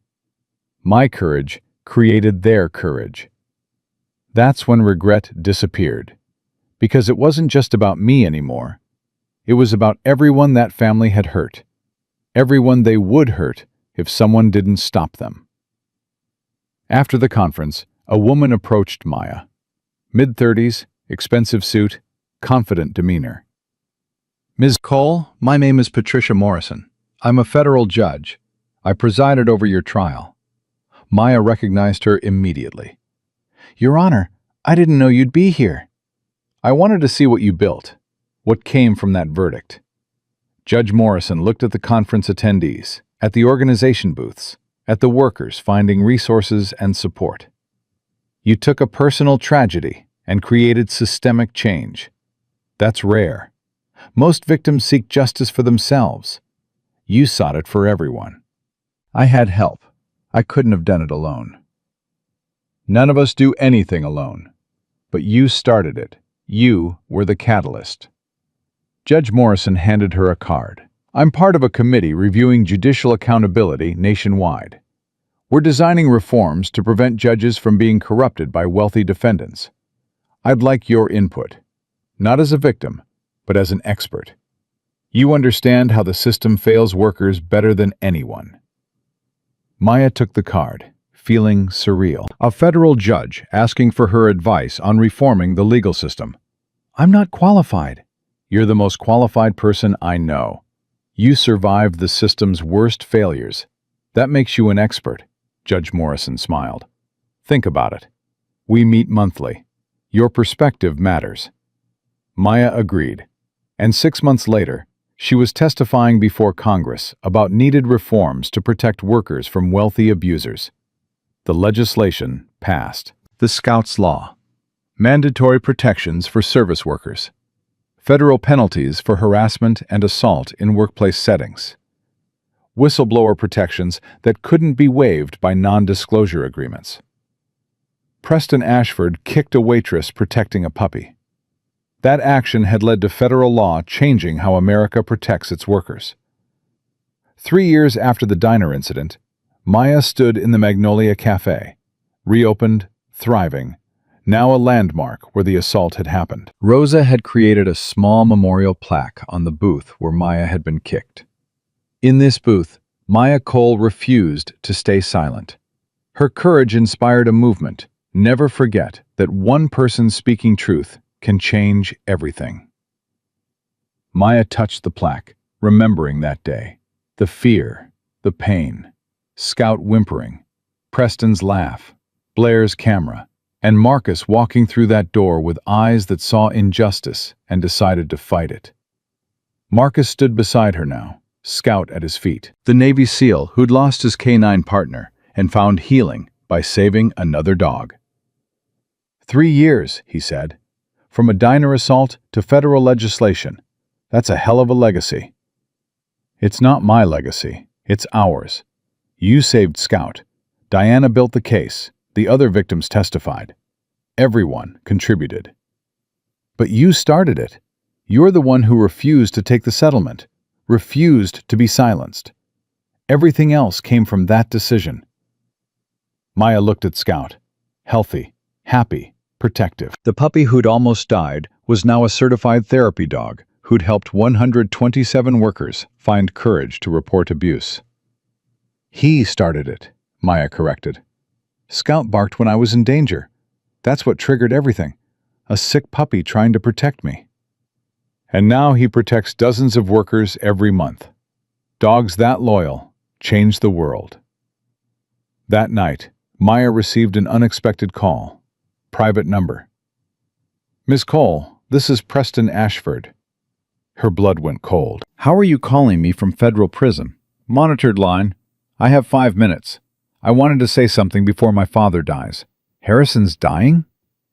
My courage created their courage. That's when regret disappeared, because it wasn't just about me anymore. It was about everyone that family had hurt, everyone they would hurt if someone didn't stop them. After the conference, a woman approached Maya. Mid-30s, expensive suit, confident demeanor. Ms. Cole, my name is Patricia Morrison. I'm a federal judge. I presided over your trial. Maya recognized her immediately. Your Honor, I didn't know you'd be here. I wanted to see what you built, what came from that verdict. Judge Morrison looked at the conference attendees, at the organization booths, at the workers finding resources and support. You took a personal tragedy and created systemic change. That's rare. Most victims seek justice for themselves. You sought it for everyone. I had help. I couldn't have done it alone. None of us do anything alone. But you started it. You were the catalyst. Judge Morrison handed her a card. I'm part of a committee reviewing judicial accountability nationwide. We're designing reforms to prevent judges from being corrupted by wealthy defendants. I'd like your input, not as a victim, but as an expert. You understand how the system fails workers better than anyone. Maya took the card, feeling surreal. A federal judge asking for her advice on reforming the legal system. I'm not qualified. You're the most qualified person I know. You survived the system's worst failures. That makes you an expert, Judge Morrison smiled. Think about it. We meet monthly. Your perspective matters." Maya agreed, and 6 months later, she was testifying before Congress about needed reforms to protect workers from wealthy abusers. The legislation passed. The Scouts Law. Mandatory protections for service workers. Federal penalties for harassment and assault in workplace settings. Whistleblower protections that couldn't be waived by non-disclosure agreements. Preston Ashford kicked a waitress protecting a puppy. That action had led to federal law changing how America protects its workers. 3 years after the diner incident, Maya stood in the Magnolia Cafe, reopened, thriving, now a landmark where the assault had happened. Rosa had created a small memorial plaque on the booth where Maya had been kicked. In this booth, Maya Cole refused to stay silent. Her courage inspired a movement. Never forget that one person speaking truth can change everything. Maya touched the plaque, remembering that day. The fear, the pain, Scout whimpering, Preston's laugh, Blair's camera, and Marcus walking through that door with eyes that saw injustice and decided to fight it. Marcus stood beside her now, Scout at his feet. The Navy SEAL who'd lost his canine partner and found healing by saving another dog. 3 years, he said. From a diner assault to federal legislation. That's a hell of a legacy. It's not my legacy. It's ours. You saved Scout. Diana built the case. The other victims testified. Everyone contributed. But you started it. You're the one who refused to take the settlement, refused to be silenced. Everything else came from that decision. Maya looked at Scout. Healthy, happy, protective. The puppy who'd almost died was now a certified therapy dog who'd helped 127 workers find courage to report abuse. He started it, Maya corrected. Scout barked when I was in danger. That's what triggered everything. A sick puppy trying to protect me. And now he protects dozens of workers every month. Dogs that loyal change the world. That night, Maya received an unexpected call. Private number. "Miss Cole, this is Preston Ashford." Her blood went cold. "How are you calling me from federal prison?" "Monitored line. I have 5 minutes. I wanted to say something before my father dies." "Harrison's dying?"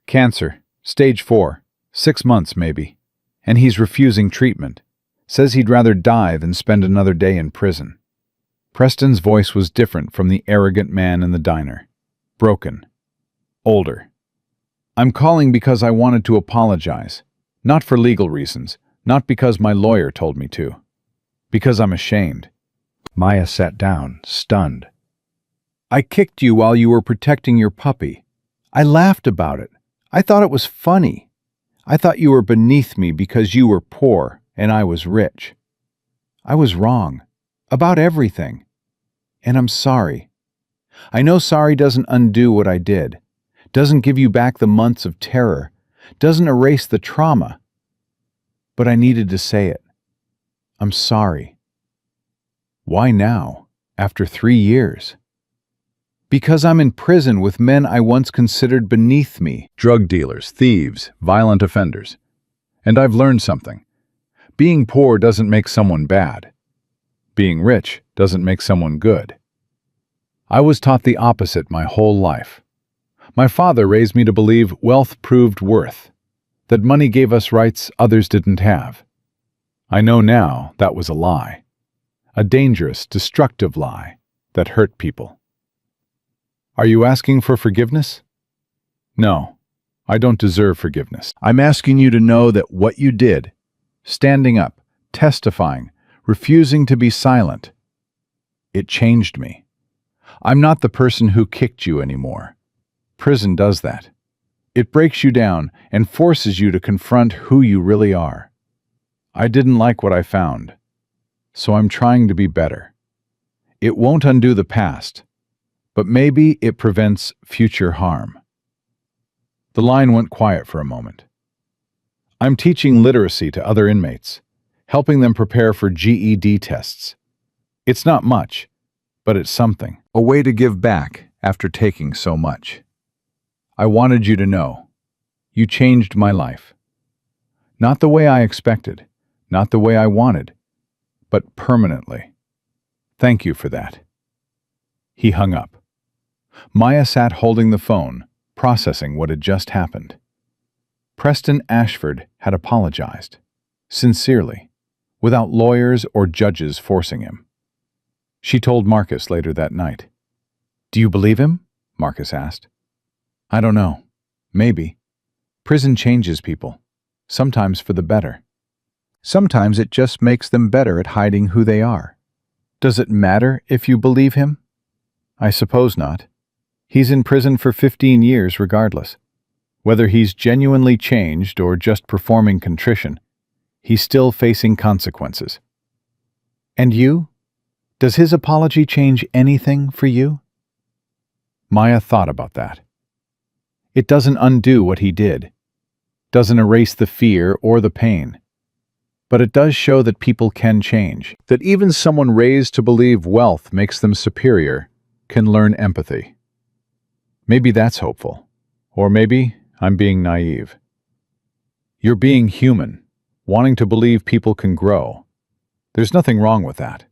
"Cancer. Stage 4. 6 months, maybe. And he's refusing treatment. Says he'd rather die than spend another day in prison." Preston's voice was different from the arrogant man in the diner. Broken. Older. "I'm calling because I wanted to apologize. Not for legal reasons. Not because my lawyer told me to. Because I'm ashamed." Maya sat down, stunned. "I kicked you while you were protecting your puppy. I laughed about it. I thought it was funny. I thought you were beneath me because you were poor and I was rich. I was wrong. About everything. And I'm sorry. I know sorry doesn't undo what I did. Doesn't give you back the months of terror. Doesn't erase the trauma. But I needed to say it. I'm sorry." "Why now, after 3 years?" "Because I'm in prison with men I once considered beneath me." Drug dealers, thieves, violent offenders. And I've learned something. Being poor doesn't make someone bad. Being rich doesn't make someone good. I was taught the opposite my whole life. My father raised me to believe wealth proved worth, that money gave us rights others didn't have. I know now that was a lie. A dangerous, destructive lie that hurt people. Are you asking for forgiveness? No, I don't deserve forgiveness. I'm asking you to know that what you did, standing up, testifying, refusing to be silent, it changed me. I'm not the person who kicked you anymore. Prison does that. It breaks you down and forces you to confront who you really are. I didn't like what I found, so I'm trying to be better. It won't undo the past, but maybe it prevents future harm. The line went quiet for a moment. I'm teaching literacy to other inmates, helping them prepare for GED tests. It's not much, but it's something. A way to give back after taking so much. I wanted you to know. You changed my life. Not the way I expected, not the way I wanted, but permanently. Thank you for that." He hung up. Maya sat holding the phone, processing what had just happened. Preston Ashford had apologized, sincerely, without lawyers or judges forcing him. She told Marcus later that night. "Do you believe him?" Marcus asked. "I don't know. Maybe. Prison changes people, sometimes for the better. Sometimes it just makes them better at hiding who they are. Does it matter if you believe him? I suppose not. He's in prison for 15 years regardless. Whether he's genuinely changed or just performing contrition, he's still facing consequences. And you? Does his apology change anything for you?" Maya thought about that. It doesn't undo what he did, doesn't erase the fear or the pain, but it does show that people can change, that even someone raised to believe wealth makes them superior can learn empathy. Maybe that's hopeful, or maybe I'm being naive. You're being human, wanting to believe people can grow. There's nothing wrong with that.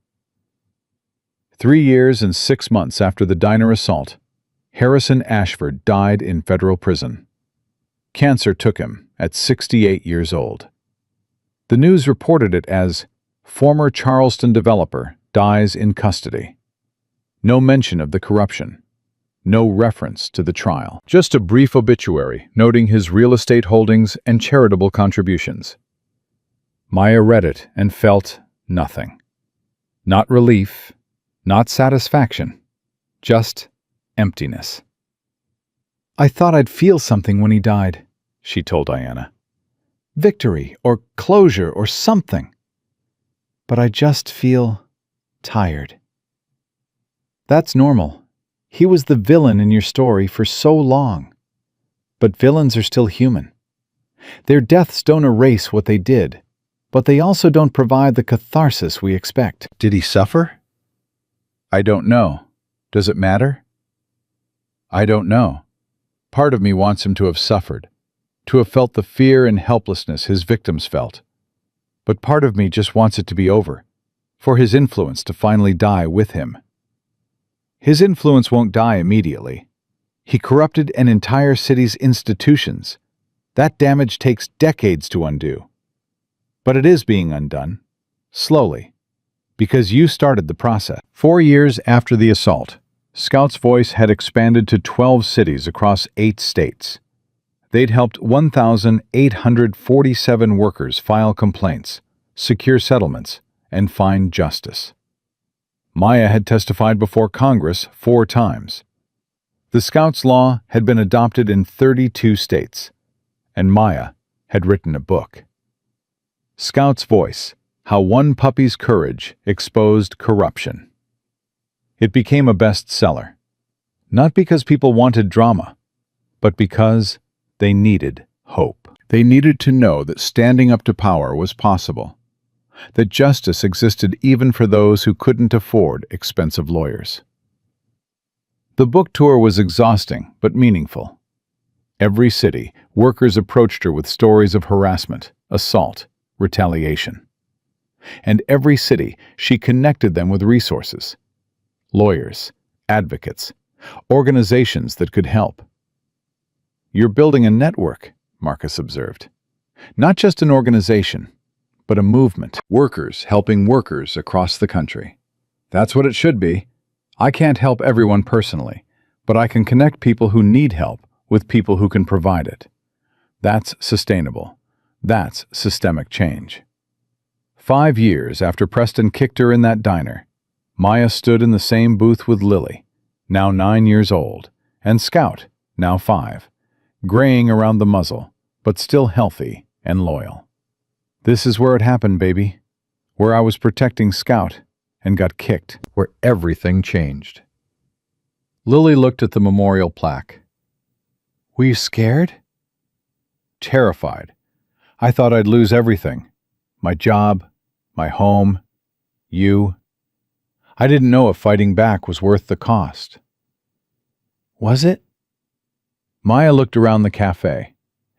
3 years and 6 months after the diner assault, Harrison Ashford died in federal prison. Cancer took him at 68 years old. The news reported it as "former Charleston developer dies in custody." No mention of the corruption. No reference to the trial. Just a brief obituary noting his real estate holdings and charitable contributions. Maya read it and felt nothing. Not relief, not satisfaction, just emptiness. "I thought I'd feel something when he died," she told Diana. "Victory or closure or something. But I just feel tired." "That's normal. He was the villain in your story for so long. But villains are still human. Their deaths don't erase what they did, but they also don't provide the catharsis we expect." Did he suffer? I don't know. Does it matter? I don't know. Part of me wants him to have suffered, to have felt the fear and helplessness his victims felt. But part of me just wants it to be over, for his influence to finally die with him. His influence won't die immediately. He corrupted an entire city's institutions. That damage takes decades to undo. But it is being undone, slowly, because you started the process. 4 years after the assault, Scout's voice had expanded to 12 cities across 8 states. They'd helped 1,847 workers file complaints, secure settlements, and find justice. Maya had testified before Congress 4 times. The Scouts' law had been adopted in 32 states, and Maya had written a book. Scout's Voice: How One Puppy's Courage Exposed Corruption. It became a bestseller, not because people wanted drama, but because they needed hope. They needed to know that standing up to power was possible, that justice existed even for those who couldn't afford expensive lawyers. The book tour was exhausting but meaningful. Every city, workers approached her with stories of harassment, assault, retaliation. And every city, she connected them with resources: lawyers, advocates, organizations that could help. "You're building a network," Marcus observed. "Not just an organization, but a movement. Workers helping workers across the country. That's what it should be. I can't help everyone personally, but I can connect people who need help with people who can provide it. That's sustainable. That's systemic change." 5 years after Preston kicked her in that diner, Maya stood in the same booth with Lily, now 9 years old, and Scout, now 5, graying around the muzzle, but still healthy and loyal. "This is where it happened, baby. Where I was protecting Scout and got kicked. Where everything changed." Lily looked at the memorial plaque. "Were you scared?" "Terrified. I thought I'd lose everything. My job, my home, you. I didn't know if fighting back was worth the cost." "Was it?" Maya looked around the cafe,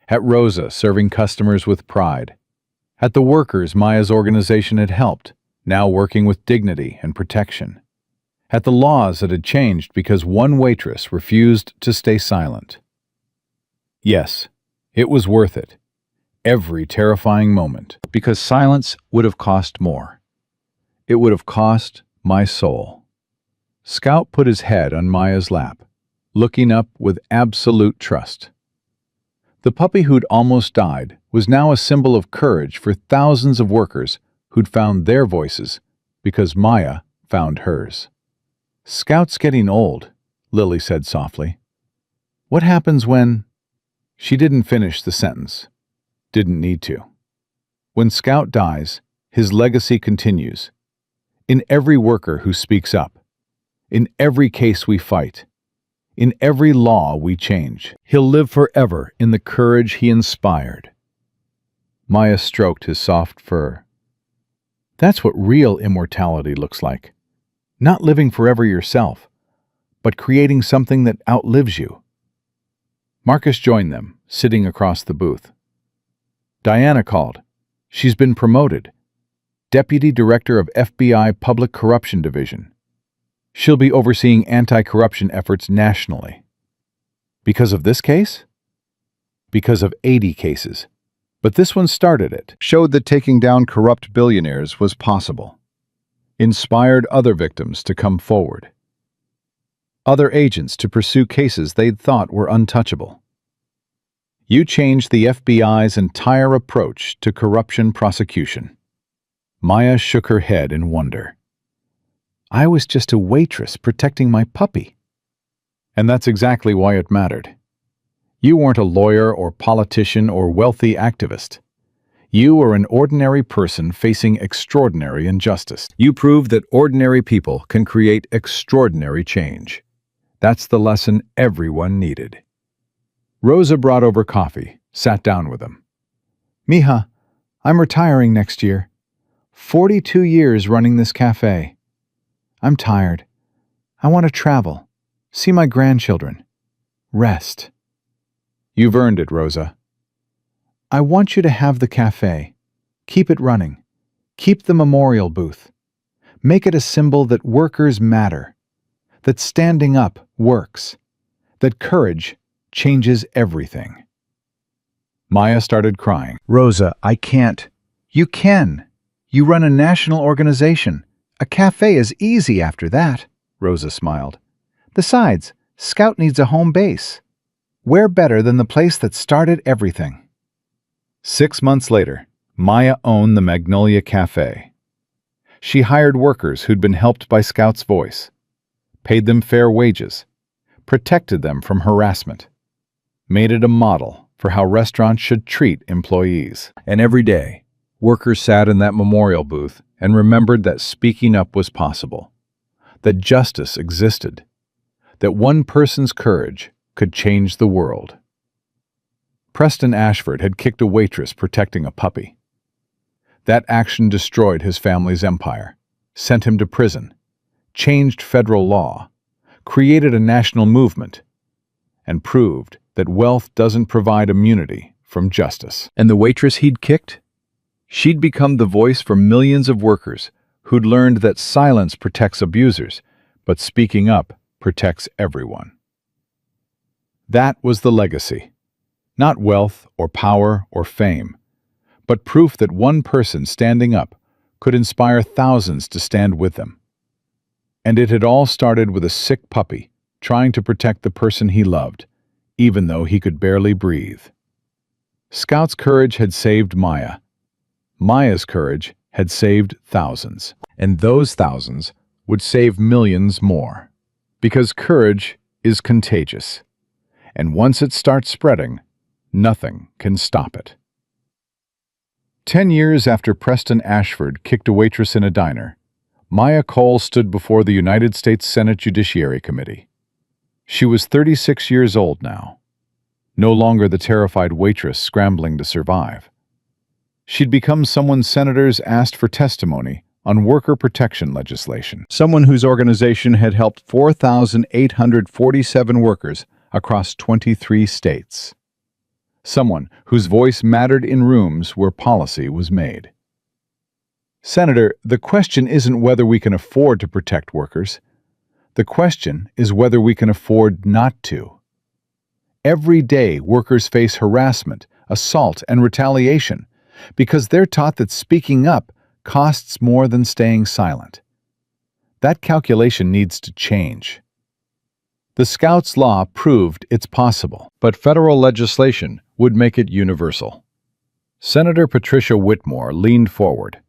at Rosa serving customers with pride, at the workers Maya's organization had helped, now working with dignity and protection, at the laws that had changed because one waitress refused to stay silent. Yes, it was worth it, every terrifying moment, because silence would have cost more. It would have cost my soul. Scout put his head on Maya's lap, looking up with absolute trust. The puppy who'd almost died was now a symbol of courage for thousands of workers who'd found their voices because Maya found hers. "Scout's getting old," Lily said softly. "What happens when—" She didn't finish the sentence. Didn't need to. When Scout dies, his legacy continues. In every worker who speaks up, in every case we fight, in every law we change, he'll live forever in the courage he inspired. Maya stroked his soft fur. That's what real immortality looks like. Not living forever yourself, but creating something that outlives you. Marcus joined them, sitting across the booth. Diana called. She's been promoted. Deputy Director of FBI Public Corruption Division. She'll be overseeing anti-corruption efforts nationally. Because of this case? Because of 80 cases. But this one started it. Showed that taking down corrupt billionaires was possible. Inspired other victims to come forward. Other agents to pursue cases they'd thought were untouchable. You changed the FBI's entire approach to corruption prosecution. Maya shook her head in wonder. I was just a waitress protecting my puppy. And that's exactly why it mattered. You weren't a lawyer or politician or wealthy activist. You were an ordinary person facing extraordinary injustice. You proved that ordinary people can create extraordinary change. That's the lesson everyone needed. Rosa brought over coffee, sat down with him. Mija, I'm retiring next year. 42 years running this cafe. I'm tired. I want to travel, see my grandchildren, rest. You've earned it, Rosa. I want you to have the cafe. Keep it running. Keep the memorial booth. Make it a symbol that workers matter, that standing up works, that courage changes everything. Maya started crying. Rosa, I can't. You can. You run a national organization. A cafe is easy after that, Rosa smiled. Besides, Scout needs a home base. Where better than the place that started everything? 6 months later, Maya owned the Magnolia Cafe. She hired workers who'd been helped by Scout's voice, paid them fair wages, protected them from harassment, made it a model for how restaurants should treat employees. And every day, workers sat in that memorial booth and remembered that speaking up was possible, that justice existed, that one person's courage could change the world. Preston Ashford had kicked a waitress protecting a puppy. That action destroyed his family's empire, sent him to prison, changed federal law, created a national movement, and proved that wealth doesn't provide immunity from justice. And the waitress he'd kicked? She'd become the voice for millions of workers who'd learned that silence protects abusers, but speaking up protects everyone. That was the legacy. Not wealth or power or fame, but proof that one person standing up could inspire thousands to stand with them. And it had all started with a sick puppy trying to protect the person he loved, even though he could barely breathe. Scout's courage had saved Maya. Maya's courage had saved thousands, and those thousands would save millions more. Because courage is contagious, and once it starts spreading, nothing can stop it. 10 years after Preston Ashford kicked a waitress in a diner, Maya Cole stood before the United States Senate Judiciary Committee. She was 36 years old now, no longer the terrified waitress scrambling to survive. She'd become someone senators asked for testimony on worker protection legislation, someone whose organization had helped 4,847 workers across 23 states. Someone whose voice mattered in rooms where policy was made. Senator, the question isn't whether we can afford to protect workers. The question is whether we can afford not to. Every day, workers face harassment, assault, and retaliation because they're taught that speaking up costs more than staying silent. That calculation needs to change. The Scouts' law proved it's possible, but federal legislation would make it universal. Senator Patricia Whitmore leaned forward.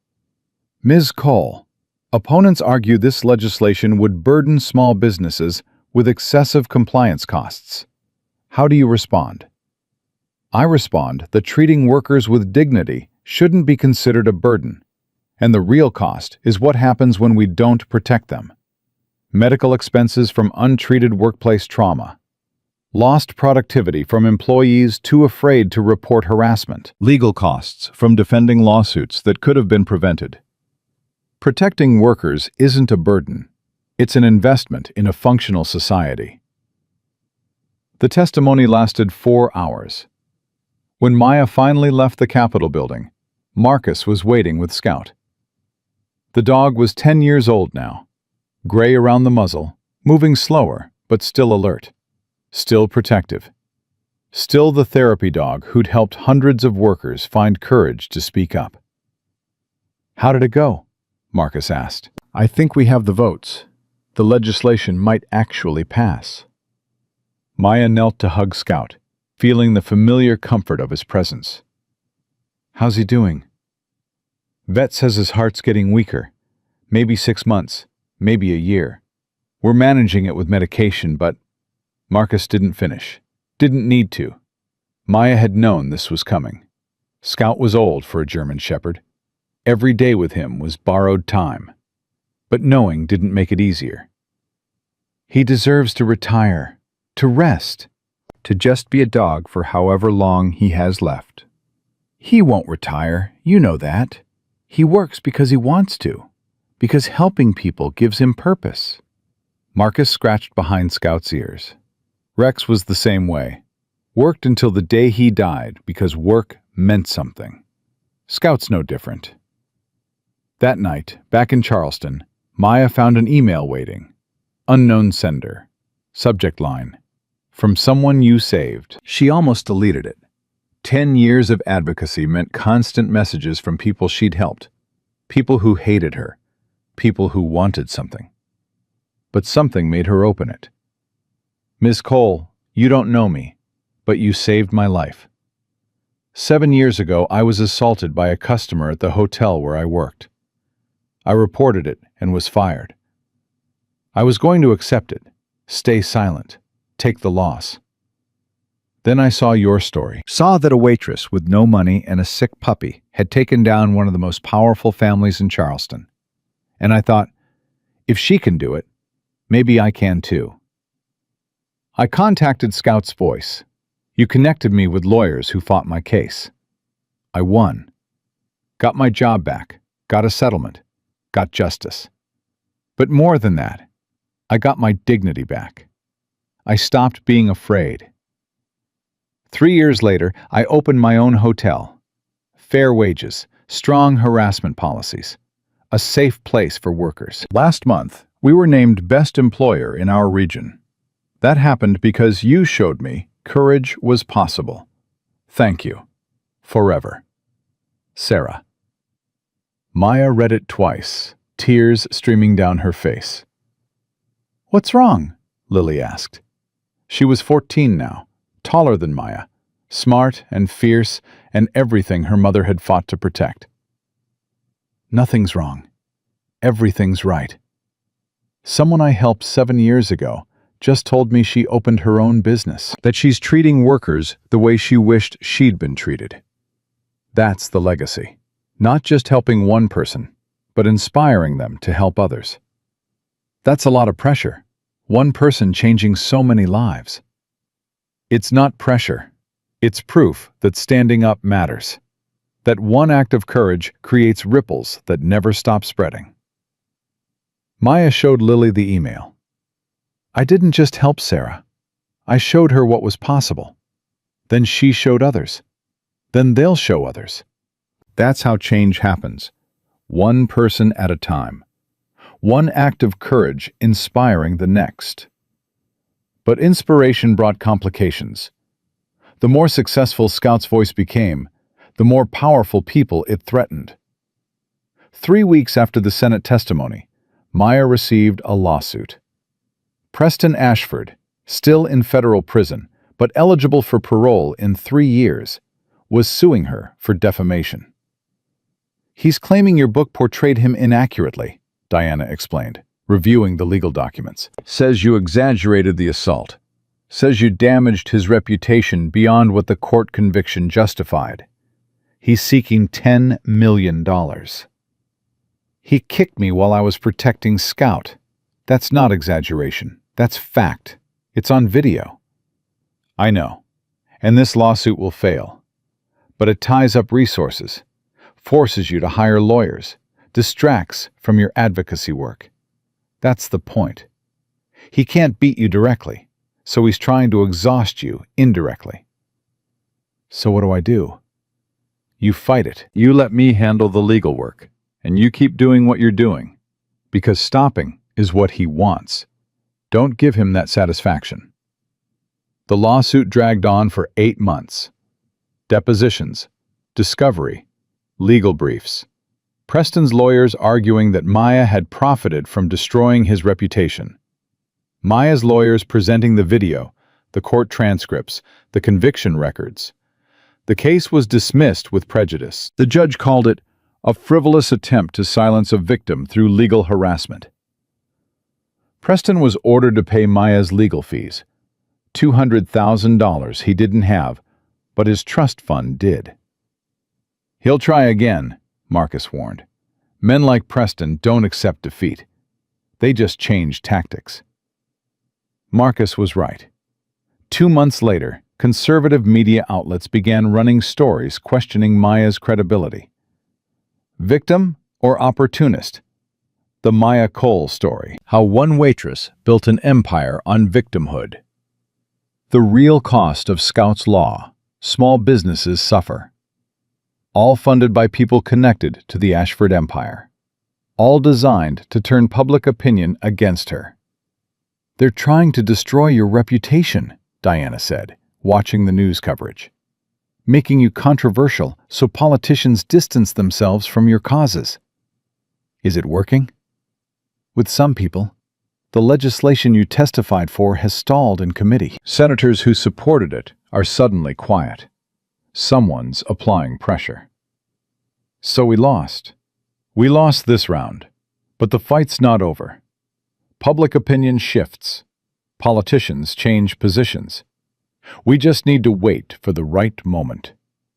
Ms. Cole, opponents argue this legislation would burden small businesses with excessive compliance costs. How do you respond? I respond that treating workers with dignity shouldn't be considered a burden, and the real cost is what happens when we don't protect them. Medical expenses from untreated workplace trauma. Lost productivity from employees too afraid to report harassment. Legal costs from defending lawsuits that could have been prevented. Protecting workers isn't a burden. It's an investment in a functional society. The testimony lasted 4 hours. When Maya finally left the Capitol building, Marcus was waiting with Scout. The dog was 10 years old now, gray around the muzzle, moving slower but still alert, still protective, still the therapy dog who'd helped hundreds of workers find courage to speak up. How did it go? Marcus asked. I think we have the votes. The legislation might actually pass. Maya knelt to hug Scout, feeling the familiar comfort of his presence. How's he doing? Vet says his heart's getting weaker. Maybe 6 months, maybe a year. We're managing it with medication, but Marcus didn't finish. Didn't need to. Maya had known this was coming. Scout was old for a German Shepherd. Every day with him was borrowed time. But knowing didn't make it easier. He deserves to retire, to rest, to just be a dog for however long he has left. He won't retire, you know that. He works because he wants to, because helping people gives him purpose. Marcus scratched behind Scout's ears. Rex was the same way. Worked until the day he died because work meant something. Scout's no different. That night, back in Charleston, Maya found an email waiting. Unknown sender. Subject line. From someone you saved. She almost deleted it. 10 years of advocacy meant constant messages from people she'd helped. People who hated her. People who wanted something. But something made her open it. Ms. Cole, you don't know me, but you saved my life. 7 years ago, I was assaulted by a customer at the hotel where I worked. I reported it and was fired. I was going to accept it, stay silent, take the loss. Then I saw your story. Saw that a waitress with no money and a sick puppy had taken down one of the most powerful families in Charleston. And I thought, if she can do it, maybe I can too. I contacted Scout's Voice. You connected me with lawyers who fought my case. I won. Got my job back, got a settlement, got justice. But more than that, I got my dignity back. I stopped being afraid. 3 years later, I opened my own hotel. Fair wages, strong harassment policies, a safe place for workers. Last month, we were named Best Employer in our region. That happened because you showed me courage was possible. Thank you. Forever. Sarah. Maya read it twice, tears streaming down her face. What's wrong? Lily asked. She was 14 now, taller than Maya, smart and fierce and everything her mother had fought to protect. Nothing's wrong. Everything's right. Someone I helped 7 years ago just told me she opened her own business, that she's treating workers the way she wished she'd been treated. That's the legacy. Not just helping one person, but inspiring them to help others. That's a lot of pressure. One person changing so many lives. It's not pressure. It's proof that standing up matters. That one act of courage creates ripples that never stop spreading. Maya showed Lily the email. I didn't just help Sarah. I showed her what was possible. Then she showed others. Then they'll show others. That's how change happens. One person at a time. One act of courage inspiring the next. But inspiration brought complications. The more successful Scout's voice became, the more powerful people it threatened. 3 weeks after the Senate testimony, Maya received a lawsuit. Preston Ashford, still in federal prison, but eligible for parole in 3 years, was suing her for defamation. "He's claiming your book portrayed him inaccurately," Diana explained, reviewing the legal documents. Says you exaggerated the assault. Says you damaged his reputation beyond what the court conviction justified. He's seeking $10 million. "He kicked me while I was protecting Scout. That's not exaggeration. That's fact. It's on video." "I know, and this lawsuit will fail. But it ties up resources, forces you to hire lawyers, distracts from your advocacy work. That's the point. He can't beat you directly, so he's trying to exhaust you indirectly." "So what do I do?" "You fight it. You let me handle the legal work, and you keep doing what you're doing, because stopping is what he wants. Don't give him that satisfaction." The lawsuit dragged on for 8 months. Depositions, discovery, legal briefs. Preston's lawyers arguing that Maya had profited from destroying his reputation. Maya's lawyers presenting the video, the court transcripts, the conviction records. The case was dismissed with prejudice. The judge called it a frivolous attempt to silence a victim through legal harassment. Preston was ordered to pay Maya's legal fees, $200,000 he didn't have, but his trust fund did. "He'll try again," Marcus warned. "Men like Preston don't accept defeat. They just change tactics." Marcus was right. 2 months later, conservative media outlets began running stories questioning Maya's credibility. Victim or opportunist? The Maya Cole story. How one waitress built an empire on victimhood. The real cost of Scout's law. Small businesses suffer. All funded by people connected to the Ashford Empire. All designed to turn public opinion against her. "They're trying to destroy your reputation," Diana said, watching the news coverage. "Making you controversial so politicians distance themselves from your causes." Is it working? With some people, the legislation you testified for has stalled in committee. Senators who supported it are suddenly quiet. Someone's applying pressure. So we lost. We lost this round, but the fight's not over. Public opinion shifts. Politicians change positions. We just need to wait for the right moment.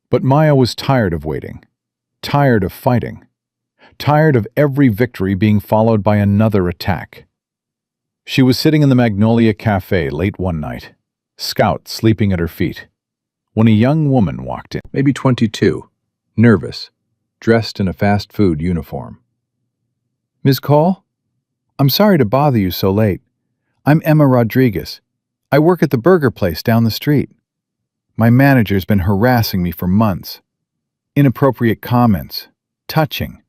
But Maya was tired of waiting, tired of fighting, tired of every victory being followed by another attack. She was sitting in the Magnolia Cafe late one night, Scout sleeping at her feet, when a young woman walked in, maybe 22, nervous, dressed in a fast food uniform. "Ms. Cole? I'm sorry to bother you so late. I'm Emma Rodriguez. I work at the burger place down the street. My manager's been harassing me for months. Inappropriate comments. Touching.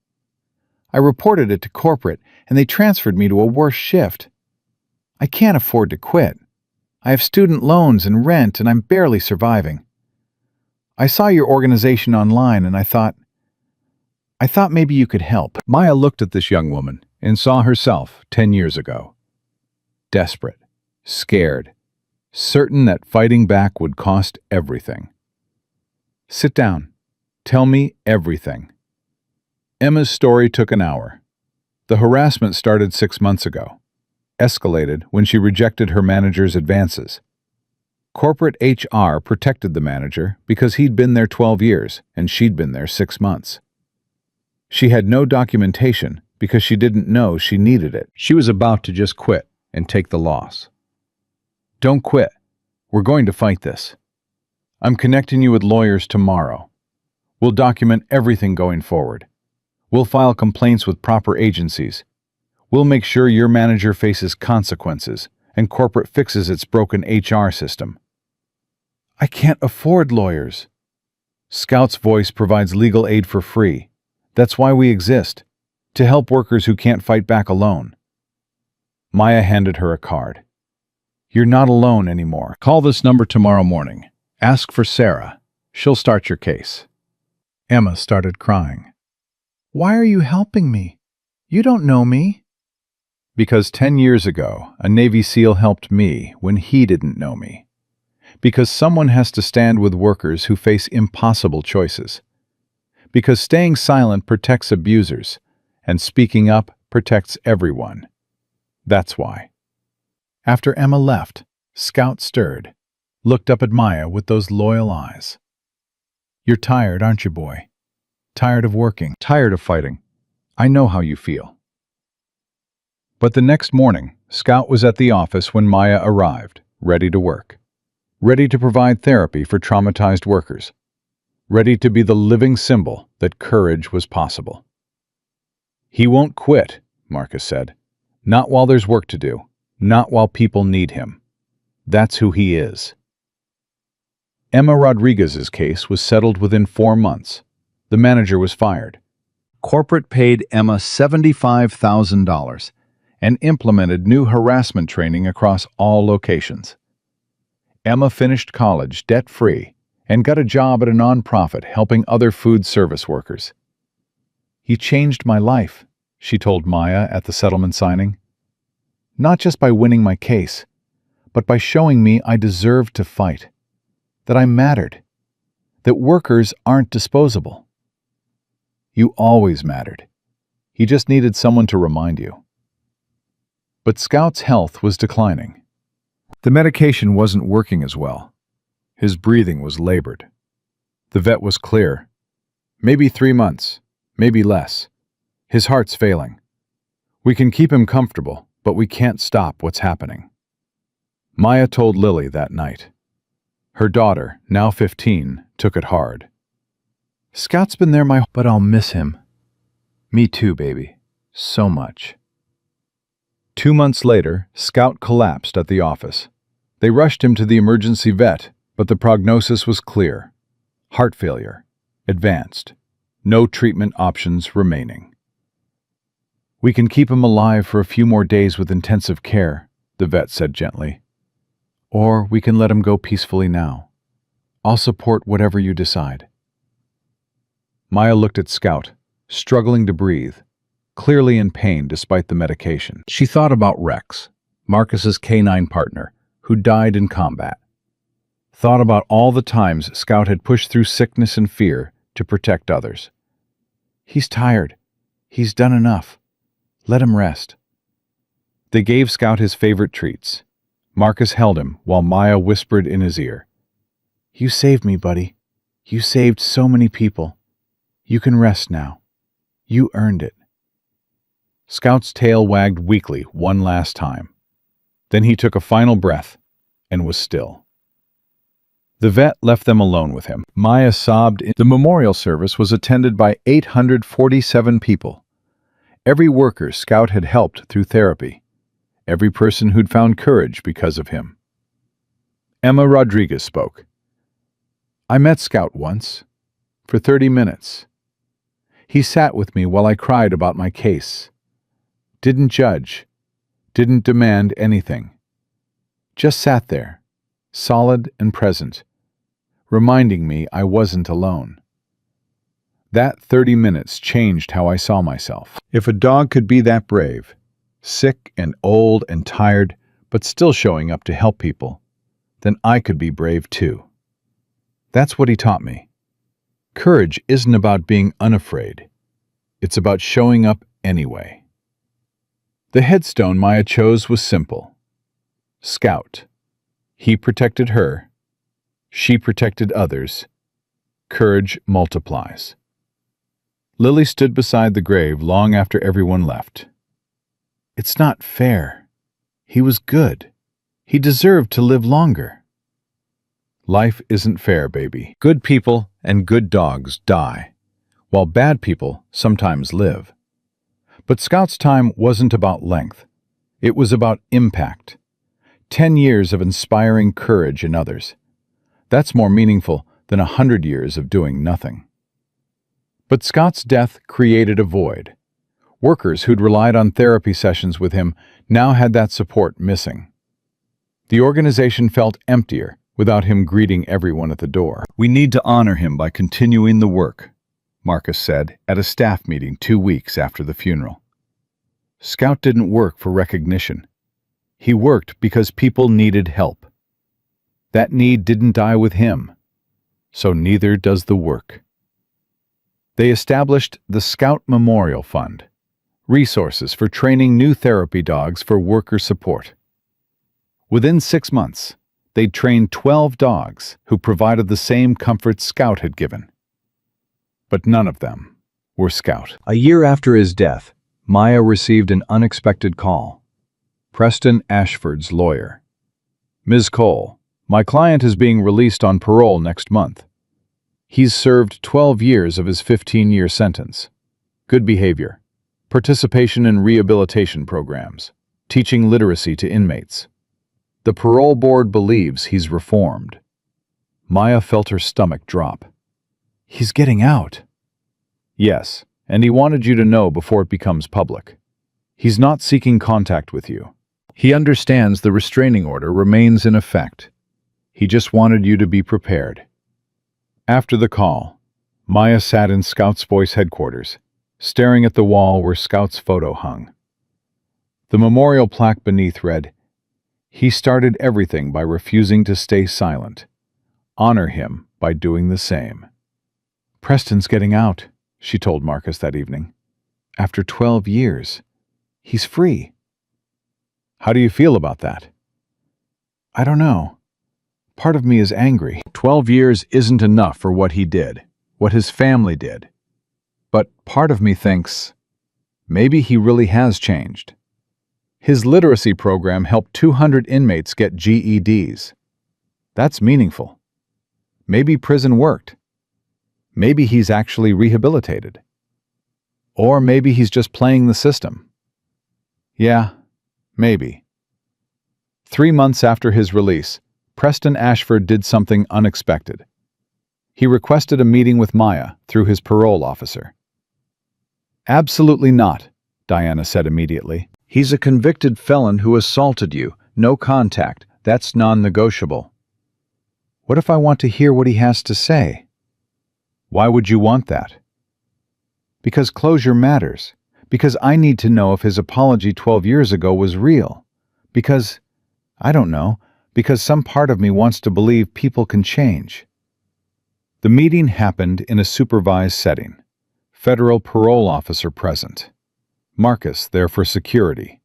I reported it to corporate, and they transferred me to a worse shift. I can't afford to quit. I have student loans and rent, and I'm barely surviving. I saw your organization online, and I thought maybe you could help." Maya looked at this young woman and saw herself 10 years ago. Desperate, scared, certain that fighting back would cost everything. "Sit down. Tell me everything." Emma's story took an hour. The harassment started 6 months ago, escalated when she rejected her manager's advances. Corporate HR protected the manager because he'd been there 12 years and she'd been there 6 months. She had no documentation because she didn't know she needed it. She was about to just quit and take the loss. "Don't quit. We're going to fight this. I'm connecting you with lawyers tomorrow. We'll document everything going forward. We'll file complaints with proper agencies. We'll make sure your manager faces consequences, and corporate fixes its broken HR system. I can't afford lawyers. Scout's Voice provides legal aid for free. That's why we exist, to help workers who can't fight back alone. Maya handed her a card. You're not alone anymore. Call this number tomorrow morning. Ask for Sarah. She'll start your case. Emma started crying. Why are you helping me? You don't know me. Because 10 years ago, a Navy SEAL helped me when he didn't know me. Because someone has to stand with workers who face impossible choices. Because staying silent protects abusers, and speaking up protects everyone. That's why. After Emma left, Scout stirred, looked up at Maya with those loyal eyes. You're tired, aren't you, boy? Tired of working, tired of fighting. I know how you feel. But the next morning, Scout was at the office when Maya arrived, ready to work. Ready to provide therapy for traumatized workers. Ready to be the living symbol that courage was possible. He won't quit, Marcus said. Not while there's work to do. Not while people need him. That's who he is. Emma Rodriguez's case was settled within 4 months. The manager was fired. Corporate paid Emma $75,000 and implemented new harassment training across all locations. Emma finished college debt-free and got a job at a nonprofit helping other food service workers. He changed my life, she told Maya at the settlement signing. Not just by winning my case, but by showing me I deserved to fight, that I mattered, that workers aren't disposable. You always mattered. He just needed someone to remind you. But Scout's health was declining. The medication wasn't working as well. His breathing was labored. The vet was clear. Maybe 3 months, maybe less. His heart's failing. We can keep him comfortable, but we can't stop what's happening. Maya told Lily that night. Her daughter, now 15, took it hard. Scout's been there but I'll miss him. Me too, baby. So much. 2 months later, Scout collapsed at the office. They rushed him to the emergency vet, but the prognosis was clear. Heart failure. Advanced. No treatment options remaining. We can keep him alive for a few more days with intensive care, the vet said gently. Or we can let him go peacefully now. I'll support whatever you decide. Maya looked at Scout, struggling to breathe, clearly in pain despite the medication. She thought about Rex, Marcus's canine partner, who died in combat. Thought about all the times Scout had pushed through sickness and fear to protect others. He's tired. He's done enough. Let him rest. They gave Scout his favorite treats. Marcus held him while Maya whispered in his ear. You saved me, buddy. You saved so many people. You can rest now. You earned it. Scout's tail wagged weakly one last time. Then he took a final breath and was still. The vet left them alone with him. Maya sobbed. The memorial service was attended by 847 people. Every worker Scout had helped through therapy. Every person who'd found courage because of him. Emma Rodriguez spoke. I met Scout once, for 30 minutes. He sat with me while I cried about my case. Didn't judge, didn't demand anything. Just sat there, solid and present, reminding me I wasn't alone. That 30 minutes changed how I saw myself. If a dog could be that brave, sick and old and tired, but still showing up to help people, then I could be brave too. That's what he taught me. Courage isn't about being unafraid. It's about showing up anyway. The headstone Maya chose was simple. Scout. He protected her. She protected others. Courage multiplies. Lily stood beside the grave long after everyone left. It's not fair. He was good. He deserved to live longer. Life isn't fair, baby. Good people and good dogs die, while bad people sometimes live. But Scout's time wasn't about length. It was about impact. 10 years of inspiring courage in others. That's more meaningful than 100 years of doing nothing. But Scott's death created a void. Workers who'd relied on therapy sessions with him now had that support missing. The organization felt emptier without him greeting everyone at the door. "We need to honor him by continuing the work," Marcus said at a staff meeting 2 weeks after the funeral. Scout didn't work for recognition. He worked because people needed help. That need didn't die with him, so neither does the work. They established the Scout Memorial Fund, resources for training new therapy dogs for worker support. Within 6 months, they'd trained 12 dogs who provided the same comfort Scout had given. But none of them were Scout. A year after his death, Maya received an unexpected call. Preston Ashford's lawyer. "Ms. Cole, my client is being released on parole next month. He's served 12 years of his 15-year sentence. Good behavior, participation in rehabilitation programs, teaching literacy to inmates. The parole board believes he's reformed." Maya felt her stomach drop. "He's getting out." "Yes, and he wanted you to know before it becomes public. He's not seeking contact with you. He understands the restraining order remains in effect. He just wanted you to be prepared." After the call, Maya sat in Scout's Voice headquarters, staring at the wall where Scout's photo hung. The memorial plaque beneath read, "He started everything by refusing to stay silent. Honor him by doing the same." "Preston's getting out," she told Marcus that evening. "After 12 years. He's free." "How do you feel about that?" "I don't know. Part of me is angry. 12 years isn't enough for what he did, what his family did. But part of me thinks, maybe he really has changed. His literacy program helped 200 inmates get GEDs. That's meaningful. Maybe prison worked. Maybe he's actually rehabilitated. Or maybe he's just playing the system. Yeah, maybe." 3 months after his release, Preston Ashford did something unexpected. He requested a meeting with Maya through his parole officer. "Absolutely not," Diana said immediately. "He's a convicted felon who assaulted you. No contact. That's non-negotiable." "What if I want to hear what he has to say?" "Why would you want that?" "Because closure matters. Because I need to know if his apology 12 years ago was real. Because, I don't know, because some part of me wants to believe people can change." The meeting happened in a supervised setting. Federal parole officer present. Marcus there for security.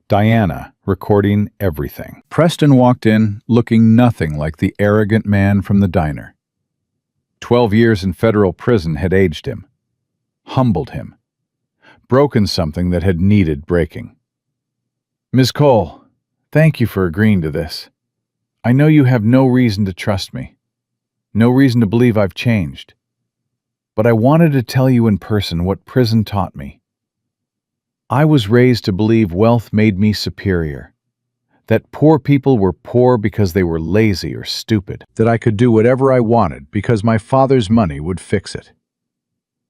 Diana recording everything. Preston walked in looking nothing like the arrogant man from the diner. 12 years in federal prison had aged him, humbled him, broken something that had needed breaking. "Ms. Cole, thank you for agreeing to this. I know you have no reason to trust me, no reason to believe I've changed. But I wanted to tell you in person what prison taught me. I was raised to believe wealth made me superior, that poor people were poor because they were lazy or stupid, that I could do whatever I wanted because my father's money would fix it.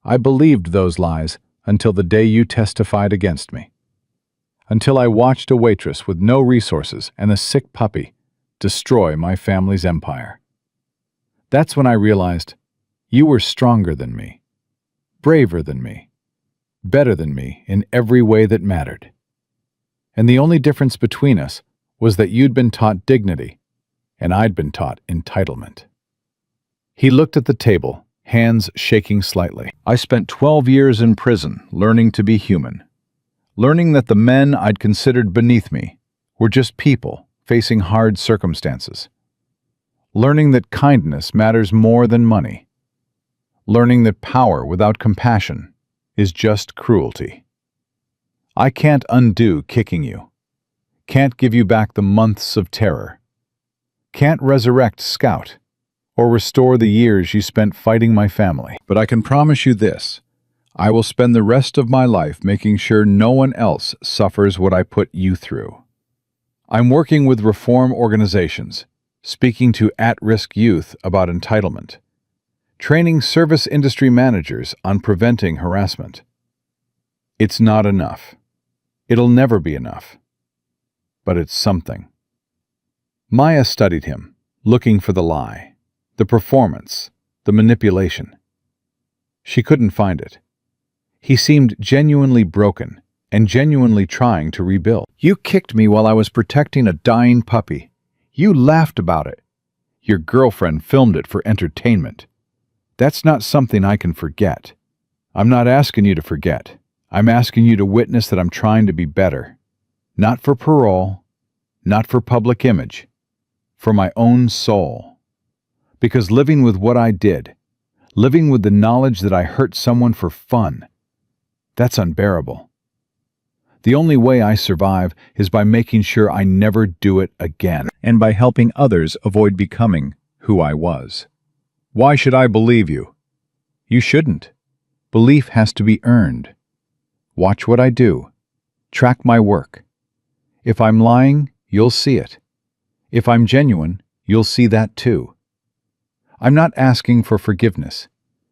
I believed those lies until the day you testified against me. Until I watched a waitress with no resources and a sick puppy destroy my family's empire. That's when I realized you were stronger than me, braver than me, better than me in every way that mattered. And the only difference between us was that you'd been taught dignity, and I'd been taught entitlement." He looked at the table, hands shaking slightly. "I spent 12 years in prison learning to be human, learning that the men I'd considered beneath me were just people facing hard circumstances, learning that kindness matters more than money, learning that power without compassion is just cruelty. I can't undo kicking you, can't give you back the months of terror, can't resurrect Scout or restore the years you spent fighting my family. But I can promise you this, I will spend the rest of my life making sure no one else suffers what I put you through. I'm working with reform organizations, speaking to at-risk youth about entitlement, training service industry managers on preventing harassment. It's not enough. It'll never be enough. But it's something. Maya studied him, looking for the lie, the performance, the manipulation. She couldn't find it. He seemed genuinely broken and genuinely trying to rebuild. You kicked me while I was protecting a dying puppy. You laughed about it. Your girlfriend filmed it for entertainment. That's not something I can forget. I'm not asking you to forget. I'm asking you to witness that I'm trying to be better. Not for parole, not for public image, for my own soul. Because living with what I did, living with the knowledge that I hurt someone for fun, that's unbearable. The only way I survive is by making sure I never do it again, and by helping others avoid becoming who I was. Why should I believe you? You shouldn't. Belief has to be earned. Watch what I do. Track my work. If I'm lying, you'll see it. If I'm genuine, you'll see that too. I'm not asking for forgiveness,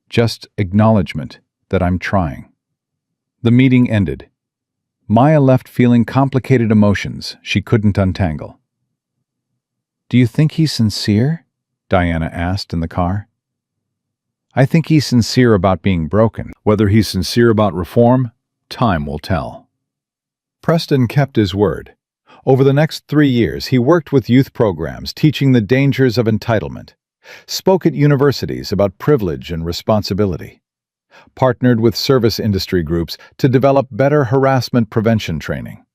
just acknowledgement that I'm trying. The meeting ended. Maya left feeling complicated emotions she couldn't untangle. Do you think he's sincere? Diana asked in the car. I think he's sincere about being broken. Whether he's sincere about reform, time will tell. Preston kept his word. Over the next 3 years, he worked with youth programs teaching the dangers of entitlement, spoke at universities about privilege and responsibility, partnered with service industry groups to develop better harassment prevention training.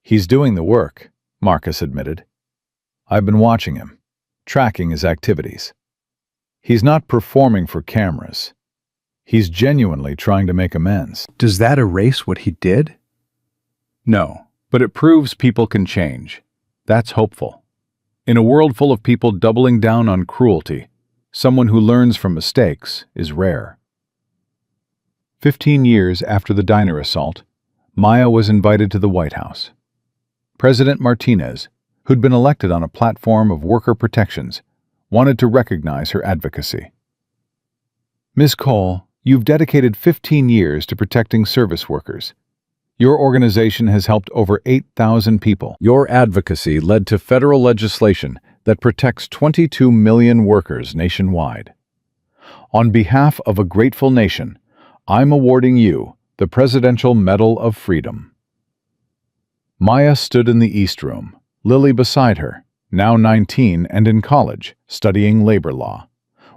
He's doing the work, Marcus admitted. I've been watching him, tracking his activities. He's not performing for cameras. He's genuinely trying to make amends. Does that erase what he did? No, but it proves people can change. That's hopeful. In a world full of people doubling down on cruelty, someone who learns from mistakes is rare. 15 years after the diner assault, Maya was invited to the White House. President Martinez, who'd been elected on a platform of worker protections, wanted to recognize her advocacy. Ms. Cole, you've dedicated 15 years to protecting service workers. Your organization has helped over 8,000 people. Your advocacy led to federal legislation that protects 22 million workers nationwide. On behalf of a grateful nation, I'm awarding you the Presidential Medal of Freedom. Maya stood in the East Room, Lily beside her, now 19 and in college, studying labor law,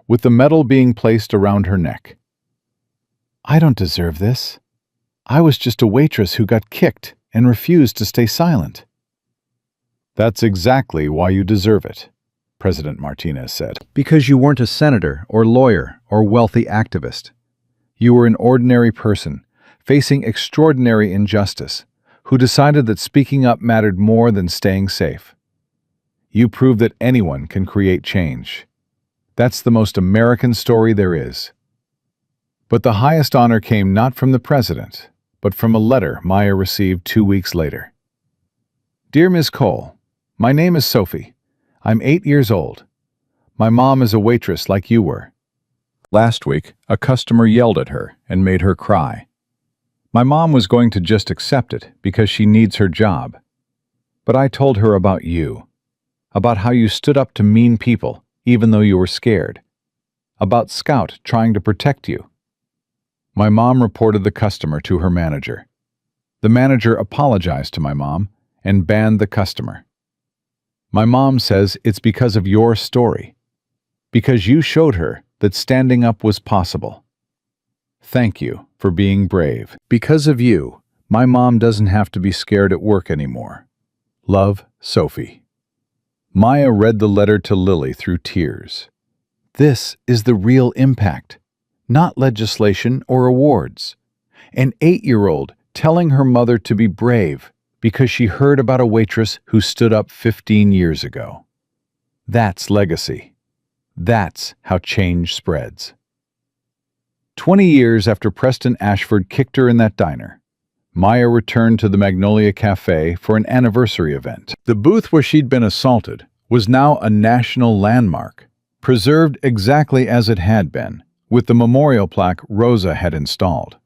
with the medal being placed around her neck. I don't deserve this. I was just a waitress who got kicked and refused to stay silent. That's exactly why you deserve it, President Martinez said. Because you weren't a senator or lawyer or wealthy activist. You were an ordinary person, facing extraordinary injustice, who decided that speaking up mattered more than staying safe. You proved that anyone can create change. That's the most American story there is. But the highest honor came not from the president, but from a letter Maya received 2 weeks later. Dear Ms. Cole, my name is Sophie. I'm 8 years old. My mom is a waitress like you were. Last week, a customer yelled at her and made her cry. My mom was going to just accept it because she needs her job. But I told her about you, about how you stood up to mean people even though you were scared, about Scout trying to protect you. My mom reported the customer to her manager. The manager apologized to my mom and banned the customer. My mom says it's because of your story, because you showed her that standing up was possible. Thank you for being brave. Because of you, my mom doesn't have to be scared at work anymore. Love, Sophie. Maya read the letter to Lily through tears. This is the real impact, not legislation or awards. An 8-year-old telling her mother to be brave because she heard about a waitress who stood up 15 years ago. That's legacy. That's how change spreads. 20 years after Preston Ashford kicked her in that diner, Maya returned to the Magnolia Cafe for an anniversary event. The booth where she'd been assaulted was now a national landmark, preserved exactly as it had been, with the memorial plaque Rosa had installed.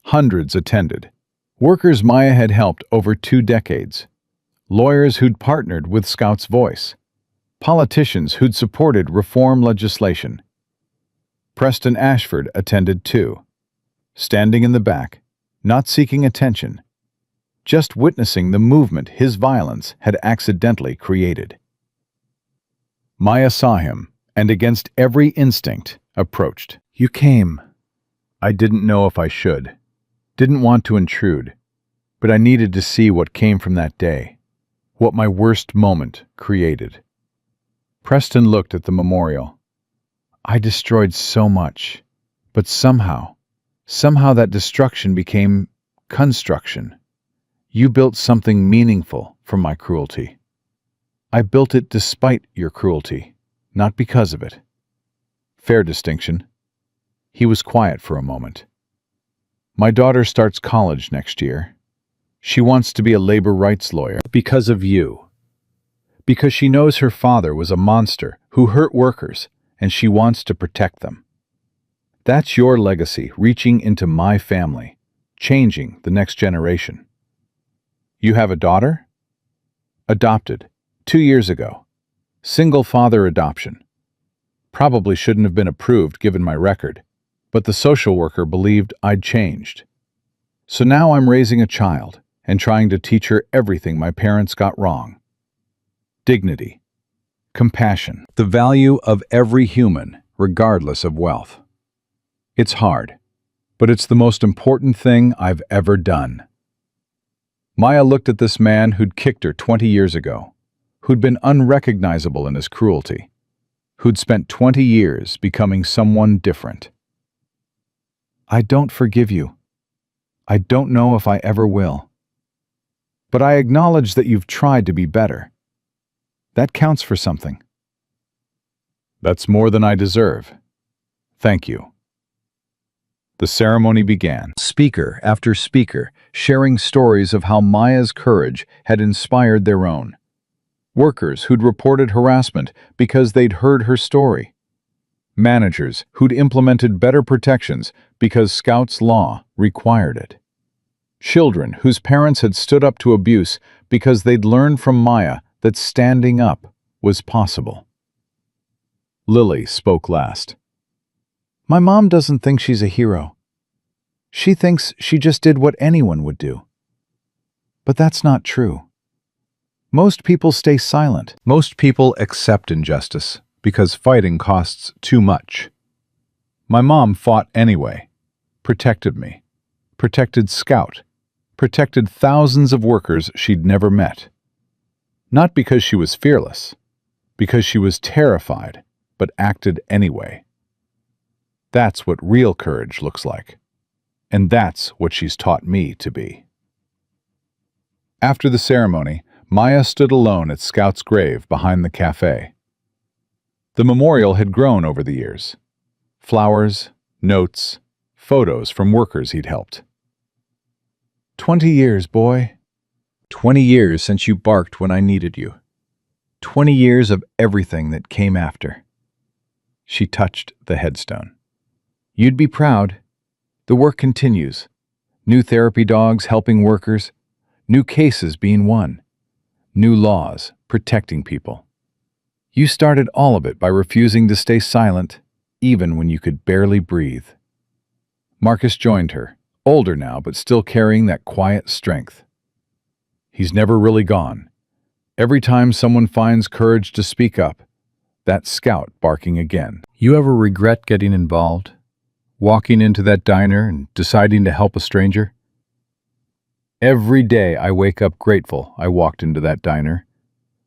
Hundreds attended. Workers Maya had helped over 2 decades. Lawyers who'd partnered with Scout's Voice. Politicians who'd supported reform legislation. Preston Ashford attended too, standing in the back, not seeking attention, just witnessing the movement his violence had accidentally created. Maya saw him, and against every instinct, approached. "You came. I didn't know if I should. Didn't want to intrude, but I needed to see what came from that day, what my worst moment created." Preston looked at the memorial. "I destroyed so much, but somehow that destruction became construction. You built something meaningful from my cruelty. I built it despite your cruelty, not because of it." Fair distinction. He was quiet for a moment. "My daughter starts college next year. She wants to be a labor rights lawyer because of you. Because she knows her father was a monster who hurt workers, and she wants to protect them. That's your legacy reaching into my family, changing the next generation." "You have a daughter?" "Adopted, 2 years ago. Single father adoption. Probably shouldn't have been approved given my record, but the social worker believed I'd changed. So now I'm raising a child and trying to teach her everything my parents got wrong. Dignity, compassion, the value of every human, regardless of wealth. It's hard, but it's the most important thing I've ever done." Maya looked at this man who'd kicked her 20 years ago, who'd been unrecognizable in his cruelty, who'd spent 20 years becoming someone different. "I don't forgive you. I don't know if I ever will. But I acknowledge that you've tried to be better. That counts for something." "That's more than I deserve. Thank you." The ceremony began. Speaker after speaker sharing stories of how Maya's courage had inspired their own. Workers who'd reported harassment because they'd heard her story. Managers who'd implemented better protections because Scout's law required it. Children whose parents had stood up to abuse because they'd learned from Maya that standing up was possible. Lily spoke last. "My mom doesn't think she's a hero. She thinks she just did what anyone would do. But that's not true. Most people stay silent. Most people accept injustice because fighting costs too much. My mom fought anyway, protected me, protected Scout, protected thousands of workers she'd never met. Not because she was fearless, because she was terrified, but acted anyway. That's what real courage looks like. And that's what she's taught me to be." After the ceremony, Maya stood alone at Scout's grave behind the cafe. The memorial had grown over the years. Flowers, notes, photos from workers he'd helped. 20 years, boy. 20 years since you barked when I needed you. 20 years of everything that came after." She touched the headstone. "You'd be proud. The work continues. New therapy dogs helping workers. New cases being won. New laws protecting people. You started all of it by refusing to stay silent, even when you could barely breathe." Marcus joined her, older now but still carrying that quiet strength. "He's never really gone. Every time someone finds courage to speak up, that Scout barking again." "You ever regret getting involved? Walking into that diner and deciding to help a stranger?" "Every day I wake up grateful I walked into that diner,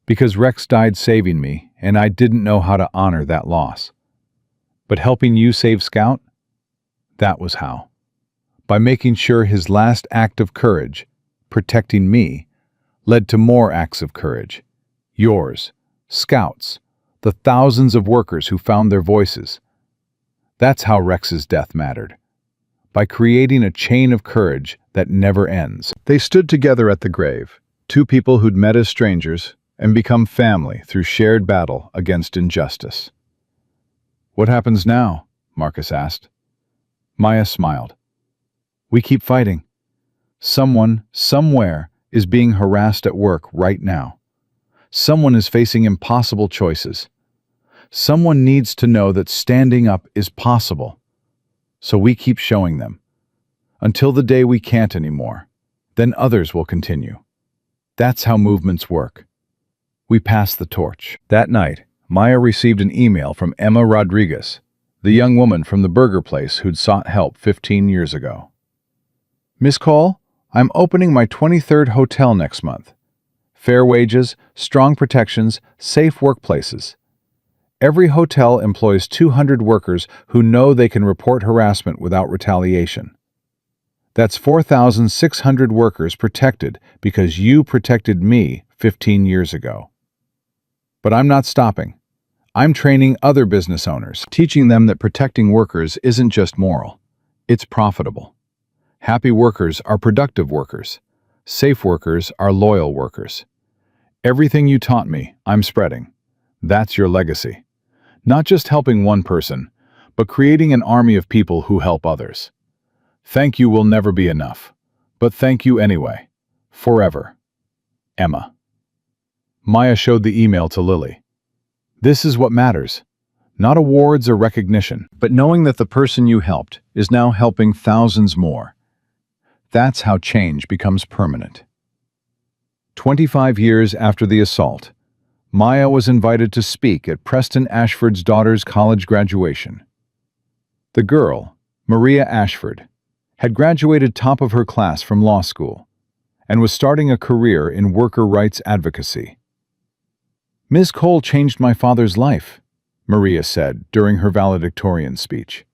because Rex died saving me and I didn't know how to honor that loss. But helping you save Scout? That was how. By making sure his last act of courage, protecting me, led to more acts of courage. Yours, Scout's, the thousands of workers who found their voices. That's how Rex's death mattered. by creating a chain of courage that never ends. They stood together at the grave, two people who'd met as strangers and become family through shared battle against injustice. "What happens now?" Marcus asked. Maya smiled. "We keep fighting. Someone, somewhere, is being harassed at work right now. Someone is facing impossible choices. Someone needs to know that standing up is possible. So we keep showing them. Until the day we can't anymore. Then others will continue. That's how movements work. We pass the torch." That night, Maya received an email from Emma Rodriguez, the young woman from the burger place who'd sought help 15 years ago. "Miss Cole, I'm opening my 23rd hotel next month. Fair wages, strong protections, safe workplaces. Every hotel employs 200 workers who know they can report harassment without retaliation. That's 4,600 workers protected because you protected me 15 years ago. But I'm not stopping. I'm training other business owners, teaching them that protecting workers isn't just moral, it's profitable. Happy workers are productive workers. Safe workers are loyal workers. Everything you taught me, I'm spreading. That's your legacy. Not just helping one person, but creating an army of people who help others. Thank you will never be enough, but thank you anyway. Forever. Emma." Maya showed the email to Lily. "This is what matters. Not awards or recognition, but knowing that the person you helped is now helping thousands more. That's how change becomes permanent." 25 years after the assault, Maya was invited to speak at Preston Ashford's daughter's college graduation. The girl, Maria Ashford, had graduated top of her class from law school and was starting a career in worker rights advocacy. "Ms. Cole changed my father's life," Maria said during her valedictorian speech.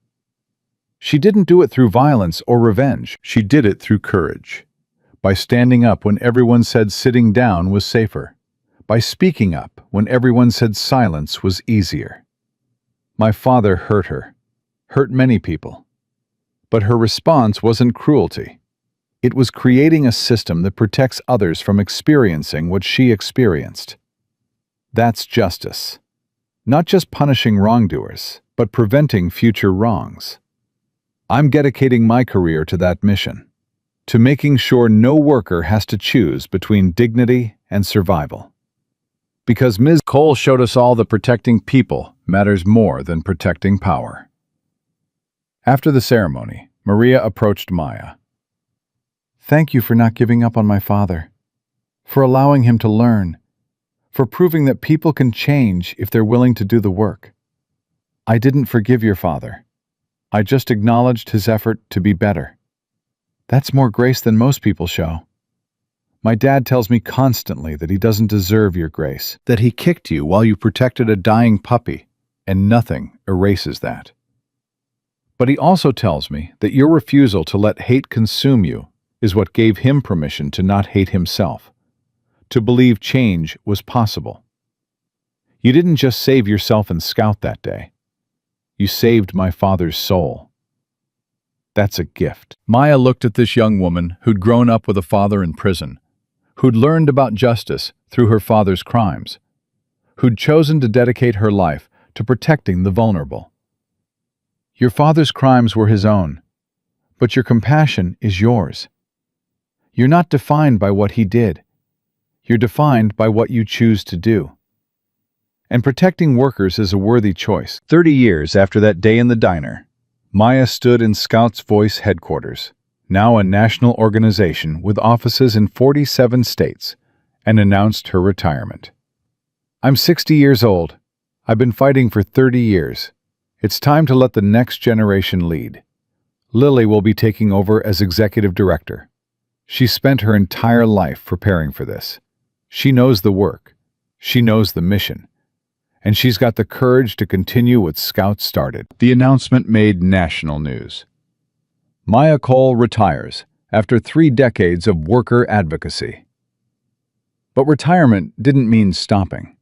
"She didn't do it through violence or revenge. She did it through courage. By standing up when everyone said sitting down was safer. By speaking up when everyone said silence was easier. My father hurt her, hurt many people. But her response wasn't cruelty. It was creating a system that protects others from experiencing what she experienced. That's justice. Not just punishing wrongdoers, but preventing future wrongs. I'm dedicating my career to that mission, to making sure no worker has to choose between dignity and survival. Because Ms. Cole showed us all that protecting people matters more than protecting power." After the ceremony, Maria approached Maya. "Thank you for not giving up on my father, for allowing him to learn, for proving that people can change if they're willing to do the work. I didn't forgive your father. I just acknowledged his effort to be better. That's more grace than most people show. My dad tells me constantly that he doesn't deserve your grace, that he kicked you while you protected a dying puppy, and nothing erases that. But he also tells me that your refusal to let hate consume you is what gave him permission to not hate himself, to believe change was possible. You didn't just save yourself and Scout that day. You saved my father's soul. That's a gift." Maya looked at this young woman who'd grown up with a father in prison, who'd learned about justice through her father's crimes, who'd chosen to dedicate her life to protecting the vulnerable. Your father's crimes were his own, but your compassion is yours. You're not defined by what he did. You're defined by what you choose to do. And protecting workers is a worthy choice. 30 years after that day in the diner, Maya stood in Scout's Voice headquarters, now a national organization with offices in 47 states, and announced her retirement. "I'm 60 years old. I've been fighting for 30 years. It's time to let the next generation lead. Lily will be taking over as executive director. She spent her entire life preparing for this. She knows the work. She knows the mission. And she's got the courage to continue what Scout started." The announcement made national news. Maya Cole retires after 3 decades of worker advocacy. But retirement didn't mean stopping.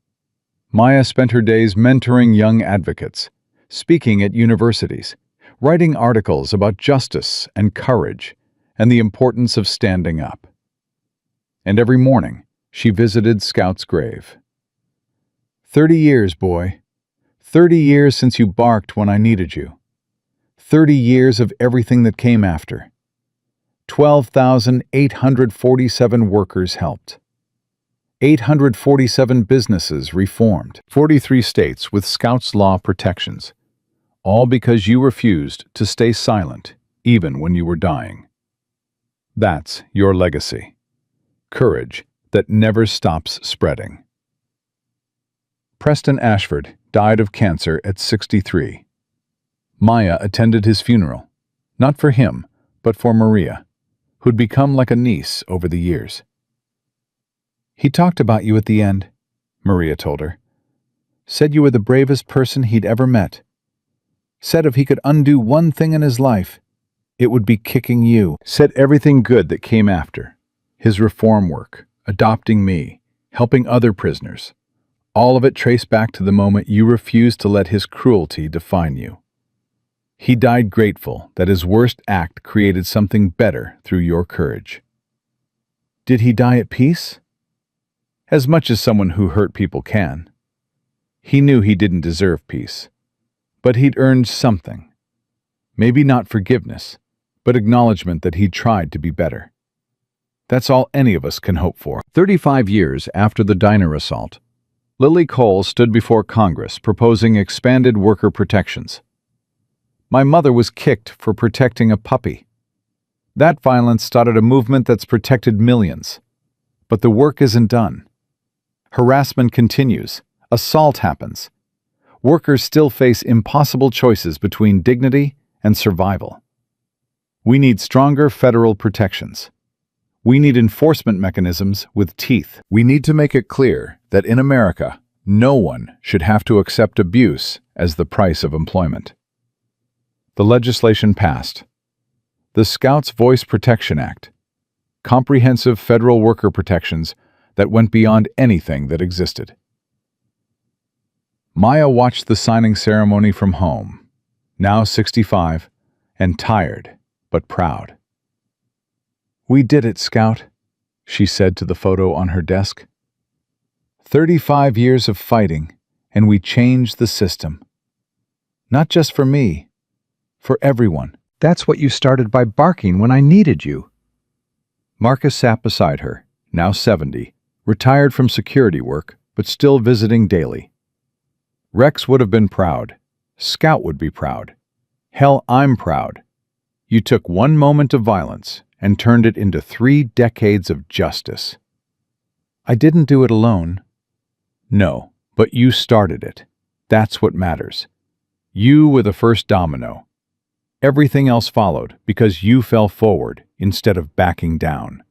Maya spent her days mentoring young advocates, speaking at universities, writing articles about justice and courage and the importance of standing up. And every morning, she visited Scout's grave. 30 years, boy. 30 years since you barked when I needed you. 30 years of everything that came after. 12,847 workers helped. 847 businesses reformed. 43 states with Scouts law protections. All because you refused to stay silent, even when you were dying. That's your legacy. Courage that never stops spreading. Preston Ashford died of cancer at 63. Maya attended his funeral, not for him, but for Maria, who'd become like a niece over the years. He talked about you at the end, Maria told her. Said you were the bravest person he'd ever met. Said if he could undo one thing in his life, it would be kicking you. Said everything good that came after. His reform work, adopting me, helping other prisoners. All of it traced back to the moment you refused to let his cruelty define you. He died grateful that his worst act created something better through your courage. Did he die at peace? As much as someone who hurt people can. He knew he didn't deserve peace, but he'd earned something. Maybe not forgiveness, but acknowledgement that he'd tried to be better. That's all any of us can hope for. 35 years after the diner assault, Lily Cole stood before Congress proposing expanded worker protections. My mother was kicked for protecting a puppy. That violence started a movement that's protected millions. But the work isn't done. Harassment continues. Assault happens. Workers still face impossible choices between dignity and survival. We need stronger federal protections. We need enforcement mechanisms with teeth. We need to make it clear that in America, no one should have to accept abuse as the price of employment. The legislation passed. The Scouts Voice Protection Act. Comprehensive federal worker protections that went beyond anything that existed. Maya watched the signing ceremony from home, now 65, and tired, but proud. We did it, Scout, she said to the photo on her desk. 35 years of fighting, and we changed the system. Not just for me, for everyone. That's what you started by barking when I needed you. Marcus sat beside her, now 70, retired from security work, but still visiting daily. Rex would have been proud. Scout would be proud. Hell, I'm proud. You took one moment of violence and turned it into 3 decades of justice. I didn't do it alone. No, but you started it. That's what matters. You were the first domino. Everything else followed because you fell forward instead of backing down.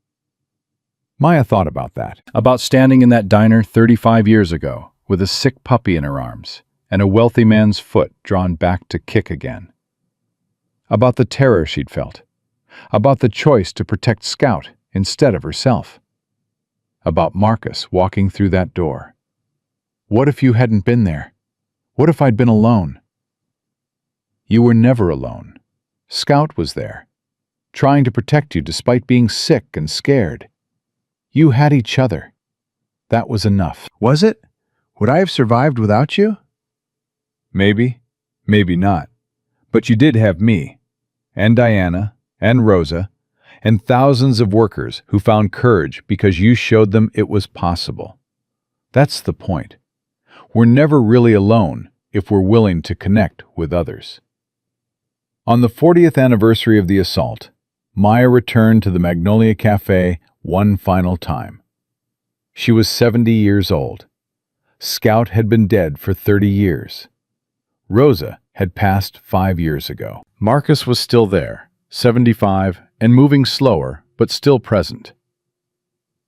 Maya thought about that. About standing in that diner 35 years ago with a sick puppy in her arms and a wealthy man's foot drawn back to kick again. About the terror she'd felt. About the choice to protect Scout instead of herself. About Marcus walking through that door. What if you hadn't been there? What if I'd been alone? You were never alone. Scout was there, trying to protect you despite being sick and scared. You had each other. That was enough. Was it? Would I have survived without you? Maybe, maybe not. But you did have me, and Diana, and Rosa, and thousands of workers who found courage because you showed them it was possible. That's the point. We're never really alone if we're willing to connect with others. On the 40th anniversary of the assault, Maya returned to the Magnolia Cafe one final time. She was 70 years old. Scout had been dead for 30 years. Rosa had passed 5 years ago. Marcus was still there, 75, and moving slower, but still present.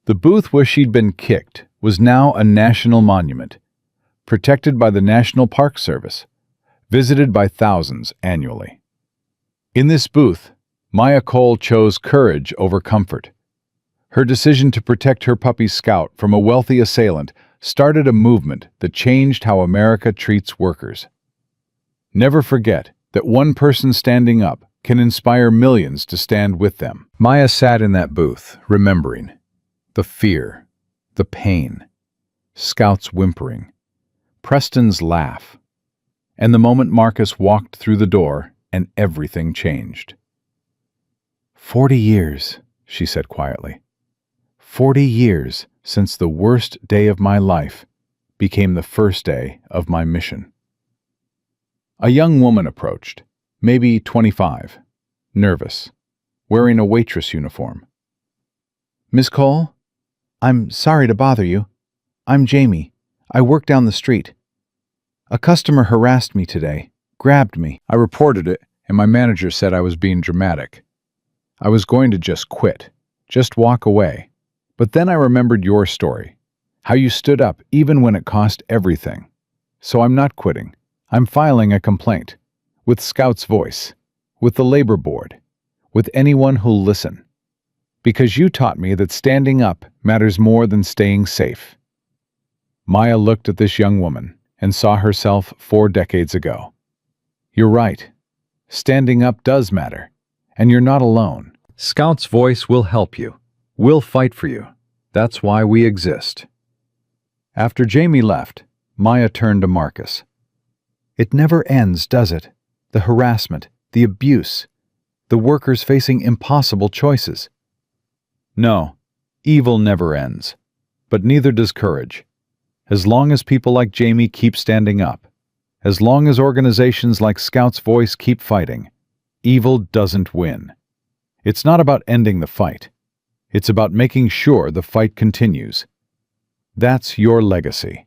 The booth where she'd been kicked was now a national monument, protected by the National Park Service, visited by thousands annually. In this booth, Maya Cole chose courage over comfort. Her decision to protect her puppy Scout from a wealthy assailant started a movement that changed how America treats workers. Never forget that one person standing up can inspire millions to stand with them. Maya sat in that booth, remembering the fear, the pain, Scout's whimpering, Preston's laugh, and the moment Marcus walked through the door and everything changed. 40 years, she said quietly. 40 years since the worst day of my life became the first day of my mission. A young woman approached, maybe 25, nervous, wearing a waitress uniform. Miss Cole? I'm sorry to bother you. I'm Jamie. I work down the street. A customer harassed me today, grabbed me. I reported it, and my manager said I was being dramatic. I was going to just quit, just walk away. But then I remembered your story, how you stood up even when it cost everything. So I'm not quitting. I'm filing a complaint, with Scout's Voice, with the labor board, with anyone who'll listen. Because you taught me that standing up matters more than staying safe. Maya looked at this young woman and saw herself 4 decades ago. You're right. Standing up does matter, and you're not alone. Scout's Voice will help you. We'll fight for you. That's why we exist. After Jamie left, Maya turned to Marcus. It never ends, does it? The harassment, the abuse, the workers facing impossible choices. No, evil never ends. But neither does courage. As long as people like Jamie keep standing up, as long as organizations like Scout's Voice keep fighting, evil doesn't win. It's not about ending the fight. It's about making sure the fight continues. That's your legacy.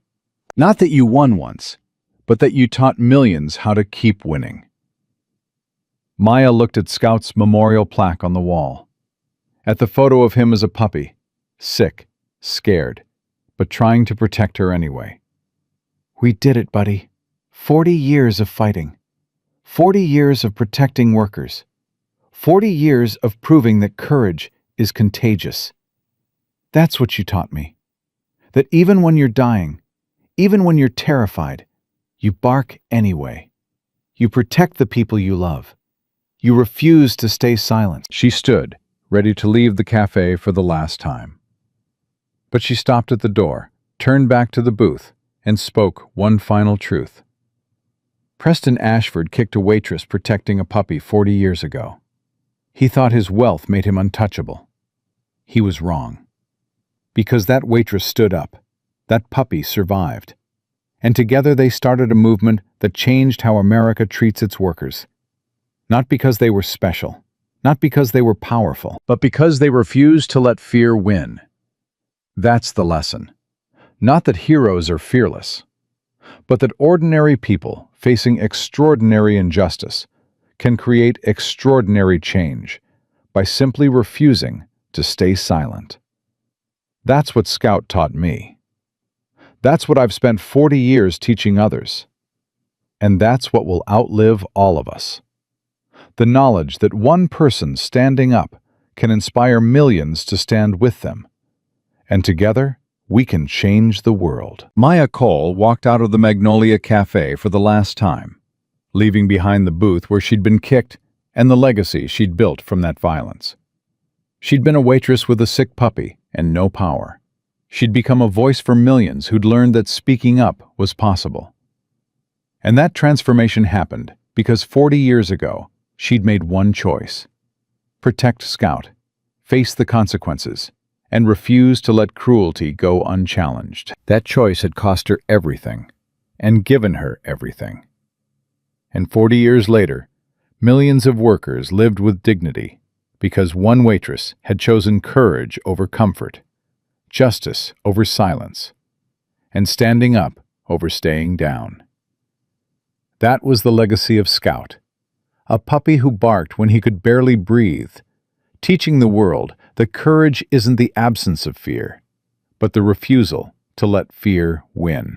Not that you won once, but that you taught millions how to keep winning. Maya looked at Scout's memorial plaque on the wall, at the photo of him as a puppy, sick, scared, but trying to protect her anyway. We did it, buddy. 40 years of fighting. 40 years of protecting workers. 40 years of proving that courage is contagious. That's what you taught me. That even when you're dying, even when you're terrified, you bark anyway. You protect the people you love. You refuse to stay silent. She stood, ready to leave the cafe for the last time. But she stopped at the door, turned back to the booth, and spoke one final truth. Preston Ashford kicked a waitress protecting a puppy 40 years ago. He thought his wealth made him untouchable. He was wrong. Because that waitress stood up, that puppy survived. And together they started a movement that changed how America treats its workers. Not because they were special, not because they were powerful, but because they refused to let fear win. That's the lesson. Not that heroes are fearless, but that ordinary people facing extraordinary injustice can create extraordinary change by simply refusing to stay silent. That's what Scout taught me. That's what I've spent 40 years teaching others. And that's what will outlive all of us. The knowledge that one person standing up can inspire millions to stand with them. And together, we can change the world. Maya Cole walked out of the Magnolia Cafe for the last time, leaving behind the booth where she'd been kicked and the legacy she'd built from that violence. She'd been a waitress with a sick puppy and no power. She'd become a voice for millions who'd learned that speaking up was possible. And that transformation happened because 40 years ago, she'd made one choice: protect Scout, face the consequences, and refuse to let cruelty go unchallenged. That choice had cost her everything, and given her everything. And 40 years later, millions of workers lived with dignity because one waitress had chosen courage over comfort, justice over silence, and standing up over staying down. That was the legacy of Scout, a puppy who barked when he could barely breathe, teaching the world that courage isn't the absence of fear, but the refusal to let fear win.